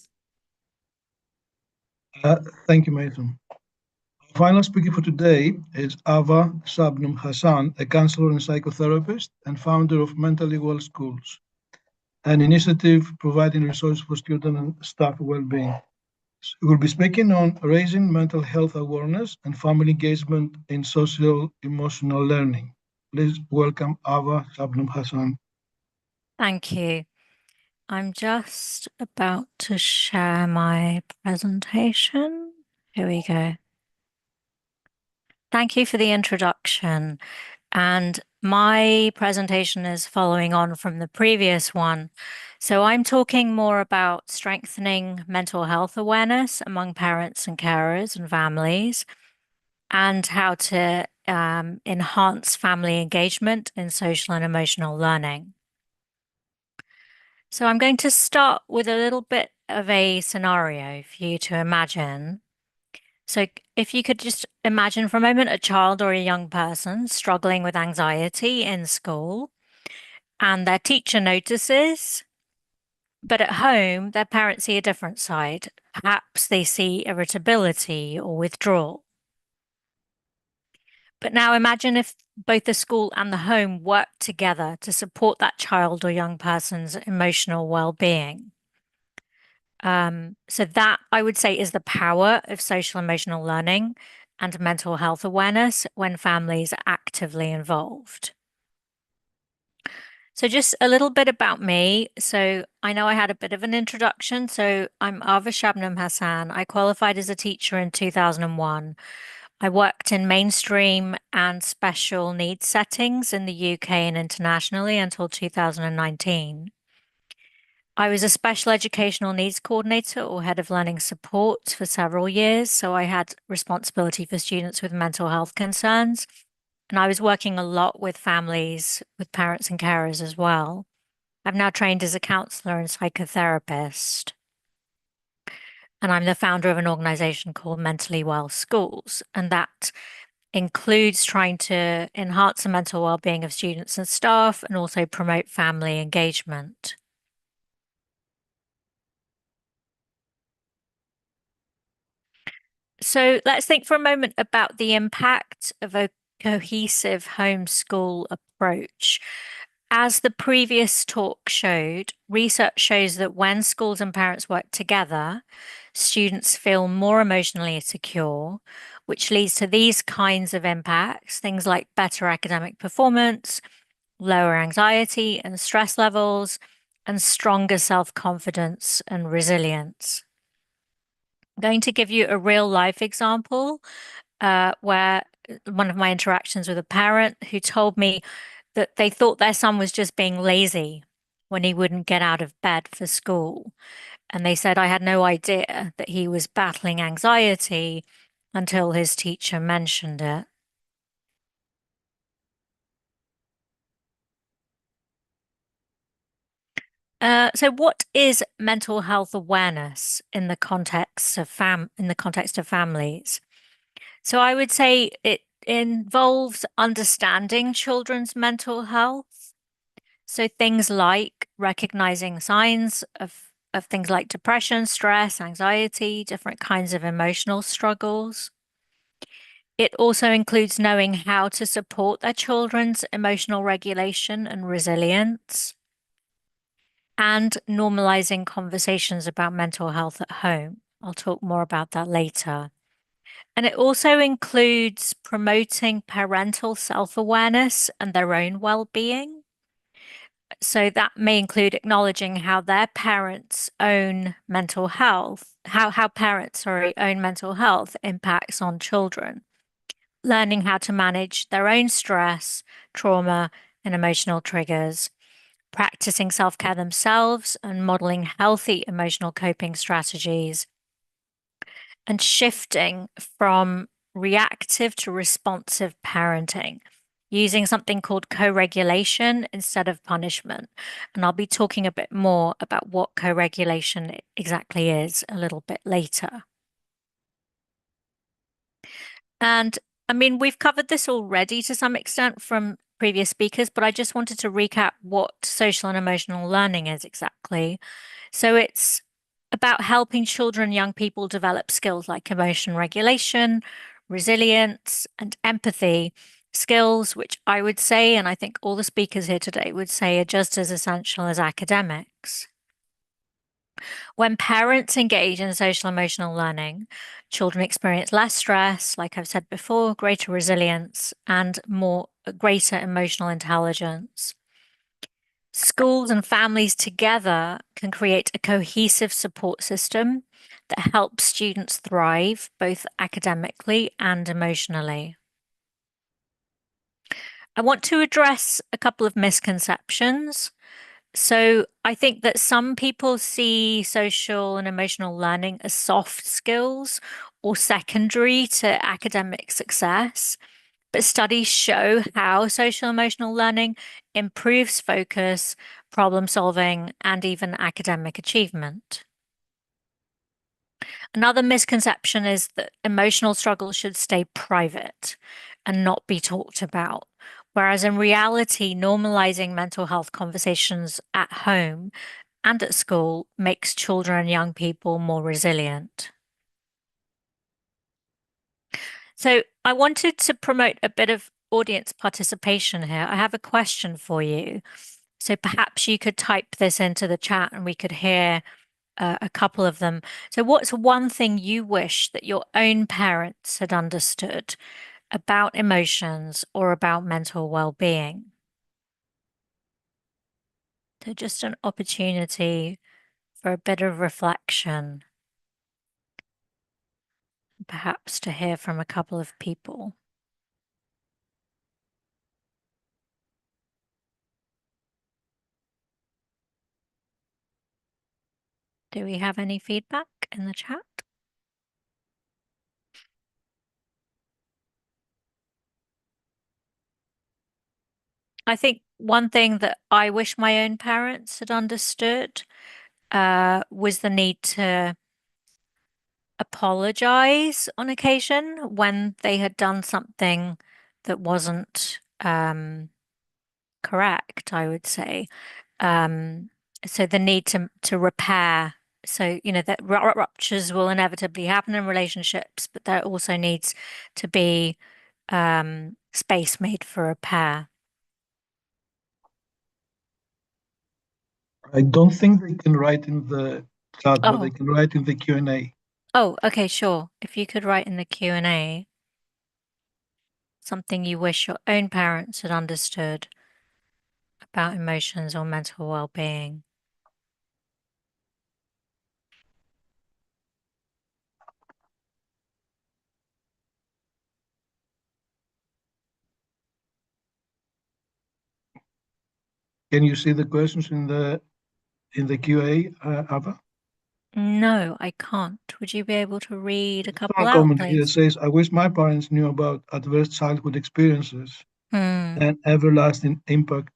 Thank you, Maytham. Final speaker for today is Ava Sabnum Hassan, a counselor and psychotherapist and founder of Mentally Well Schools, an initiative providing resources for student and staff well-being. We will be speaking on raising mental health awareness and family engagement in social-emotional learning. Please welcome Ava Sabnum Hassan. Thank you. I'm just about to share my presentation. Here we go. Thank you for the introduction. And my presentation is following on from the previous one. So I'm talking more about strengthening mental health awareness among parents and carers and families, and how to enhance family engagement in social and emotional learning. So I'm going to start with a little bit of a scenario for you to imagine. So if you could just imagine for a moment a child or a young person struggling with anxiety in school, and their teacher notices, but at home, their parents see a different side. Perhaps they see irritability or withdrawal. But now imagine if both the school and the home work together to support that child or young person's emotional well-being. So that, I would say, is the power of social emotional learning and mental health awareness when families are actively involved. So just a little bit about me. So I know I had a bit of an introduction. So I'm Ava Shabnam Hassan. I qualified as a teacher in 2001. I worked in mainstream and special needs settings in the UK and internationally until 2019. I was a special educational needs coordinator or head of learning support for several years. So I had responsibility for students with mental health concerns. And I was working a lot with families, with parents and carers as well. I've now trained as a counselor and psychotherapist. And I'm the founder of an organization called Mentally Well Schools. And that includes trying to enhance the mental well-being of students and staff and also promote family engagement. So let's think for a moment about the impact of a cohesive homeschool approach. As the previous talk showed, research shows that when schools and parents work together, students feel more emotionally secure, which leads to these kinds of impacts, things like better academic performance, lower anxiety and stress levels, and stronger self-confidence and resilience. I'm going to give you a real life example where one of my interactions with a parent who told me that they thought their son was just being lazy when he wouldn't get out of bed for school. And they said, I had no idea that he was battling anxiety until his teacher mentioned it. So what is mental health awareness in the context of families? So I would say it involves understanding children's mental health. So things like recognizing signs of things like depression, stress, anxiety, different kinds of emotional struggles. It also includes knowing how to support their children's emotional regulation and resilience, and normalizing conversations about mental health at home. I'll talk more about that later. And it also includes promoting parental self-awareness and their own well-being. So that may include acknowledging how their parents' own mental health, how parents, own mental health impacts on children, learning how to manage their own stress, trauma, and emotional triggers, practicing self-care themselves and modeling healthy emotional coping strategies, and shifting from reactive to responsive parenting, using something called co-regulation instead of punishment. And I'll be talking a bit more about what co-regulation exactly is a little bit later. And I mean, we've covered this already to some extent from previous speakers, but I just wanted to recap what social and emotional learning is exactly. So it's about helping children and young people develop skills like emotion regulation, resilience, and empathy, skills which I would say, and I think all the speakers here today would say, are just as essential as academics. When parents engage in social emotional learning, children experience less stress, like I've said before, greater resilience, and greater emotional intelligence. Schools and families together can create a cohesive support system that helps students thrive both academically and emotionally. I want to address a couple of misconceptions. So I think that some people see social and emotional learning as soft skills or secondary to academic success. But studies show how social emotional learning improves focus, problem solving, and even academic achievement. Another misconception is that emotional struggles should stay private and not be talked about. Whereas in reality, normalizing mental health conversations at home and at school makes children and young people more resilient. So I wanted to promote a bit of audience participation here. I have a question for you. So perhaps you could type this into the chat and we could hear a couple of them. So what's one thing you wish that your own parents had understood about emotions or about mental well-being? So just an opportunity for a bit of reflection, perhaps to hear from a couple of people. Do we have any feedback in the chat? I think one thing that I wish my own parents had understood was the need to apologize on occasion when they had done something that wasn't correct, I would say. So the need to repair. So, you know, that ruptures will inevitably happen in relationships, but there also needs to be space made for repair. I don't think they can write in the chat, but they Oh. can write in the Q&A. Oh, okay, sure. If you could write in the Q&A something you wish your own parents had understood about emotions or mental well-being. Can you see the questions in the QA, Ava? No, I can't. Would you be able to read a couple One out, comment here please? says, I wish my parents knew about adverse childhood experiences and everlasting impacts.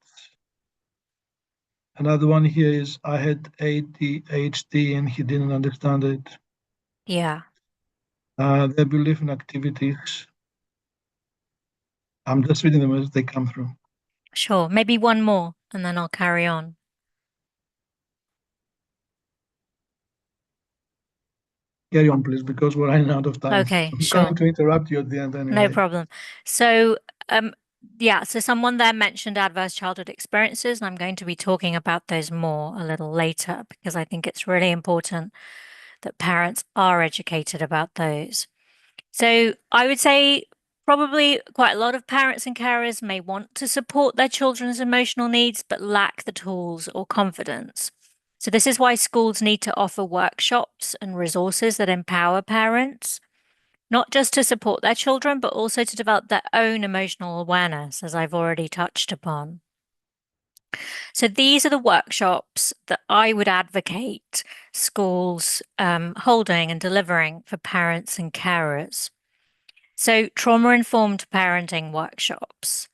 Another one here is, I had ADHD and he didn't understand it. Yeah. Their belief in activities. I'm just reading them as they come through. Sure. Maybe one more and then I'll carry on. Carry on, please, because we're running out of time. Okay, I'm sure. going to interrupt you at the end anyway. No problem. So, yeah, so someone there mentioned adverse childhood experiences, and I'm going to be talking about those more a little later because I think it's really important that parents are educated about those. So I would say probably quite a lot of parents and carers may want to support their children's emotional needs, but lack the tools or confidence. So this is why schools need to offer workshops and resources that empower parents, not just to support their children, but also to develop their own emotional awareness, as I've already touched upon. So these are the workshops that I would advocate schools holding and delivering for parents and carers. So trauma-informed parenting workshops.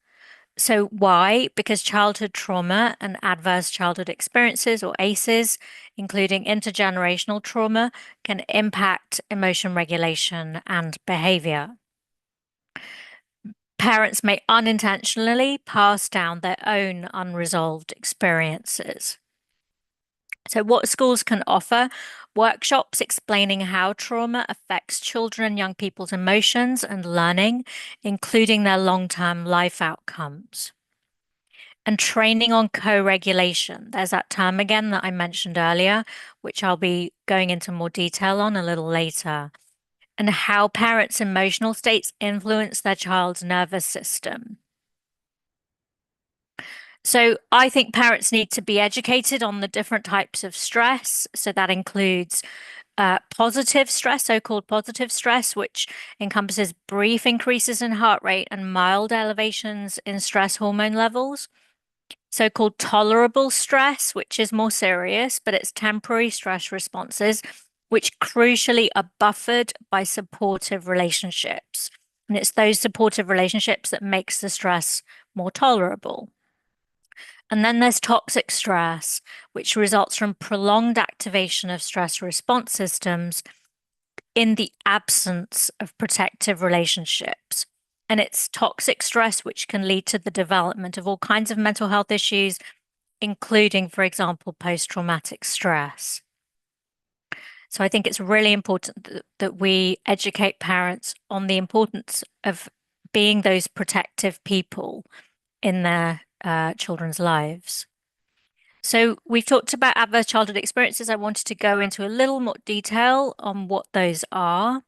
So why? Because childhood trauma and adverse childhood experiences, or ACEs, including intergenerational trauma, can impact emotion regulation and behavior. Parents may unintentionally pass down their own unresolved experiences. So what schools can offer: workshops explaining how trauma affects children and young people's emotions and learning, including their long-term life outcomes. And training on co-regulation. There's that term again that I mentioned earlier, which I'll be going into more detail on a little later. And how parents' emotional states influence their child's nervous system. So I think parents need to be educated on the different types of stress. So that includes positive stress, so-called positive stress, which encompasses brief increases in heart rate and mild elevations in stress hormone levels. So-called tolerable stress, which is more serious, but it's temporary stress responses, which crucially are buffered by supportive relationships. And it's those supportive relationships that makes the stress more tolerable. And then there's toxic stress, which results from prolonged activation of stress response systems in the absence of protective relationships. And it's toxic stress, which can lead to the development of all kinds of mental health issues, including, for example, post-traumatic stress. So I think it's really important that we educate parents on the importance of being those protective people in their children's lives. So we've talked about adverse childhood experiences. I wanted to go into a little more detail on what those are.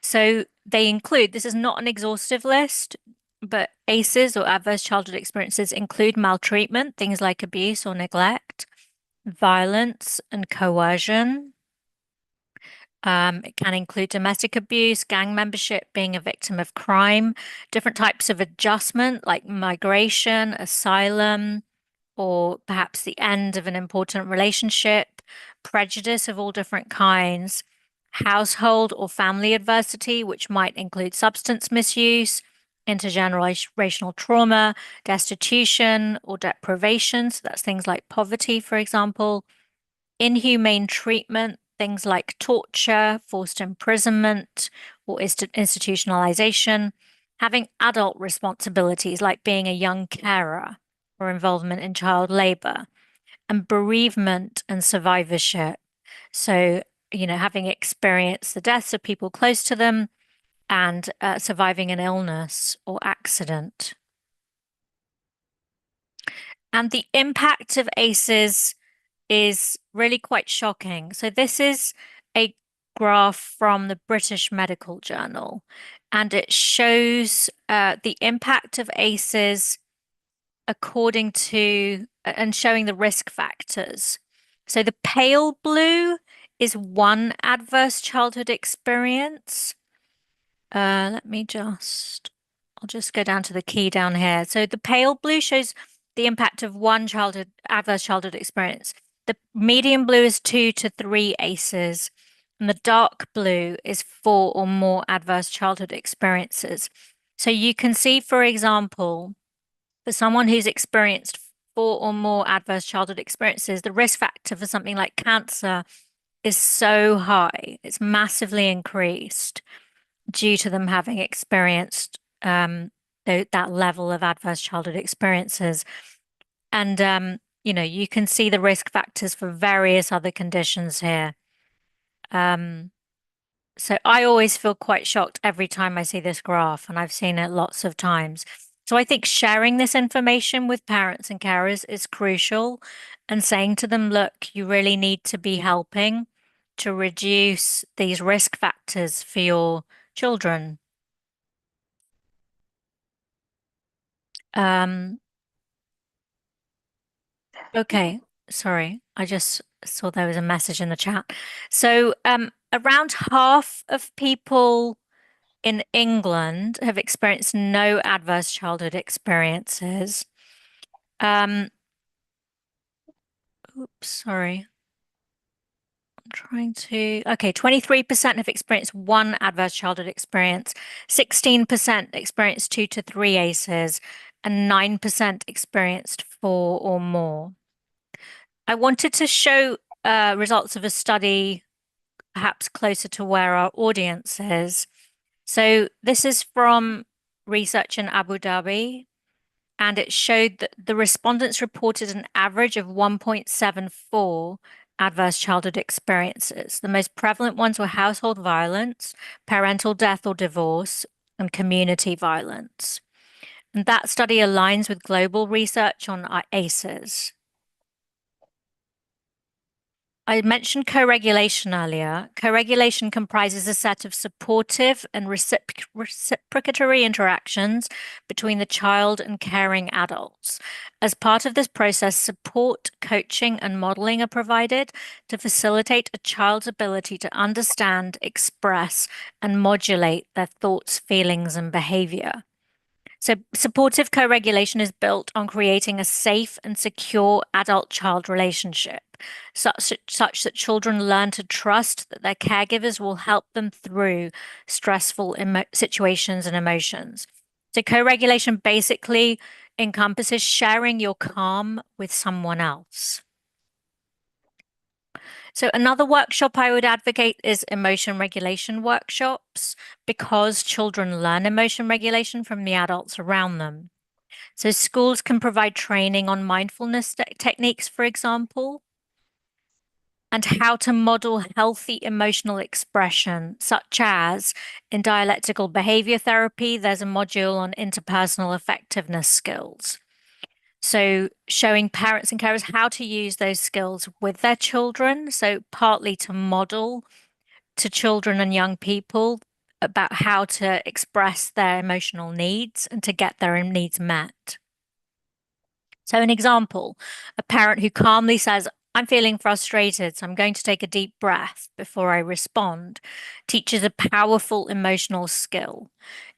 So they include, this is not an exhaustive list, but ACEs or adverse childhood experiences include maltreatment, things like abuse or neglect, violence and coercion. It can include domestic abuse, gang membership, being a victim of crime, different types of adjustment like migration, asylum, or perhaps the end of an important relationship, prejudice of all different kinds, household or family adversity, which might include substance misuse, intergenerational trauma, destitution or deprivation. So that's things like poverty, for example, inhumane treatment, things like torture, forced imprisonment, or institutionalization, having adult responsibilities like being a young carer or involvement in child labor, and bereavement and survivorship. So, having experienced the deaths of people close to them and surviving an illness or accident. And the impact of ACEs is really quite shocking. So this is a graph from the British Medical Journal, and it shows the impact of ACEs according to and showing the risk factors. So the pale blue is one adverse childhood experience. I'll just go down to the key down here. So the pale blue shows the impact of one adverse childhood experience. The medium blue is 2 to 3 ACEs, and the dark blue is 4 or more adverse childhood experiences. So you can see, for example, for someone who's experienced 4 or more adverse childhood experiences, the risk factor for something like cancer is so high. It's massively increased due to them having experienced that level of adverse childhood experiences. And, you can see the risk factors for various other conditions here. So I always feel quite shocked every time I see this graph, and I've seen it lots of times. So I think sharing this information with parents and carers is crucial, and saying to them, look, you really need to be helping to reduce these risk factors for your children. Okay, sorry, I just saw there was a message in the chat. So around half of people in England have experienced no adverse childhood experiences. Oops, sorry. Okay, 23% have experienced one adverse childhood experience, 16% experienced 2 to 3 ACEs, and 9% experienced 4 or more. I wanted to show results of a study perhaps closer to where our audience is. So this is from research in Abu Dhabi, and it showed that the respondents reported an average of 1.74 adverse childhood experiences. The most prevalent ones were household violence, parental death or divorce, and community violence. And that study aligns with global research on ACEs. I mentioned co-regulation earlier. Co-regulation comprises a set of supportive and reciprocatory interactions between the child and caring adults. As part of this process, support, coaching, and modeling are provided to facilitate a child's ability to understand, express, and modulate their thoughts, feelings, and behavior. So supportive co-regulation is built on creating a safe and secure adult-child relationship, such that children learn to trust that their caregivers will help them through stressful situations and emotions. So co-regulation basically encompasses sharing your calm with someone else. So another workshop I would advocate is emotion regulation workshops, because children learn emotion regulation from the adults around them. So schools can provide training on mindfulness techniques, for example, and how to model healthy emotional expression, such as in dialectical behavior therapy, there's a module on interpersonal effectiveness skills. So showing parents and carers how to use those skills with their children. So partly to model to children and young people about how to express their emotional needs and to get their needs met. So an example, a parent who calmly says, I'm feeling frustrated, so I'm going to take a deep breath before I respond, teaches a powerful emotional skill.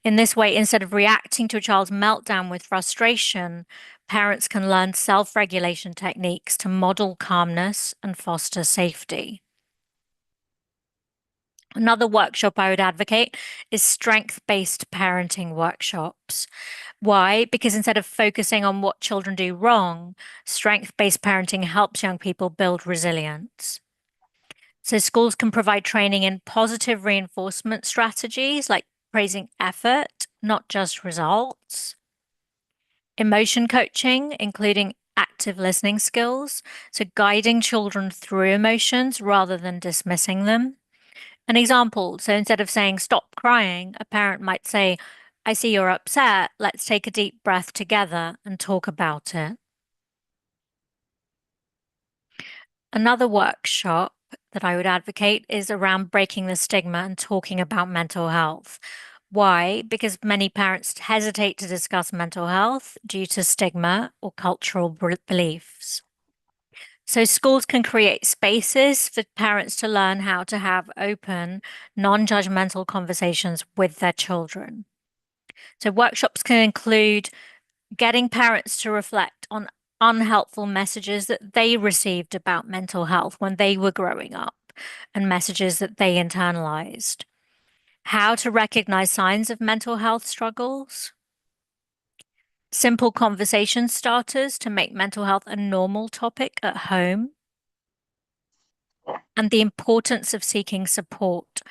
In this way, instead of reacting to a child's meltdown with frustration, parents can learn self-regulation techniques to model calmness and foster safety. Another workshop I would advocate is strength-based parenting workshops. Why? Because instead of focusing on what children do wrong, strength-based parenting helps young people build resilience. So schools can provide training in positive reinforcement strategies like praising effort, not just results. Emotion coaching, including active listening skills, so guiding children through emotions rather than dismissing them. An example, so instead of saying, stop crying, a parent might say, I see you're upset, let's take a deep breath together and talk about it. Another workshop that I would advocate is around breaking the stigma and talking about mental health. Why? Because many parents hesitate to discuss mental health due to stigma or cultural beliefs. So schools can create spaces for parents to learn how to have open, non-judgmental conversations with their children. So workshops can include getting parents to reflect on unhelpful messages that they received about mental health when they were growing up and messages that they internalized. How to recognize signs of mental health struggles. Simple conversation starters to make mental health a normal topic at home. And the importance of seeking support.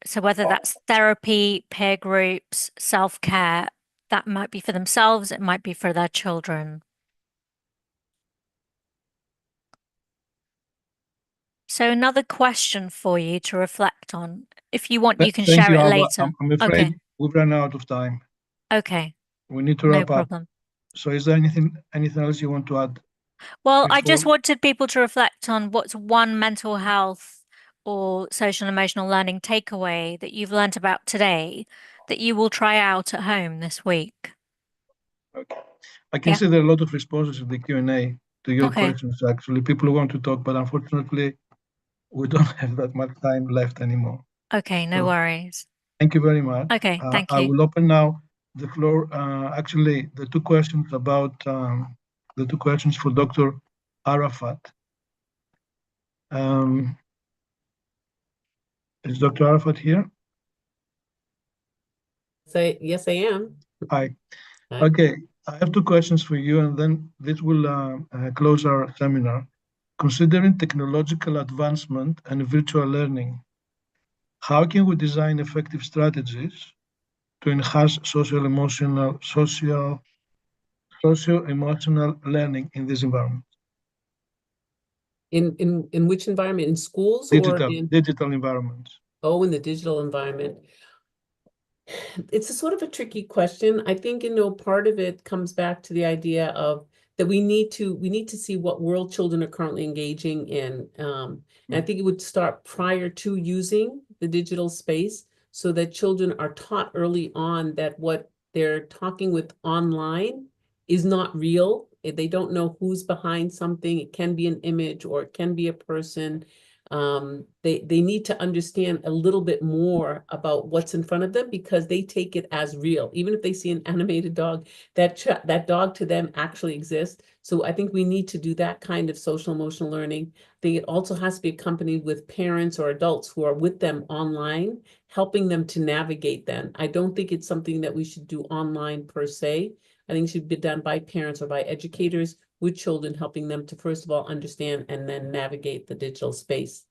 So whether that's therapy, peer groups, self-care, that might be for themselves, it might be for their children. So another question for you to reflect on. If you want, you can share it later. I'm afraid we've run out of time. Okay. We need to wrap up. No problem. So is there anything else you want to add? Well, I just wanted people to reflect on what's one mental health or social and emotional learning takeaway that you've learned about today that you will try out at home this week. Okay. I can see there are a lot of responses in the Q&A to your questions, actually. People want to talk, but unfortunately, we don't have that much time left anymore. Okay, no worries. Thank you very much. Okay, thank you. I will open now the floor. Actually, the two questions for Dr. Arafat. Is Dr. Arafat here? Yes, I am. Hi. Okay, I have two questions for you, and then this will close our seminar. Considering technological advancement and virtual learning, how can we design effective strategies to enhance socio-emotional learning in this environment? In which environment? In schools or in digital environments? Oh, in the digital environment. It's a sort of a tricky question. I think, part of it comes back to the idea of that we need to see what world children are currently engaging in. And I think it would start prior to using the digital space so that children are taught early on that what they're talking with online is not real. If they don't know who's behind something, it can be an image or it can be a person. They need to understand a little bit more about what's in front of them because they take it as real. Even if they see an animated dog, that dog to them actually exists. So I think we need to do that kind of social emotional learning. I think it also has to be accompanied with parents or adults who are with them online, helping them to navigate them. I don't think it's something that we should do online per se. I think it should be done by parents or by educators with children, helping them to, first of all, understand and then navigate the digital space.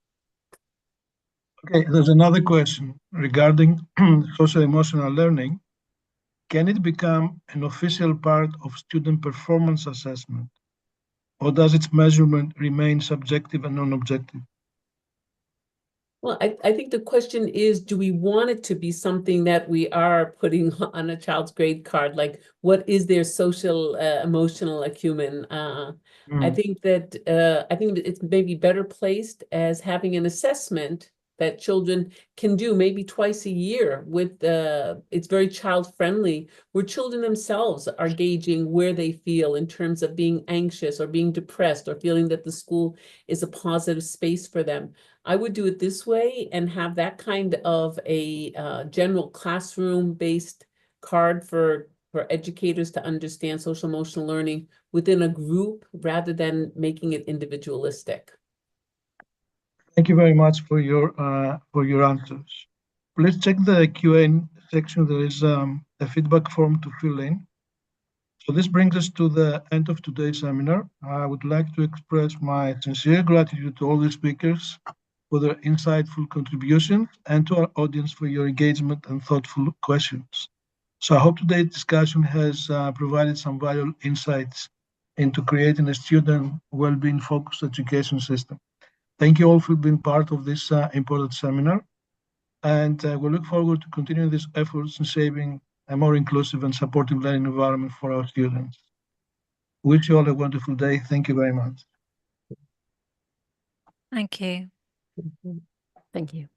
Okay, there's another question regarding social emotional learning. Can it become an official part of student performance assessment, or does its measurement remain subjective and non-objective? Well, I think the question is, do we want it to be something that we are putting on a child's grade card? Like, what is their social, emotional acumen? I think that it's maybe better placed as having an assessment that children can do maybe twice a year with it's very child friendly, where children themselves are gauging where they feel in terms of being anxious or being depressed or feeling that the school is a positive space for them. I would do it this way and have that kind of a general classroom-based card for educators to understand social emotional learning within a group rather than making it individualistic. Thank you very much for your answers. Please check the Q&A section. There is a feedback form to fill in. So this brings us to the end of today's seminar. I would like to express my sincere gratitude to all the speakers for their insightful contributions and to our audience for your engagement and thoughtful questions. So I hope today's discussion has provided some valuable insights into creating a student well-being focused education system. Thank you all for being part of this important seminar, and we look forward to continuing these efforts in shaping a more inclusive and supportive learning environment for our students. Wish you all a wonderful day. Thank you very much. Thank you. Thank you.